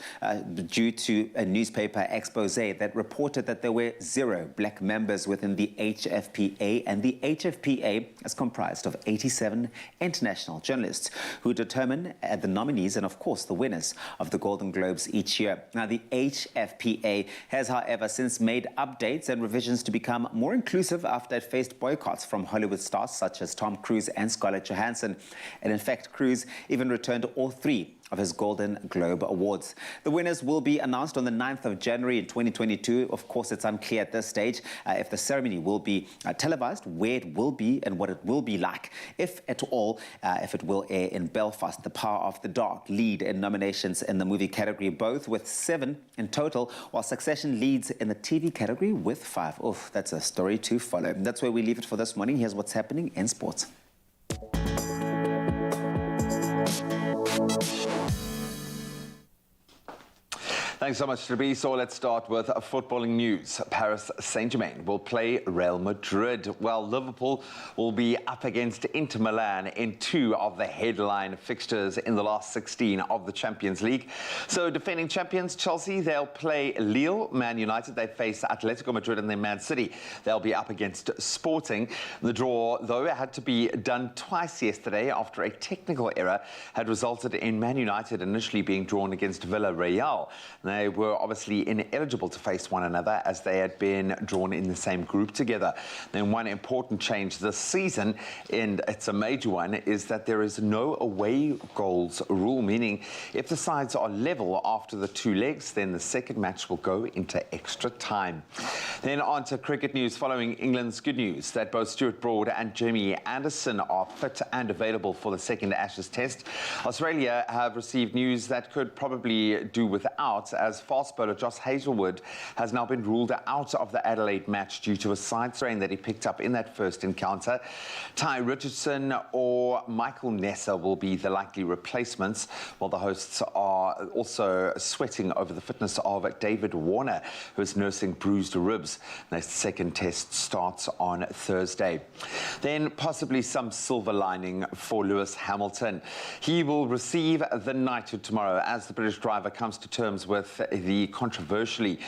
due to a newspaper expose that reported that there were 0 black members within the HFPA, and the HFPA is comprised of 87 international journalists who determine the nominees and, of course, the winners of the Golden Globes each year. Now, the HFPA has, however, since made updates and revisions to become more inclusive after it faced boycotts from Hollywood stars such as Tom Cruise and Scarlett Johansson. And in fact, Cruise even returned all 3 of his Golden Globe Awards. The winners will be announced on the 9th of January in 2022. Of course, it's unclear at this stage if the ceremony will be televised, where it will be and what it will be like, if at all, if it will air in Belfast. The Power of the Dog lead in nominations in the movie category, both with 7 in total, while Succession leads in the TV category with 5. Oof, that's a story to follow. That's where we leave it for this morning. Here's what's happening in sports. Thanks so much, Trabi. So let's start with footballing news. Paris Saint-Germain will play Real Madrid, while Liverpool will be up against Inter Milan in 2 of the headline fixtures in the last 16 of the Champions League. So defending champions Chelsea, they'll play Lille. Man United, they face Atletico Madrid, and then Man City, they'll be up against Sporting. The draw, though, had to be done twice yesterday after a technical error had resulted in Man United initially being drawn against Villarreal. They were obviously ineligible to face one another as they had been drawn in the same group together. Then one important change this season, and it's a major one, is that there is no away goals rule, meaning if the sides are level after the 2 legs, then the second match will go into extra time. Then on to cricket news, following England's good news that both Stuart Broad and Jamie Anderson are fit and available for the second Ashes test. Australia have received news that could probably do without as fast bowler Josh Hazlewood has now been ruled out of the Adelaide match due to a side strain that he picked up in that first encounter. Ty Richardson or Michael Nessa will be the likely replacements, while the hosts are also sweating over the fitness of David Warner, who is nursing bruised ribs. Their second test starts on Thursday. Then possibly some silver lining for Lewis Hamilton. He will receive the knighthood tomorrow as the British driver comes to terms with the controversially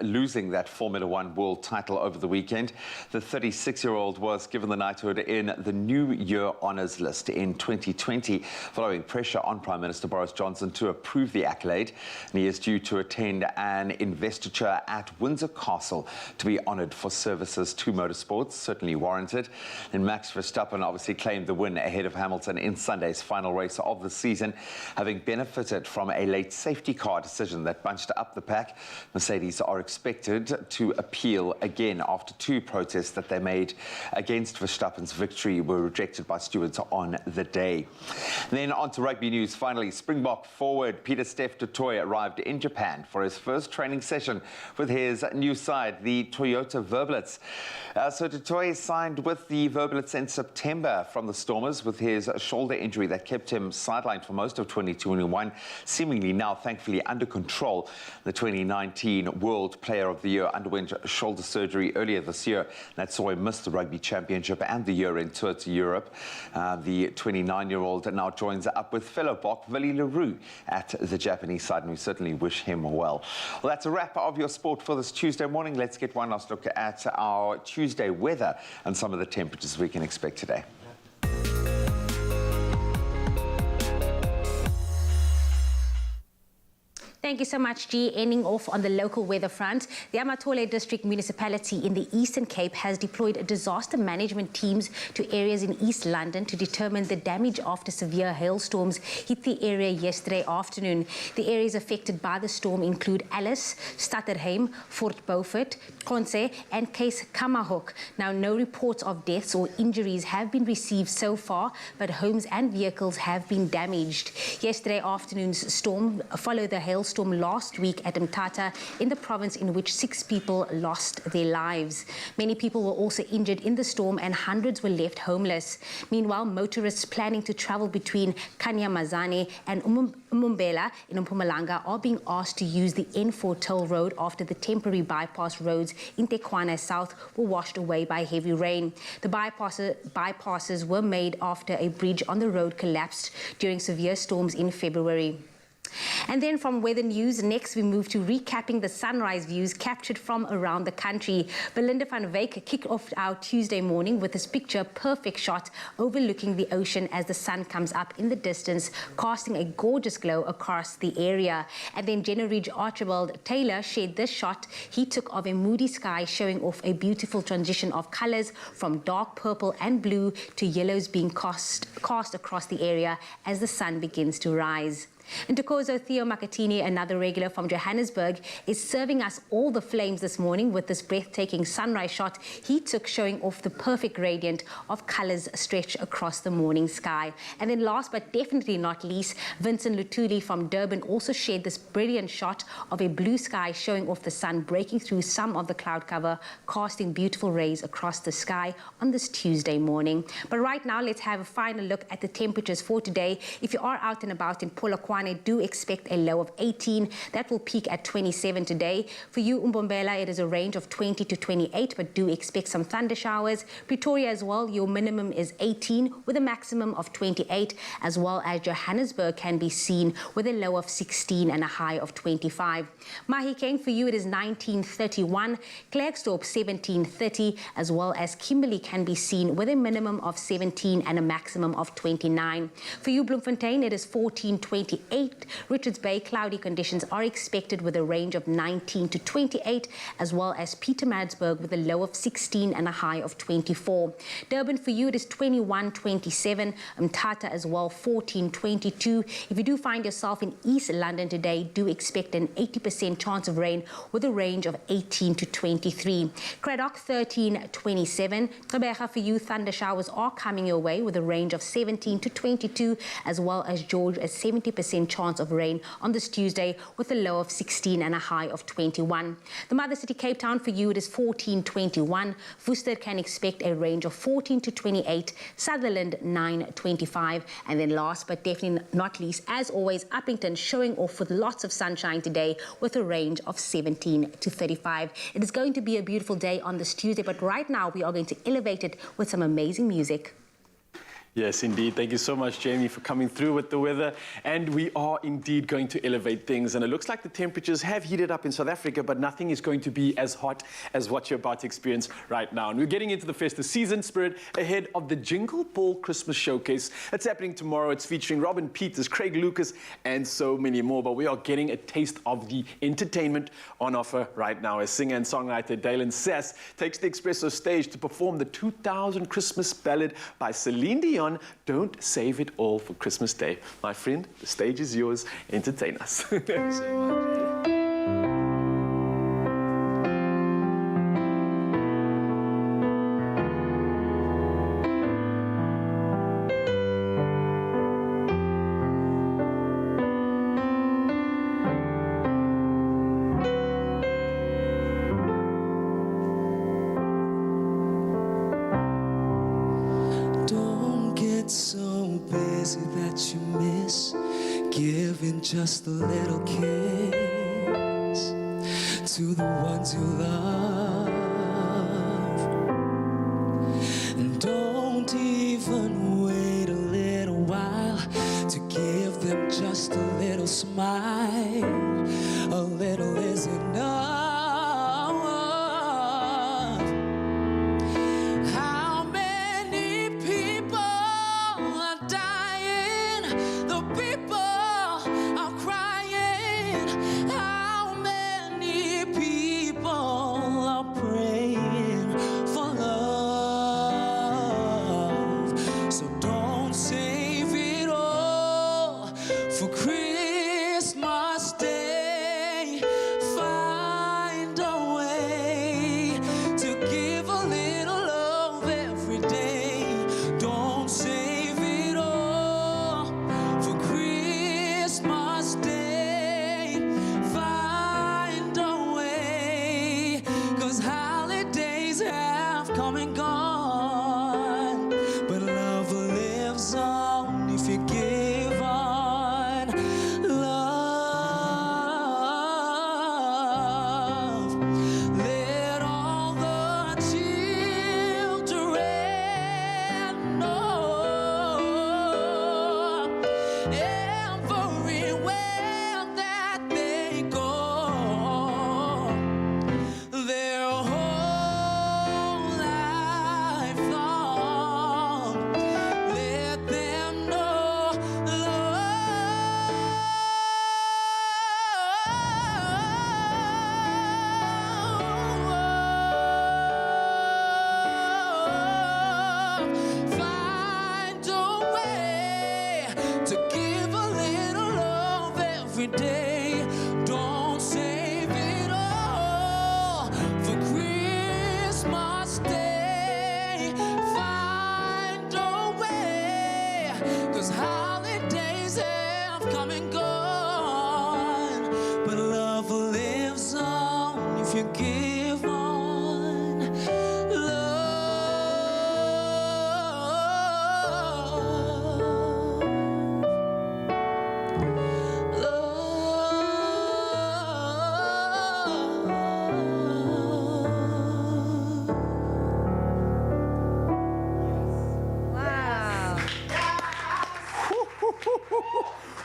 losing that Formula One world title over the weekend. The 36-year-old was given the knighthood in the New Year honours list in 2020, following pressure on Prime Minister Boris Johnson to approve the accolade. And he is due to attend an investiture at Windsor Castle to be honoured for services to motorsports, certainly warranted. And Max Verstappen obviously claimed the win ahead of Hamilton in Sunday's final race of the season, having benefited from a late safety car decision that bunched up the pack. Mercedes are expected to appeal again after two protests that they made against Verstappen's victory were rejected by stewards on the day. And then on to rugby news. Finally, Springbok forward Pieter-Steph du Toit arrived in Japan for his first training session with his new side, the Toyota Verblitz. So du Toit signed with the Verblitz in September from the Stormers with his shoulder injury that kept him sidelined for most of 2021, seemingly now thankfully under control. The 2019 World Player of the Year underwent shoulder surgery earlier this year. That saw him miss the Rugby Championship and the year-end tour to Europe. The 29-year-old now joins up with fellow Bok Willie Leroux at the Japanese side, and we certainly wish him well. Well, that's a wrap of your sport for this Tuesday morning. Let's get one last look at our Tuesday weather and some of the temperatures we can expect today. Thank you so much, G. Ending off on the local weather front, the Amatole District Municipality in the Eastern Cape has deployed disaster management teams to areas in East London to determine the damage after severe hailstorms hit the area yesterday afternoon. The areas affected by the storm include Alice, Stutterheim, Fort Beaufort, Konse and Case Kamahok. Now, no reports of deaths or injuries have been received so far, but homes and vehicles have been damaged. Yesterday afternoon's storm followed the hailstorm last week at Mthatha in the province, in which 6 people lost their lives. Many people were also injured in the storm and hundreds were left homeless. Meanwhile, motorists planning to travel between Kanyamazane and Umumbela in Mpumalanga are being asked to use the N4 toll road after the temporary bypass roads in Tekwana South were washed away by heavy rain. The bypasses were made after a bridge on the road collapsed during severe storms in February. And then from weather news, next we move to recapping the sunrise views captured from around the country. Belinda van Wyk kicked off our Tuesday morning with this picture-perfect shot overlooking the ocean as the sun comes up in the distance, casting a gorgeous glow across the area. And then Jenneridge Archibald Taylor shared this shot he took of a moody sky, showing off a beautiful transition of colors from dark purple and blue to yellows being cast across the area as the sun begins to rise. And Ntokozo Theo Makatini, another regular from Johannesburg, is serving us all the flames this morning with this breathtaking sunrise shot he took, showing off the perfect gradient of colors stretched across the morning sky. And then last but definitely not least, Vincent Lutuli from Durban also shared this brilliant shot of a blue sky, showing off the sun breaking through some of the cloud cover, casting beautiful rays across the sky on this Tuesday morning. But right now, let's have a final look at the temperatures for today. If you are out and about in Polokwane, do expect a low of 18. That will peak at 27 today. For you, Umbombela, it is a range of 20 to 28, but do expect some thunder showers. Pretoria as well, your minimum is 18 with a maximum of 28, as well as Johannesburg can be seen with a low of 16 and a high of 25. Mahikeng, for you, it is 1931. Klerksdorp, 1730, as well as Kimberley can be seen with a minimum of 17 and a maximum of 29. For you, Bloemfontein, it is 1428. Richards Bay, cloudy conditions are expected with a range of 19 to 28, as well as Pietermaritzburg with a low of 16 and a high of 24. Durban, for you, it is 2127. Mthatha as well, 1422. If you do find yourself in East London today, do expect an 80% chance of rain with a range of 18 to 23. Cradock, 1327. Gqeberha, for you, thunder showers are coming your way with a range of 17 to 22, as well as George, a 70% 50% chance of rain on this Tuesday with a low of 16 and a high of 21. The mother city Cape Town, for you it is 14-21. Worcester can expect a range of 14 to 28. Sutherland 9-25. And then last but definitely not least, as always, Uppington showing off with lots of sunshine today with a range of 17 to 35. It is going to be a beautiful day on this Tuesday, but right now we are going to elevate it with some amazing music. Yes, indeed. Thank you so much, Jamie, for coming through with the weather. And we are indeed going to elevate things. And it looks like the temperatures have heated up in South Africa, but nothing is going to be as hot as what you're about to experience right now. And we're getting into the festive season spirit ahead of the Jingle Ball Christmas Showcase. It's happening tomorrow. It's featuring Robin Peters, Craig Lucas, and so many more. But we are getting a taste of the entertainment on offer right now as singer and songwriter Dalen Sass takes the Expresso stage to perform the 2000 Christmas ballad by Celine Dion, Don't Save It All for Christmas Day. My friend, the stage is yours. Entertain us. Thank you so much. So busy that you miss giving just a little kiss to the ones you love, and don't even wait a little while to give them just a little smile. A little is enough.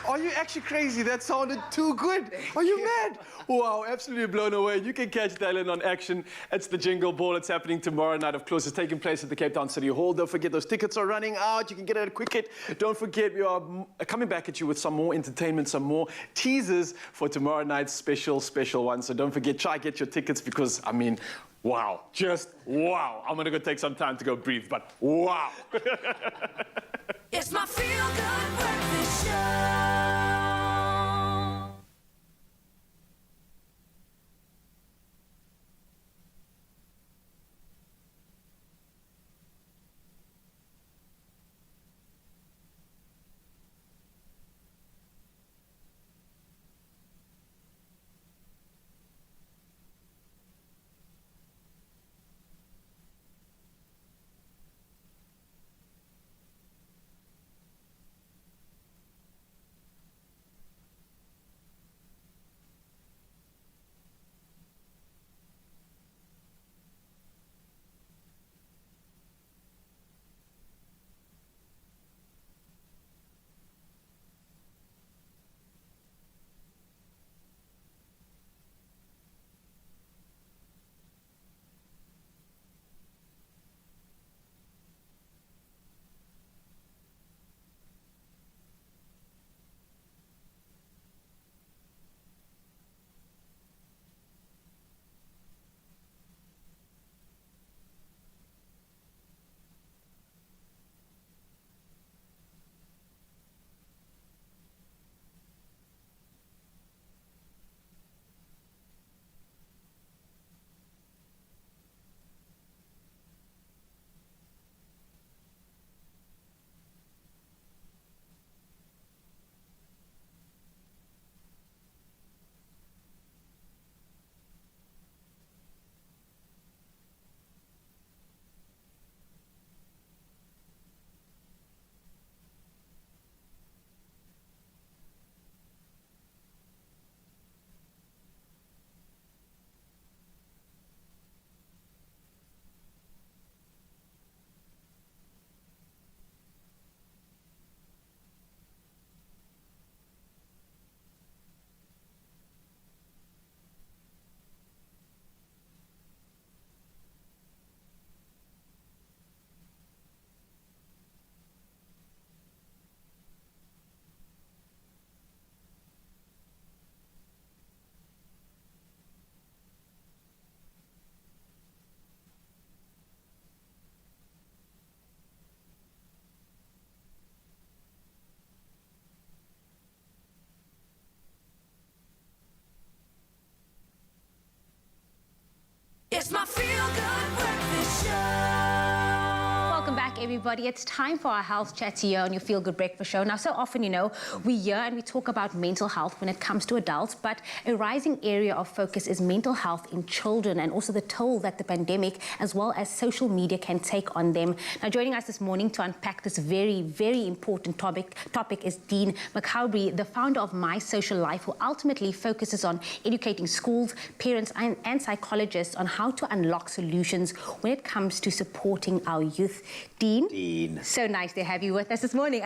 Are you actually crazy? That sounded too good. Are you mad? Wow, absolutely blown away. You can catch Dalen on Action. It's the Jingle Ball. It's happening tomorrow night. Of course, it's taking place at the Cape Town City Hall. Don't forget, those tickets are running out. You can get it at a quick hit. Don't forget, we are coming back at you with some more entertainment, some more teasers for tomorrow night's special one. So don't forget, try get your tickets because, I mean, wow, just wow. I'm going to go take some time to go breathe, but wow. It's my feel-good breakfast show. everybody. It's time for our health chat here on your Feel Good Breakfast Show. Now, so often, you know, we hear and we talk about mental health when it comes to adults, but a rising area of focus is mental health in children and also the toll that the pandemic as well as social media can take on them. Now, joining us this morning to unpack this very, very important topic is Dean McCowbury, the founder of My Social Life, who ultimately focuses on educating schools, parents and psychologists on how to unlock solutions when it comes to supporting our youth. Dean, so nice to have you with us this morning.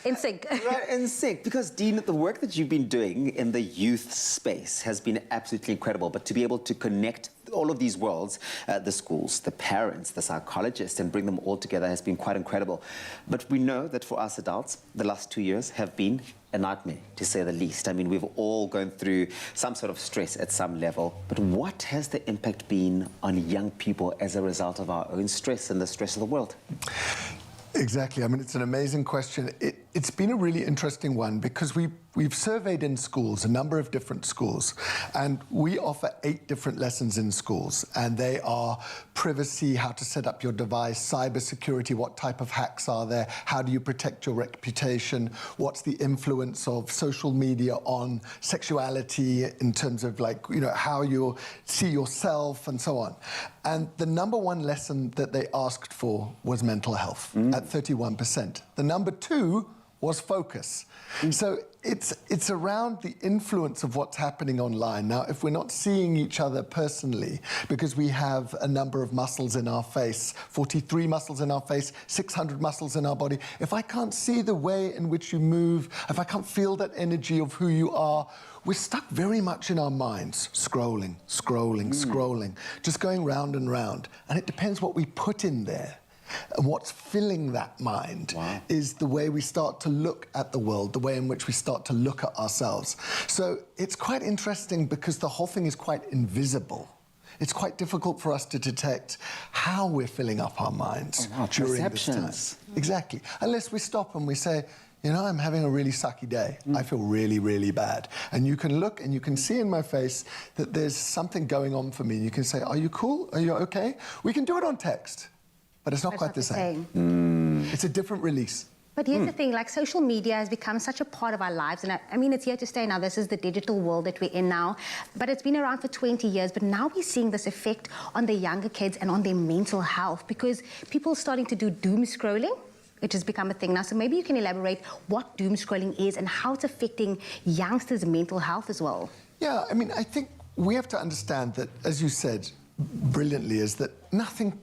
In sync. Right, in sync, because Dean, the work that you've been doing in the youth space has been absolutely incredible, but to be able to connect all of these worlds, the schools, the parents, the psychologists, and bring them all together has been quite incredible. But we know that for us adults, the last 2 years have been a nightmare, to say the least. I mean, we've all gone through some sort of stress at some level. But what has the impact been on young people as a result of our own stress and the stress of the world? Exactly. I mean, it's an amazing question. It's been a really interesting one because we've surveyed in schools, a number of different schools, and we offer 8 different lessons in schools, and they are privacy, how to set up your device, cybersecurity, what type of hacks are there, how do you protect your reputation, what's the influence of social media on sexuality in terms of, like, you know, how you see yourself and so on. And the number 1 lesson that they asked for was mental health at 31%. The number 2 was focus. So it's around the influence of what's happening online. Now, if we're not seeing each other personally, because we have a number of muscles in our face, 43 muscles in our face, 600 muscles in our body, if I can't see the way in which you move, if I can't feel that energy of who you are, we're stuck very much in our minds, scrolling, just going round and round. And it depends what we put in there. And what's filling that mind is the way we start to look at the world, the way in which we start to look at ourselves. So it's quite interesting because the whole thing is quite invisible. It's quite difficult for us to detect how we're filling up our minds during this time. Exactly. Unless we stop and we say, you know, I'm having a really sucky day. I feel really, really bad. And you can look and you can see in my face that there's something going on for me. And you can say, are you cool? Are you okay? We can do it on text. But it's not quite the same. It's a different release. But here's the thing, like, social media has become such a part of our lives. And I mean, it's here to stay now. This is the digital world that we're in now. But it's been around for 20 years. But now we're seeing this effect on the younger kids and on their mental health because people are starting to do doom scrolling, which has become a thing now. So maybe you can elaborate what doom scrolling is and how it's affecting youngsters' mental health as well. Yeah, I mean, I think we have to understand that, as you said brilliantly, is that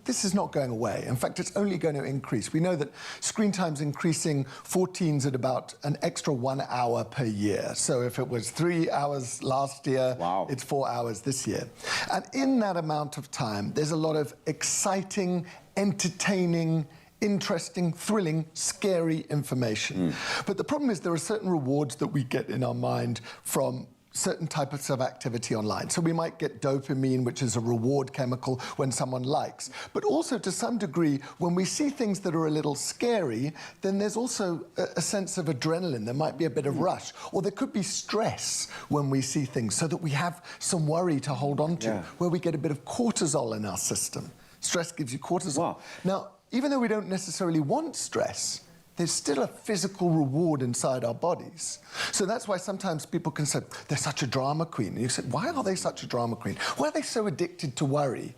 this is not going away. In fact, it's only going to increase. We know that screen time's increasing for teens at about an extra 1 hour per year. So if it was 3 hours last year, it's 4 hours this year. And in that amount of time, there's a lot of exciting, entertaining, interesting, thrilling, scary information. But the problem is there are certain rewards that we get in our mind from certain types of activity online. So we might get dopamine, which is a reward chemical when someone likes. But also, to some degree, when we see things that are a little scary, then there's also a sense of adrenaline. There might be a bit of rush. Or there could be stress when we see things, so that we have some worry to hold on to, where we get a bit of cortisol in our system. Stress gives you cortisol. Now, even though we don't necessarily want stress, there's still a physical reward inside our bodies. So that's why sometimes people can say, they're such a drama queen. And you say, why are they such a drama queen? Why are they so addicted to worry?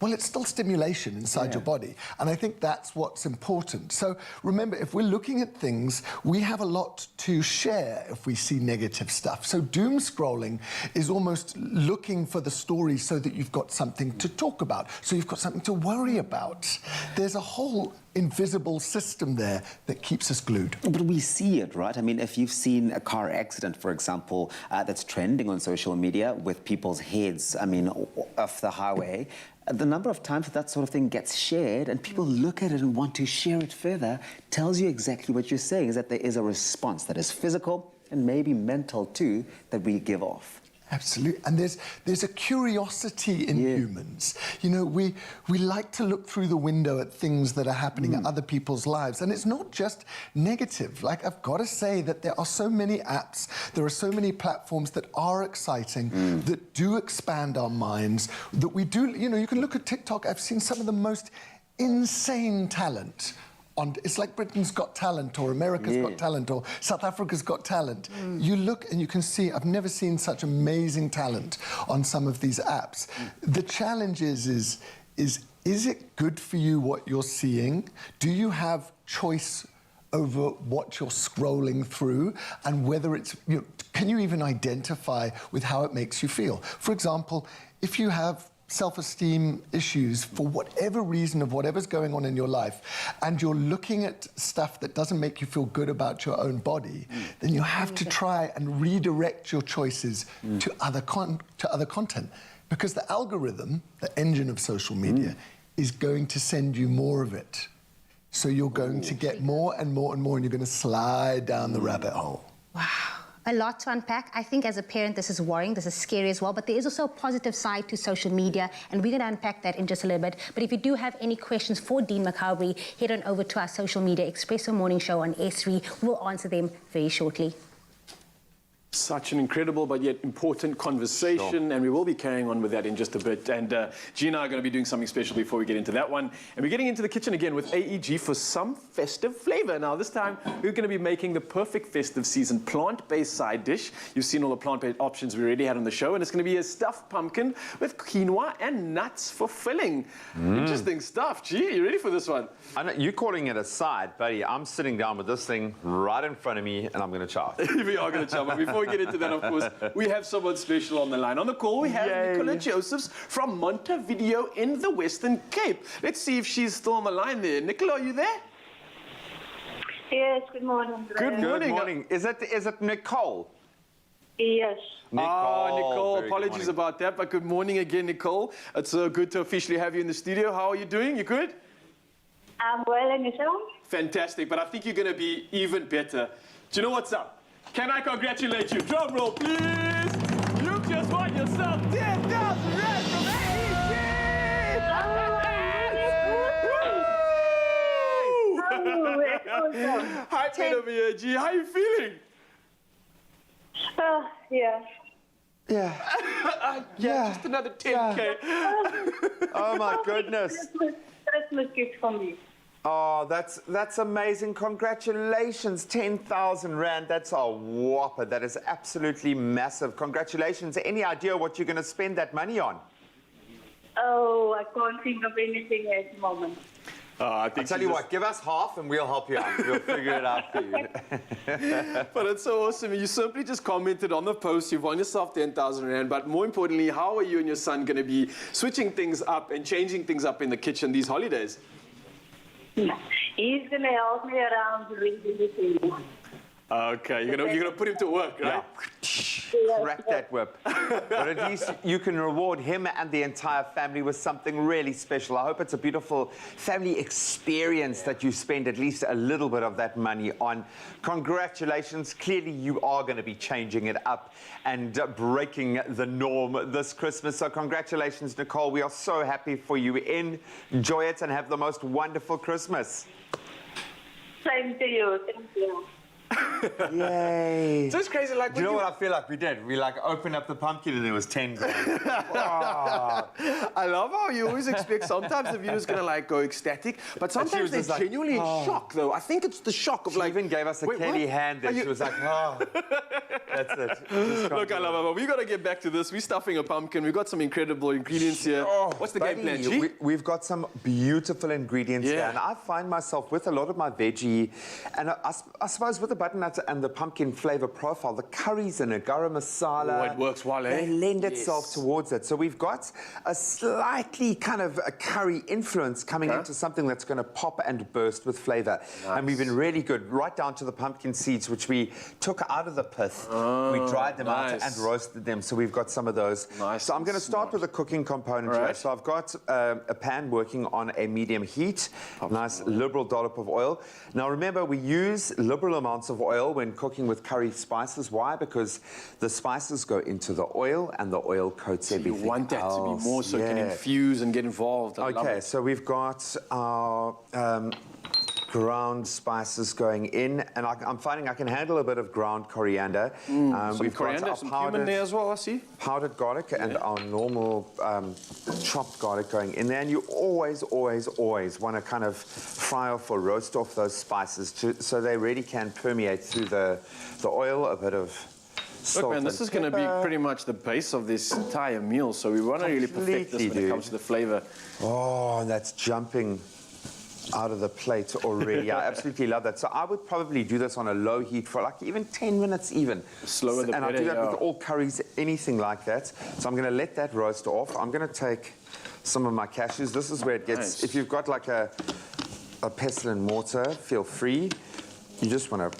Well, it's still stimulation inside your body. And I think that's what's important. So remember, if we're looking at things, we have a lot to share if we see negative stuff. So doom scrolling is almost looking for the story so that you've got something to talk about, so you've got something to worry about. There's a whole invisible system there that keeps us glued. But we see it, right? I mean, if you've seen a car accident, for example, that's trending on social media with people's heads, I mean, off the highway, the number of times that sort of thing gets shared and people look at it and want to share it further tells you exactly what you're saying, is that there is a response that is physical and maybe mental too that we give off. Absolutely. And there's a curiosity in humans. You know, we like to look through the window at things that are happening in other people's lives. And it's not just negative. Like, I've got to say that there are so many apps, there are so many platforms that are exciting, that do expand our minds, that we do, you know, you can look at TikTok. I've seen some of the most insane talent. It's like Britain's Got Talent or America's Got Talent or South Africa's Got Talent. You look and you can see, I've never seen such amazing talent on some of these apps. The challenge is it good for you what you're seeing? Do you have choice over what you're scrolling through and whether it's, can you even identify with how it makes you feel? For example, if you have self-esteem issues for whatever reason of whatever's going on in your life and you're looking at stuff that doesn't make you feel good about your own body, then you have to try and redirect your choices to other content, because the algorithm, the engine of social media, is going to send you more of it. So you're going to get more and more and more, and you're going to slide down the rabbit hole. Wow. A lot to unpack. I think as a parent, this is worrying, this is scary as well, but there is also a positive side to social media, and we're going to unpack that in just a little bit. But if you do have any questions for Dean Macabre, head on over to our social media, Expresso Morning Show on S3. We'll answer them very shortly. Such an incredible but yet important conversation, and we will be carrying on with that in just a bit. And Gina are going to be doing something special before we get into that one. And we're getting into the kitchen again with AEG for some festive flavor. Now, this time, we're going to be making the perfect festive season plant-based side dish. You've seen all the plant-based options we already had on the show, and it's going to be a stuffed pumpkin with quinoa and nuts for filling. Interesting stuff. Gee, you ready for this one? I know, you're calling it a side, buddy. I'm sitting down with this thing right in front of me, and I'm going to chop. We are going to chop. But before we get into that, of course, we have someone special on the line. On the call, we have Nicola Josephs from Montevideo in the Western Cape. Let's see if she's still on the line there. Nicola, are you there? Yes, good morning. Good morning. Good morning. Is it Nicole? Yes. Nicole, apologies about that, but good morning again, Nicole. It's so good to officially have you in the studio. How are you doing? You good? I'm well, and yourself? Fantastic, but I think you're going to be even better. Do you know what's up? Can I congratulate you? Drum roll, please. You just won yourself 10,000 rand from AEG. Hi, Peter G. How are you feeling? Yeah. Yeah, just another 10K. Oh, my goodness. Christmas gift for me. Oh, that's amazing. Congratulations, 10,000 Rand. That's a whopper. That is absolutely massive. Congratulations. Any idea what you're going to spend that money on? Oh, I can't think of anything at the moment. I'll tell you what, give us half and we'll help you out. We'll figure it out for you. But it's so awesome. You simply just commented on the post. You've won yourself 10,000 Rand. But more importantly, how are you and your son going to be switching things up and changing things up in the kitchen these holidays? He's going to help me around everything. Okay, you're gonna put him to work, right? Yeah. Crack that whip. But at least you can reward him and the entire family with something really special. I hope it's a beautiful family experience that you spend at least a little bit of that money on. Congratulations. Clearly you are going to be changing it up and breaking the norm this Christmas. So congratulations, Nicole. We are so happy for you. Enjoy it and have the most wonderful Christmas. Same to you. Thank you. Yay. So it's crazy, like... Do you know what I feel like we did? We like opened up the pumpkin and there was 10 grand. I love how you always expect sometimes the viewer's gonna like go ecstatic, but sometimes they're genuinely in shock though. I think it's the shock of she even gave us a Kelly hand there. She was like, that's it. Look, I love it, but we gotta get back to this. We're stuffing a pumpkin. We've got some incredible ingredients here. What's the game plan, G? We've got some beautiful ingredients here, and I find myself with a lot of my veggie, and I suppose with the butternut and the pumpkin flavor profile, the curries and a garam masala. Oh, it works well, eh? They lend itself towards it. So we've got a slightly kind of a curry influence coming into something that's going to pop and burst with flavor. Nice. And we've been really good, right down to the pumpkin seeds, which we took out of the pith. We dried them out and roasted them. So we've got some of those. Nice. So I'm going to start with the cooking component here. So I've got a pan working on a medium heat, nice liberal dollop of oil. Now remember, we use liberal amounts of oil when cooking with curry spices. Why? Because the spices go into the oil and the oil coats everything. You want that to be more so it can infuse and get involved. Okay, so we've got our ground spices going in, and I'm finding I can handle a bit of ground coriander. Some coriander, some cumin there as well, I see. Powdered garlic and our normal chopped garlic going in there. And you always want to kind of fry off or roast off those spices so they really can permeate through the oil. A bit of salt. Look, man, this is going to be pretty much the base of this entire meal, so we want to really perfect this when it comes to the flavor. Oh, that's jumping out of the plate already. I absolutely love that. So I would probably do this on a low heat for like even 10 minutes even. Slower the better. And I do that with all curries, anything like that. So I'm going to let that roast off. I'm going to take some of my cashews. This is where it gets, if you've got like a pestle and mortar, feel free. You just want to,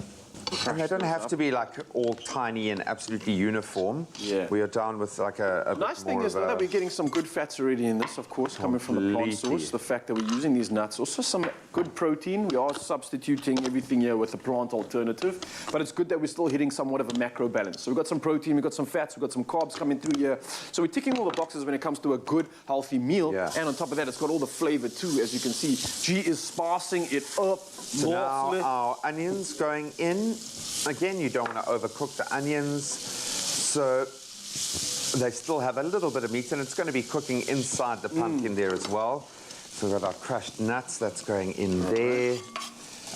and they don't have to be like all tiny and absolutely uniform. Yeah. We are down with like a nice thing is that we're getting some good fats already in this, of course, coming from the plant source. The fact that we're using these nuts, also some good protein. We are substituting everything here with a plant alternative, but it's good that we're still hitting somewhat of a macro balance. So we've got some protein, we've got some fats, we've got some carbs coming through here. So we're ticking all the boxes when it comes to a good, healthy meal. Yeah. And on top of that, it's got all the flavor too, as you can see. G is sparsing it up. So now our onions going in. Again, you don't want to overcook the onions, so they still have a little bit of meat, and it's going to be cooking inside the pumpkin there as well. So we've got our crushed nuts that's going in there.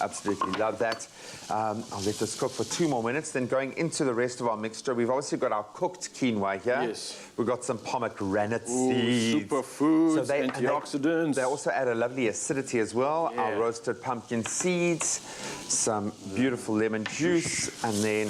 Absolutely love that. I'll let this cook for 2 more minutes. Then going into the rest of our mixture, we've obviously got our cooked quinoa here. Yes. We've got some pomegranate seeds. Superfoods, antioxidants. They also add a lovely acidity as well. Yeah. Our roasted pumpkin seeds, some beautiful lemon juice, and then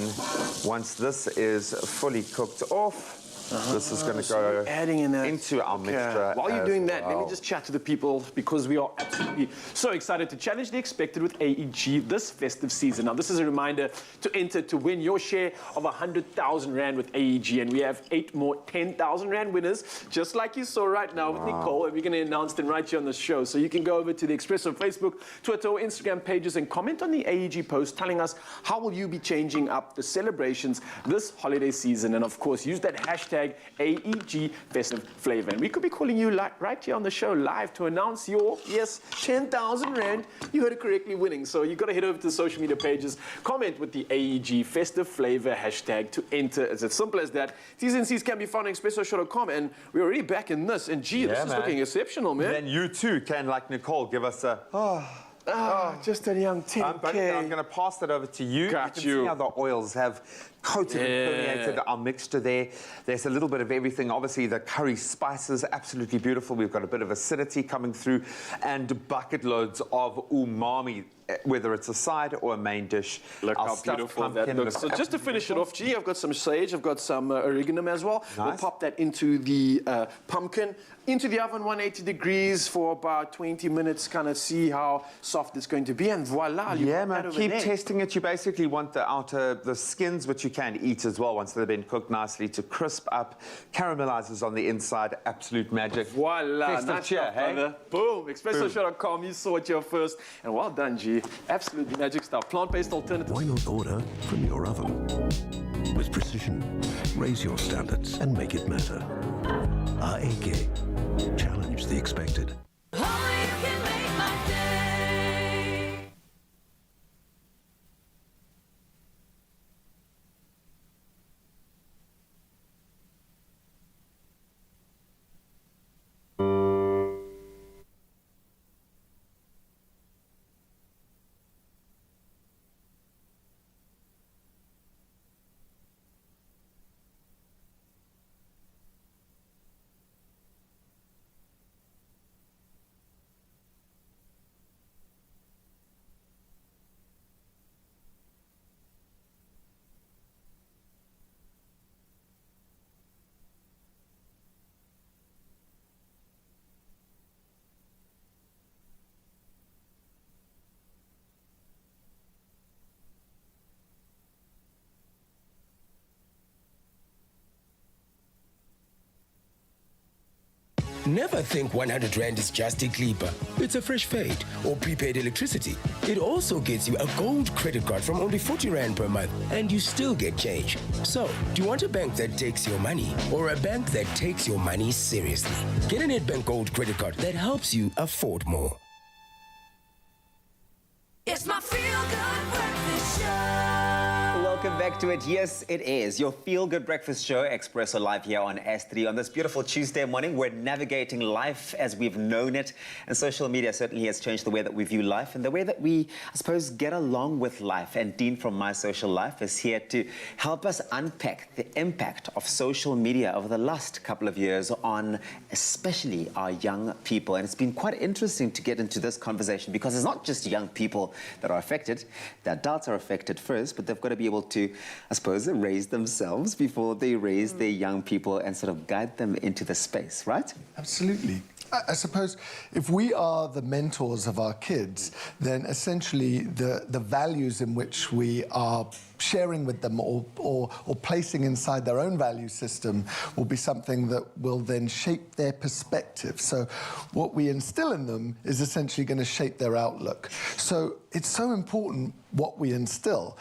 once this is fully cooked off, this is going to go adding in into our mixture. While you're doing that, let me just chat to the people, because we are absolutely so excited to challenge the expected with AEG this festive season. Now, this is a reminder to enter to win your share of 100,000 Rand with AEG, and we have 8 more 10,000 Rand winners, just like you saw right now with Nicole, and we're going to announce them right here on the show. So you can go over to the Expresso Facebook, Twitter, or Instagram pages and comment on the AEG post telling us how will you be changing up the celebrations this holiday season, and of course, use that hashtag AEG Festive Flavor. And we could be calling you right here on the show live to announce your, 10,000 Rand. You heard it correctly, winning. So you've got to head over to the social media pages, comment with the AEG Festive Flavor hashtag to enter. It's as simple as that. T's and C's can be found on expressoshow.com, and we're already back in this. And gee, this is looking exceptional, man. Then you too can, like Nicole, give us a, just a young 10K. I'm going to pass that over to you. Got you can see how the oils have coated and permeated our mixture there. There's a little bit of everything. Obviously, the curry spices, absolutely beautiful. We've got a bit of acidity coming through, and bucket loads of umami, whether it's a side or a main dish. Look how beautiful that looks. So just to finish it off, I've got some sage, I've got some oregano as well. Nice. We'll pop that into the pumpkin, into the oven, 180 degrees for about 20 minutes, kind of see how soft it's going to be, and voila. Yeah, man, keep testing it. You basically want the skins, which you can eat as well once they've been cooked nicely, to crisp up, caramelizes on the inside, absolute magic. Voila, Festive nice cheer, stuff, hey? brother. Boom, expressoshow.com, you saw it here first, and well done, G. Absolutely magic stuff. Plant-based alternative. Why not order from your oven? With precision, raise your standards and make it matter. AEG. Challenge the expected. Never think 100 Rand is just a clipper. It's a fresh fade or prepaid electricity. It also gets you a gold credit card from only 40 Rand per month, and you still get change. So, do you want a bank that takes your money or a bank that takes your money seriously? Get a Nedbank Gold credit card that helps you afford more. Welcome back to it. Yes, it is your feel-good breakfast show, Expresso, live here on S3 on this beautiful Tuesday morning. We're navigating life as we've known it, and social media certainly has changed the way that we view life and the way that we, I suppose, get along with life. And Dean from My Social Life is here to help us unpack the impact of social media over the last couple of years on especially our young people. And it's been quite interesting to get into this conversation because it's not just young people that are affected. The adults are affected first, but they've got to be able to, I suppose, raise themselves before they raise their young people and sort of guide them into the space, right? Absolutely. I suppose if we are the mentors of our kids, then essentially the values in which we are sharing with them or placing inside their own value system will be something that will then shape their perspective. So what we instill in them is essentially going to shape their outlook. So it's so important what we instill.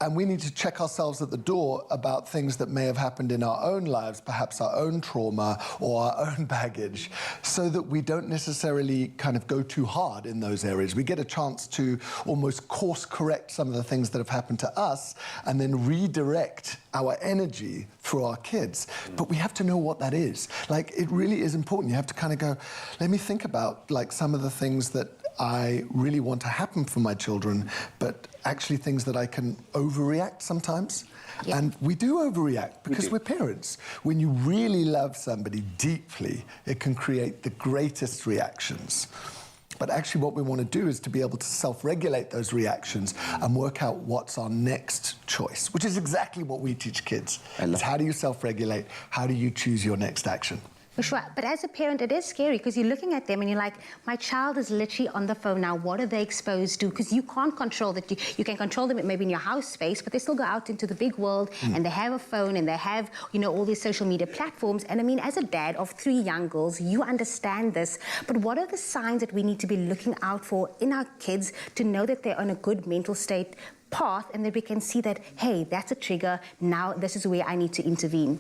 And we need to check ourselves at the door about things that may have happened in our own lives, perhaps our own trauma or our own baggage, so that we don't necessarily kind of go too hard in those areas. We get a chance to almost course correct some of the things that have happened to us and then redirect our energy through our kids. But we have to know what that is. Like, it really is important. You have to kind of go, let me think about like some of the things that I really want to happen for my children, but actually things that I can overreact sometimes. Yeah. And we do overreact because we're parents. When you really love somebody deeply, it can create the greatest reactions. But actually what we want to do is to be able to self-regulate those reactions and work out what's our next choice, which is exactly what we teach kids. It's how do you self-regulate? How do you choose your next action? For sure. But as a parent, it is scary because you're looking at them and you're like, my child is literally on the phone now. What are they exposed to? Because you can't control that. You can control them maybe in your house space, but they still go out into the big world and they have a phone and they have, you know, all these social media platforms. And I mean, as a dad of 3 young girls, you understand this. But what are the signs that we need to be looking out for in our kids to know that they're on a good mental state path and that we can see that, hey, that's a trigger. Now this is where I need to intervene?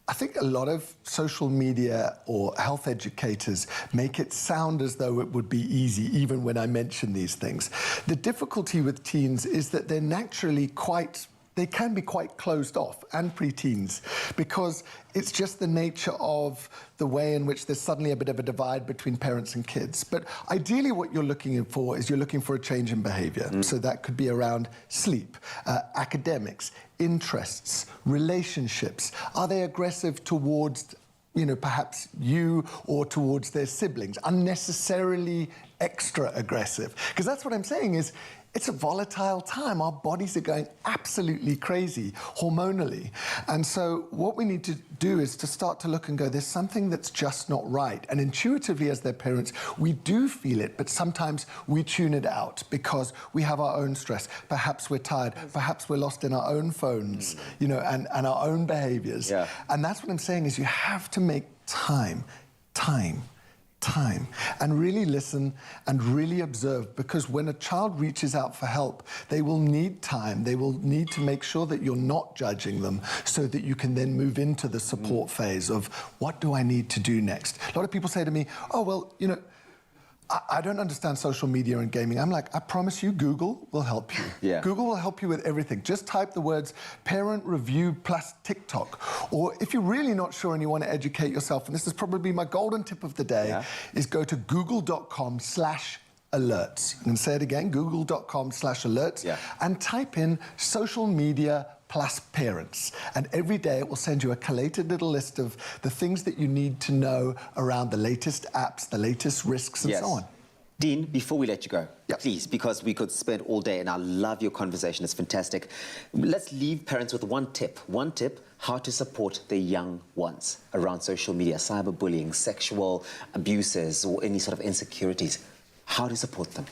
I think a lot of social media or health educators make it sound as though it would be easy, even when I mention these things. The difficulty with teens is that they're naturally they can be quite closed off, and preteens, because it's just the nature of the way in which there's suddenly a bit of a divide between parents and kids. But ideally what you're looking for is you're looking for a change in behavior. So that could be around sleep, academics, interests, relationships. Are they aggressive towards, you know, perhaps you or towards their siblings? Unnecessarily extra aggressive. Because that's what I'm saying is, it's a volatile time. Our bodies are going absolutely crazy hormonally. And so what we need to do is to start to look and go, there's something that's just not right. And intuitively as their parents, we do feel it, but sometimes we tune it out because we have our own stress. Perhaps we're tired. Perhaps we're lost in our own phones, you know, and our own behaviors. Yeah. And that's what I'm saying is you have to make time and really listen and really observe, because when a child reaches out for help, they will need time. They will need to make sure that you're not judging them so that you can then move into the support phase of what do I need to do next? A lot of people say to me, oh, well, you know, I don't understand social media and gaming. I'm like, I promise you, Google will help you. Yeah. Google will help you with everything. Just type the words parent review plus TikTok. Or if you're really not sure and you want to educate yourself, and this is probably my golden tip of the day, is go to google.com/alerts. I'm going to say it again, google.com/alerts, and type in social media plus parents. And every day it will send you a collated little list of the things that you need to know around the latest apps, the latest risks, and so on. Dean, before we let you go, please, because we could spend all day, and I love your conversation, it's fantastic. Let's leave parents with one tip how to support their young ones around social media, cyberbullying, sexual abuses, or any sort of insecurities. How to support them?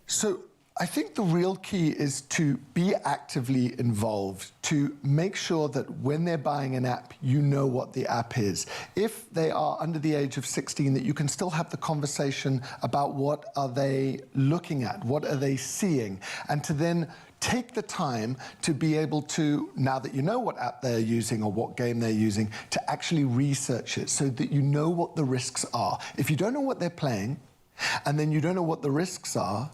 So I think the real key is to be actively involved, to make sure that when they're buying an app, you know what the app is. If they are under the age of 16, that you can still have the conversation about what are they looking at, what are they seeing, and to then take the time to be able to, now that you know what app they're using or what game they're using, to actually research it so that you know what the risks are. If you don't know what they're playing, and then you don't know what the risks are,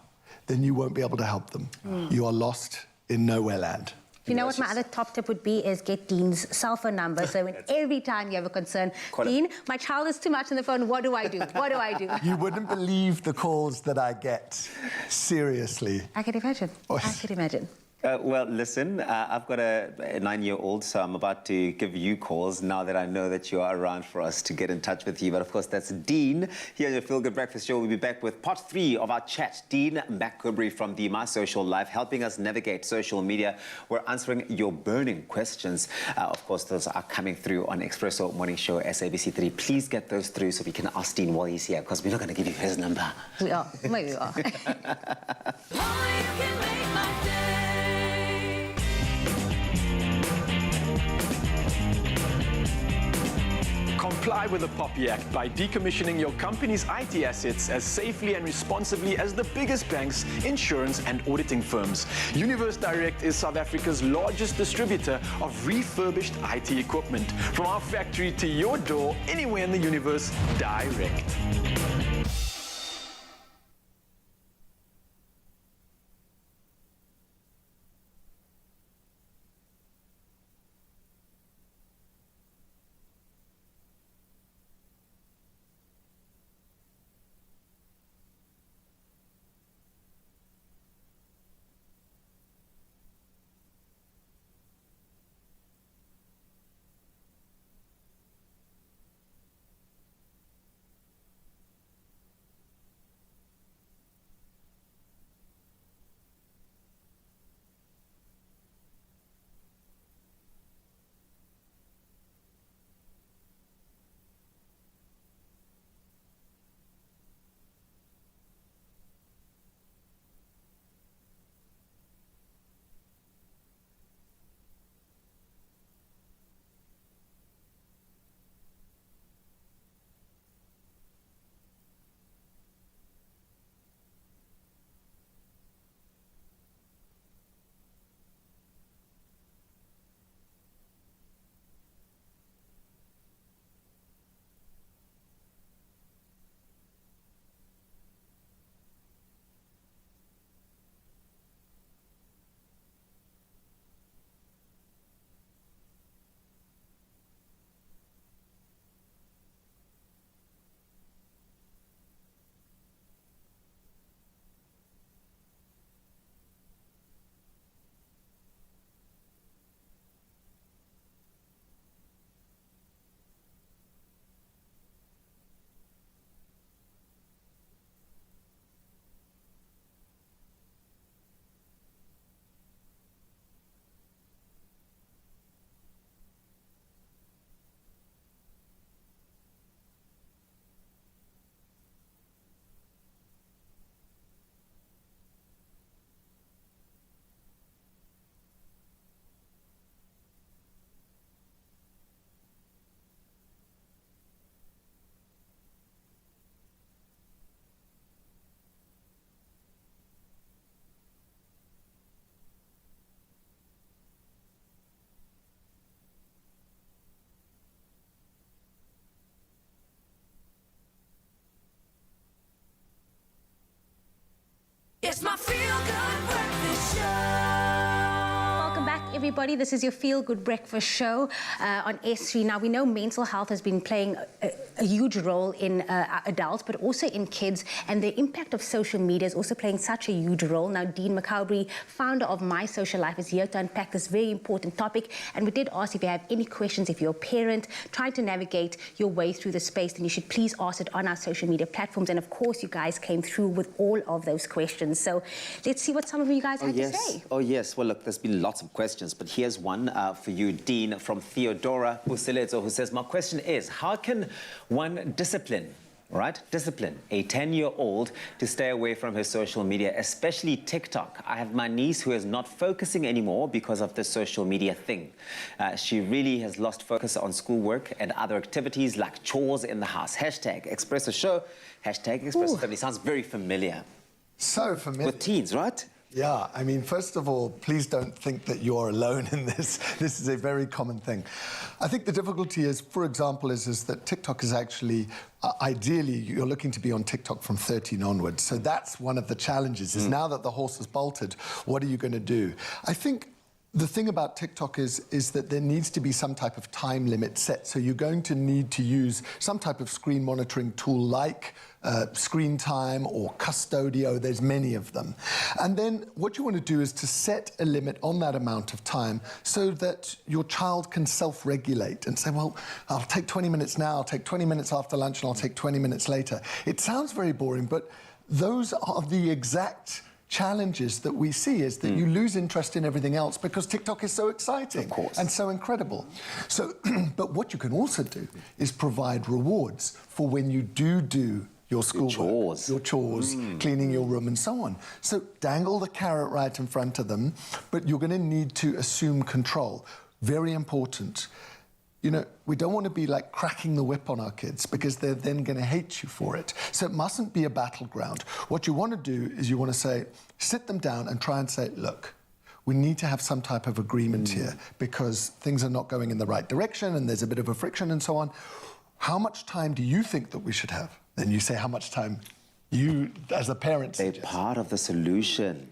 then you won't be able to help them. You are lost in nowhere land. You know what my other top tip would be is get Dean's cell phone number. So when every time you have a concern, Dean, my child is too much on the phone. What do I do? What do I do? You wouldn't believe the calls that I get. Seriously. I can imagine. I can imagine. Well, listen, I've got a 9-year-old, so I'm about to give you calls now that I know that you are around for us to get in touch with you. But of course, that's Dean here at your Feel Good Breakfast Show. We'll be back with part 3 of our chat. Dean McCovery from the My Social Life, helping us navigate social media. We're answering your burning questions. Of course, those are coming through on Expresso Morning Show, SABC3. Please get those through so we can ask Dean while he's here, because we're not going to give you his number. We are. Maybe we are. Comply with the POPI Act by decommissioning your company's IT assets as safely and responsibly as the biggest banks, insurance and auditing firms. Universe Direct is South Africa's largest distributor of refurbished IT equipment. From our factory to your door, anywhere in the universe, direct. It's my Feel Good Breakfast Show. Welcome back, everybody. This is your Feel Good Breakfast Show on S3. Now, we know mental health has been playing a huge role in adults, but also in kids, and the impact of social media is also playing such a huge role. Now, Dean McCovery, founder of My Social Life, is here to unpack this very important topic, and we did ask if you have any questions, if you're a parent trying to navigate your way through the space, then you should please ask it on our social media platforms, and of course, you guys came through with all of those questions. So let's see what some of you guys had to say. Oh, yes. Well, look, there's been lots of questions, but here's one for you, Dean, from Theodora Buselezo, who says, my question is, how can one discipline a 10-year-old to stay away from her social media, especially TikTok? I have my niece who is not focusing anymore because of the social media thing. She really has lost focus on schoolwork and other activities like chores in the house. Hashtag Expresso Show, hashtag Expresso Family. Sounds very familiar. So familiar. With teens, right? Yeah, I mean, first of all, please don't think that you're alone in this. This is a very common thing. I think the difficulty is, for example, is that TikTok is actually, ideally, you're looking to be on TikTok from 13 onwards. So that's one of the challenges, is now that the horse has bolted, what are you going to do? I think the thing about TikTok is that there needs to be some type of time limit set. So you're going to need to use some type of screen monitoring tool like Screen Time or Custodio. There's many of them. And then what you want to do is to set a limit on that amount of time so that your child can self-regulate and say, well, I'll take 20 minutes now, I'll take 20 minutes after lunch, and I'll take 20 minutes later. It sounds very boring, but those are the exact challenges that we see, is that you lose interest in everything else because TikTok is so exciting and so incredible. So, but what you can also do is provide rewards for when you do your schoolwork, your chores, cleaning your room and so on. So dangle the carrot right in front of them, but you're going to need to assume control. Very important. You know, we don't want to be like cracking the whip on our kids because they're then going to hate you for it. So it mustn't be a battleground. What you want to do is you want to say, sit them down and try and say, look, we need to have some type of agreement here because things are not going in the right direction and there's a bit of a friction and so on. How much time do you think that we should have? Then you say how much time you, as a parent, suggest. They're part of the solution.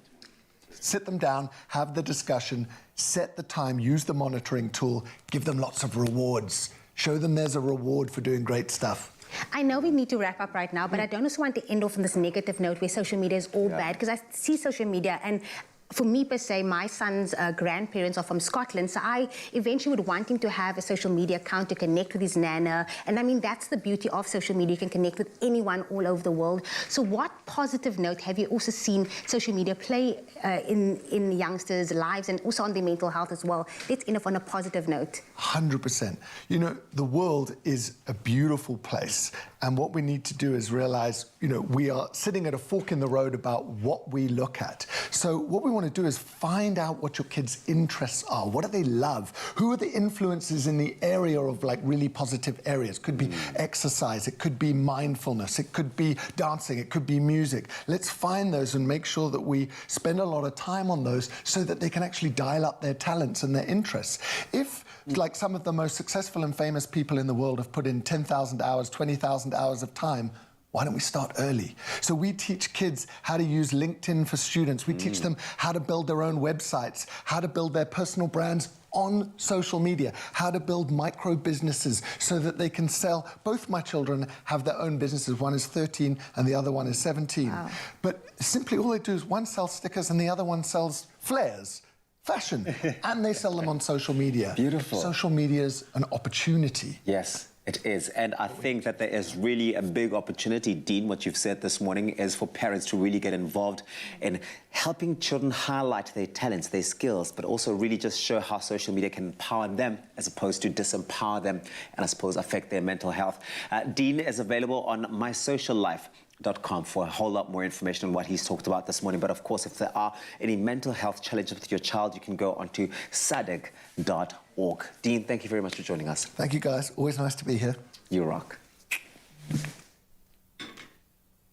Sit them down, have the discussion, set the time, use the monitoring tool, give them lots of rewards. Show them there's a reward for doing great stuff. I know we need to wrap up right now, but I don't also want to end off on this negative note where social media is all bad, because I see social media and for me per se, my son's grandparents are from Scotland, so I eventually would want him to have a social media account to connect with his nana. And I mean, that's the beauty of social media. You can connect with anyone all over the world. So what positive note have you also seen social media play in youngsters' lives and also on their mental health as well? Let's end off on a positive note. 100%. You know, the world is a beautiful place. And what we need to do is realize, you know, we are sitting at a fork in the road about what we look at. So what we want to do is find out what your kids' interests are. What do they love? Who are the influences in the area of like really positive areas? Could be exercise, it could be mindfulness, it could be dancing, it could be music. Let's find those and make sure that we spend a lot of time on those so that they can actually dial up their talents and their interests. If like some of the most successful and famous people in the world have put in 10,000 hours, 20,000 hours of time, why don't we start early? So we teach kids how to use LinkedIn for students. We teach them how to build their own websites, how to build their personal brands on social media, how to build micro businesses so that they can sell. Both my children have their own businesses. One is 13 and the other one is 17. Wow. But simply all they do is one sells stickers and the other one sells flares. Fashion, and they sell them on social media. Beautiful. Social media is an opportunity. Yes, it is. And I think that there is really a big opportunity, Dean, what you've said this morning, is for parents to really get involved in helping children highlight their talents, their skills, but also really just show how social media can empower them as opposed to disempower them and I suppose affect their mental health. Dean is available on mysociallife.com for a whole lot more information on what he's talked about this morning. But of course, if there are any mental health challenges with your child, you can go onto sadig.org. Dean, thank you very much for joining us. Thank you, guys. Always nice to be here. You rock.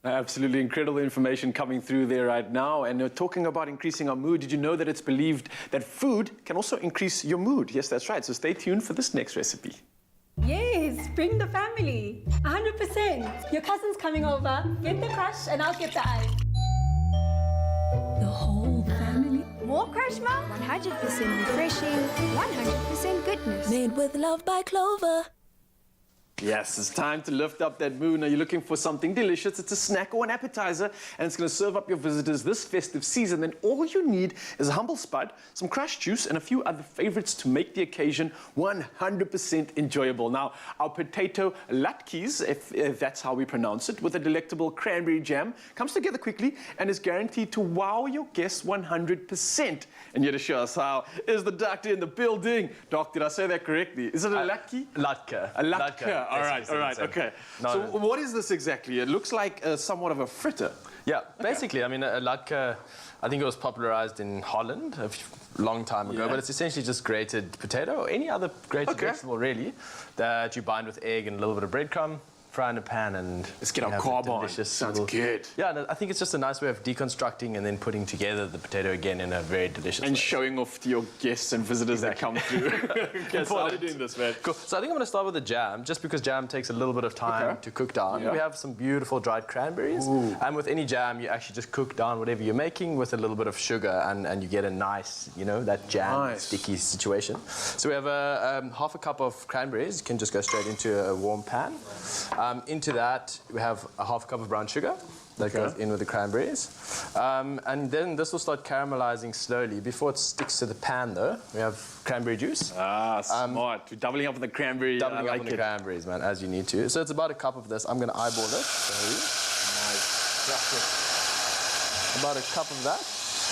Absolutely incredible information coming through there right now. And talking about increasing our mood, did you know that it's believed that food can also increase your mood? Yes, that's right. So stay tuned for this next recipe. Yes, bring the family. 100%. Your cousin's coming over. Get the crush and I'll get the ice. The whole family? More Crush Mom? 100% refreshing, 100% goodness. Made with love by Clover. Yes, it's time to lift up that mood. Now, you're looking for something delicious. It's a snack or an appetizer, and it's going to serve up your visitors this festive season. Then all you need is a humble spud, some crushed juice, and a few other favorites to make the occasion 100% enjoyable. Now, our potato latkes, if that's how we pronounce it, with a delectable cranberry jam, comes together quickly and is guaranteed to wow your guests 100%. And here to show us how is the doctor in the building. Doc, did I say that correctly? Is it a latke? Latke. A latke. All right, okay. So what is this exactly? It looks like somewhat of a fritter. Yeah, basically, I mean, a latke, I think it was popularized in Holland a long time ago, but it's essentially just grated potato or any other grated vegetable, really, that you bind with egg and a little bit of breadcrumb, fry in a pan and let's get our have a carb on. delicious Sounds little- good. Yeah, and I think it's just a nice way of deconstructing and then putting together the potato again in a very delicious And way. showing off to your guests and visitors that come through. Okay, so how are you doing this, man? Cool. So I think I'm going to start with the jam, just because jam takes a little bit of time to cook down. Yeah. We have some beautiful dried cranberries. And with any jam, you actually just cook down whatever you're making with a little bit of sugar, and you get a nice, you know, that jam sticky situation. So we have half a cup of cranberries. You can just go straight into a warm pan. Into that, we have a half a cup of brown sugar. That goes in with the cranberries. And then this will start caramelizing slowly. Before it sticks to the pan, though, we have cranberry juice. Ah, smart. We're doubling up on the cranberry. Doubling up on the cranberries, man, as you need to. So it's about a cup of this. I'm going to eyeball this. Nice. About a cup of that.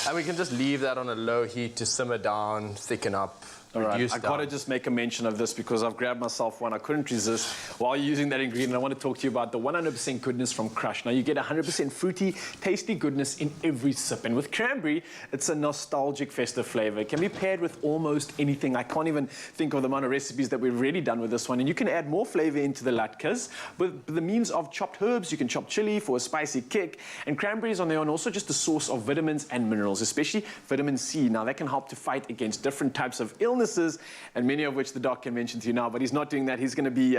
And we can just leave that on a low heat to simmer down, thicken up. All right, I gotta just make a mention of this because I've grabbed myself one. I couldn't resist. While you're using that ingredient, I want to talk to you about the 100% goodness from Crush. Now, you get 100% fruity, tasty goodness in every sip. And with cranberry, it's a nostalgic festive flavor. It can be paired with almost anything. I can't even think of the amount of recipes that we've already done with this one. And you can add more flavor into the latkes with the means of chopped herbs. You can chop chili for a spicy kick. And cranberries on their own also just a source of vitamins and minerals, especially vitamin C. Now, that can help to fight against different types of illnesses, and many of which the doc can mention to you now, but he's not doing that. He's going to be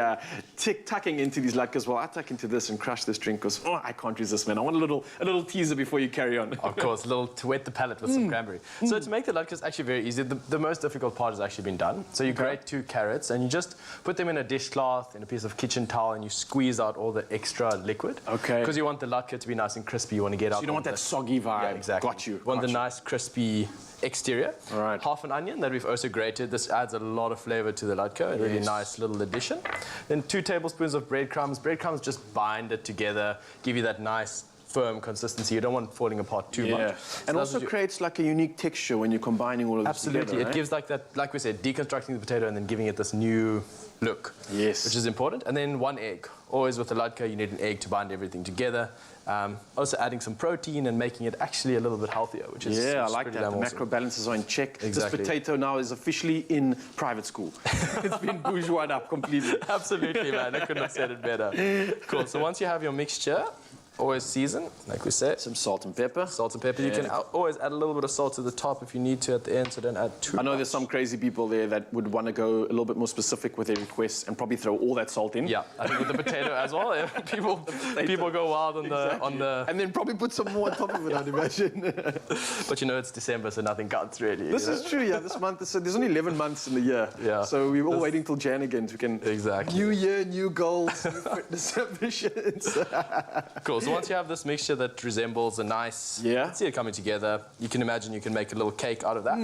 tucking into these latkes. Well, I tuck into this and crush this drink because, I can't resist, man. I want a little teaser before you carry on. Of course, a little to wet the palate with some cranberry. So to make the latkes actually very easy. The most difficult part has actually been done. So you grate 2 carrots and you just put them in a dishcloth, in a piece of kitchen towel, and you squeeze out all the extra liquid. Okay. Because you want the latke to be nice and crispy. You want to get out. So you don't want that soggy vibe. Yeah, exactly. Got you. You want the nice crispy exterior. All right. Half an onion that we've also grated. This adds a lot of flavor to the latke. A really nice little addition. Then 2 tablespoons of breadcrumbs. Breadcrumbs just bind it together, give you that nice firm consistency. You don't want it falling apart too much. So and also creates like a unique texture when you're combining all of this Absolutely. together, It gives like that, like we said, deconstructing the potato and then giving it this new look. Yes. Which is important. And then 1 egg. Always with the latke, you need an egg to bind everything together. Also adding some protein and making it actually a little bit healthier, which is I which is like pretty that. The damn macro awesome. balances are in check. Exactly. This potato now is officially in private school. It's been bourgeoised up completely. Absolutely, man. I couldn't have said it better. Cool. So once you have your mixture, always season, like we said. Some salt and pepper. Salt and pepper. You can always add a little bit of salt to the top if you need to at the end, so don't add too much. I know there's some crazy people there that would want to go a little bit more specific with their requests and probably throw all that salt in. Yeah, I think with the potato as well. Yeah, people go wild on the and then probably put some more on top of it, I'd imagine. But you know it's December, so nothing counts really. This is true, yeah. This month, so there's only 11 months in the year. Yeah. So we're all waiting till Jan again so we can. Exactly. New year, new goals, new fitness ambitions. Cool. So once you have this mixture that resembles a nice, see it coming together. You can imagine you can make a little cake out of that.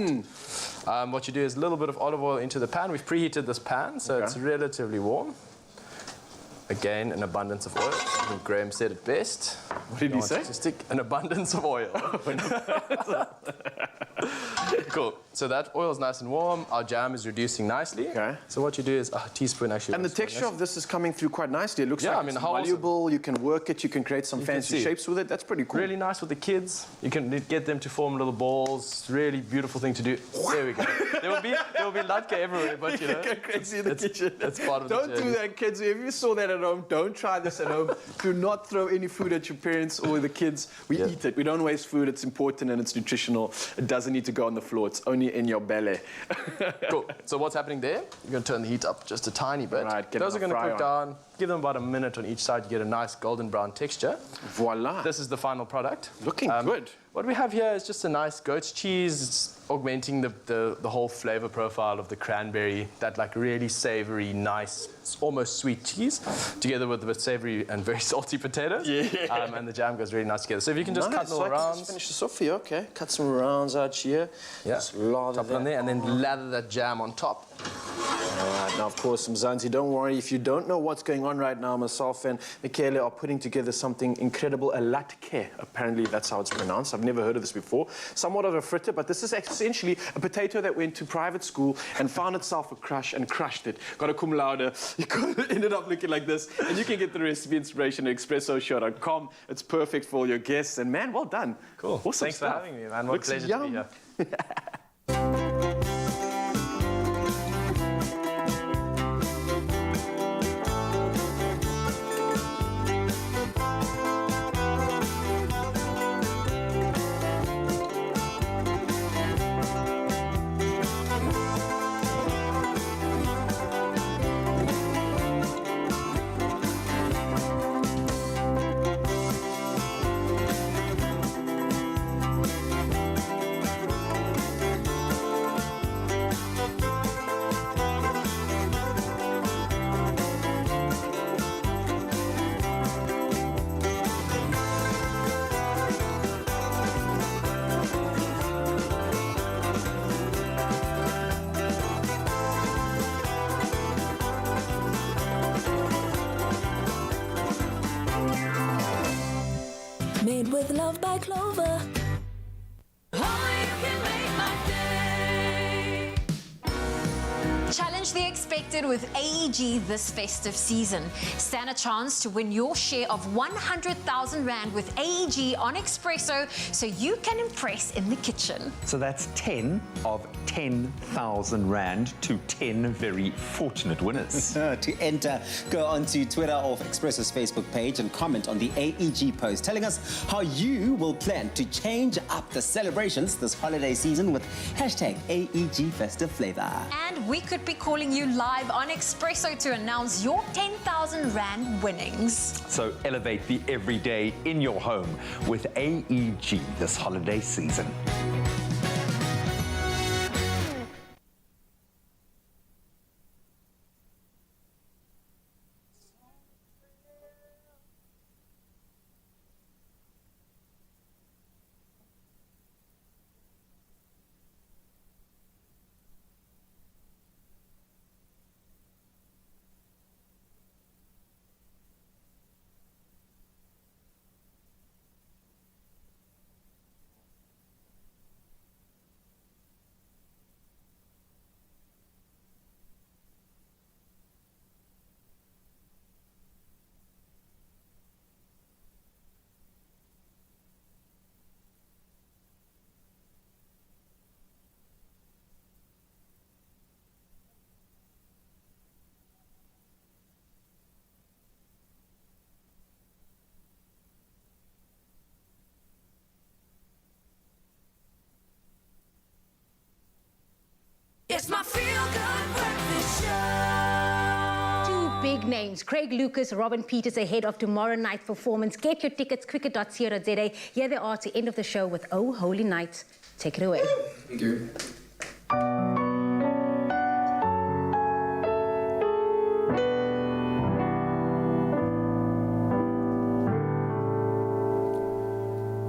What you do is a little bit of olive oil into the pan. We've preheated this pan, so it's relatively warm. Again, an abundance of oil. I think Graham said it best. What did he say? An abundance of oil. Cool. So that oil is nice and warm. Our jam is reducing nicely. Okay. So what you do is a teaspoon actually. And the texture of this is coming through quite nicely. It looks like it's how malleable. You can work it. You can create some You fancy can see. shapes with it. That's pretty cool. Really nice with the kids. You can get them to form little balls. Really beautiful thing to do. There we go. There will be latke everywhere, but you know. Go crazy in the kitchen. That's part of Don't the do that, kids. If you saw that at home, don't try this at home. Do not throw any food at your parents or the kids. We eat it. We don't waste food. It's important and it's nutritional. It doesn't need to go on the floor. It's only in your belly. Cool. So what's happening there? You're going to turn the heat up just a tiny bit. Right, get Those are it going to fry cook on. down. Give them about a minute on each side. You get a nice golden brown texture. Voila. This is the final product. Looking good. What we have here is just a nice goat's cheese. It's augmenting the whole flavor profile of the cranberry. That like really savory, nice, almost sweet cheese, together with the savory and very salty potatoes. Yeah. And the jam goes really nice together. So if you can just cut little rounds. Let's finish this off for you. Okay. Cut some rounds out here. Yeah. Just lather Chop it on there and then lather that jam on top. All right, now, of course, Mzansi, don't worry. If you don't know what's going on right now, myself and Michele are putting together something incredible, a latke. Apparently, that's how it's pronounced. I've never heard of this before. Somewhat of a fritter, but this is essentially a potato that went to private school and found itself a crush and crushed it. Got a cum laude. It ended up looking like this. And you can get the recipe inspiration at expressoshow.com. It's perfect for all your guests. And, man, well done. Cool. Awesome Thanks stuff. for having me, man. What a Looks pleasure yum. to be here. made with love by Clover. Challenge the expected with AEG this festive season. Stand a chance to win your share of 100,000 Rand with AEG on Expresso so you can impress in the kitchen. So that's 10 of 10,000 Rand to 10 very fortunate winners. To enter, go onto Twitter or Expresso's Facebook page and comment on the AEG post telling us how you will plan to change up the celebrations this holiday season with hashtag AEG Festive Flavor. And we could be calling you live on Expresso to announce your 10,000 Rand winnings. So elevate the everyday in your home with AEG this holiday season. It's my feel-good breakfast show. Two big names, Craig Lucas, Robin Peters, ahead of tomorrow night's performance. Get your tickets, cricket.co.za. Here they are to end of the show with Oh Holy Night. Take it away. Thank you.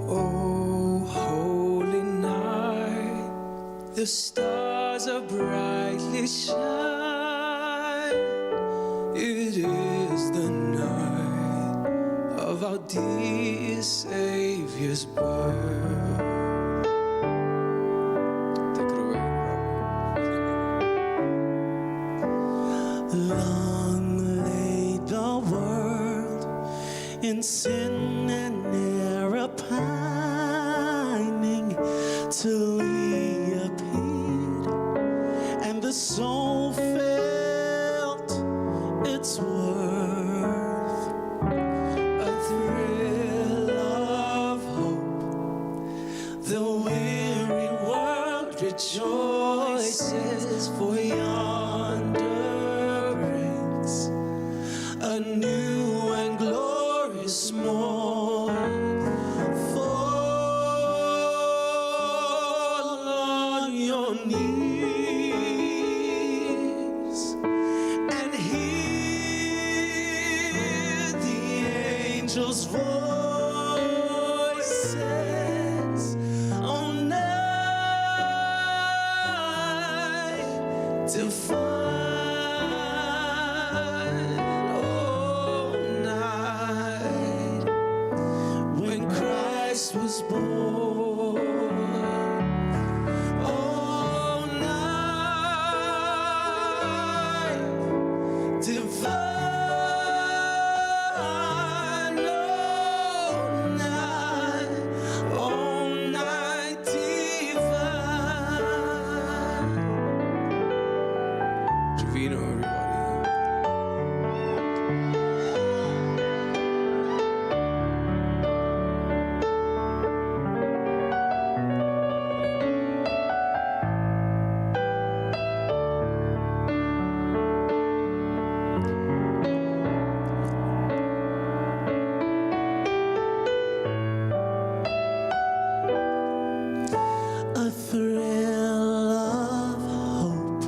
Oh, holy night, the stars are brightly shine. It is the night of our dear Savior's birth. Take it away, long lay the world in sin and error pining till he appeared, and the soul felt its worth. A thrill of hope, the weary world rejoices, for yonder breaks a new and glorious morn. Fall on your knees and hear the angels' voices. Oh, night divine, oh, night when Christ was born. Oh, night divine, oh, night divine. Javino, a thrill of hope,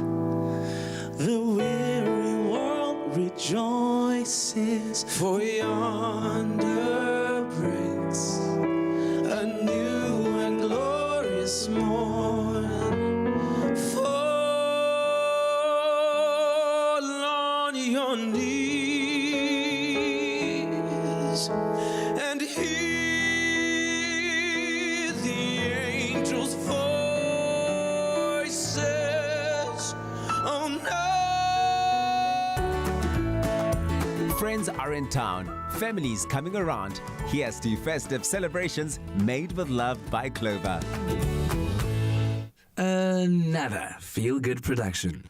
the weary world rejoices, for yonder breaks a new and glorious morn. Fall on your knees and hear Friends are in town, families coming around. Here's to festive celebrations made with love by Clover. Another feel-good production.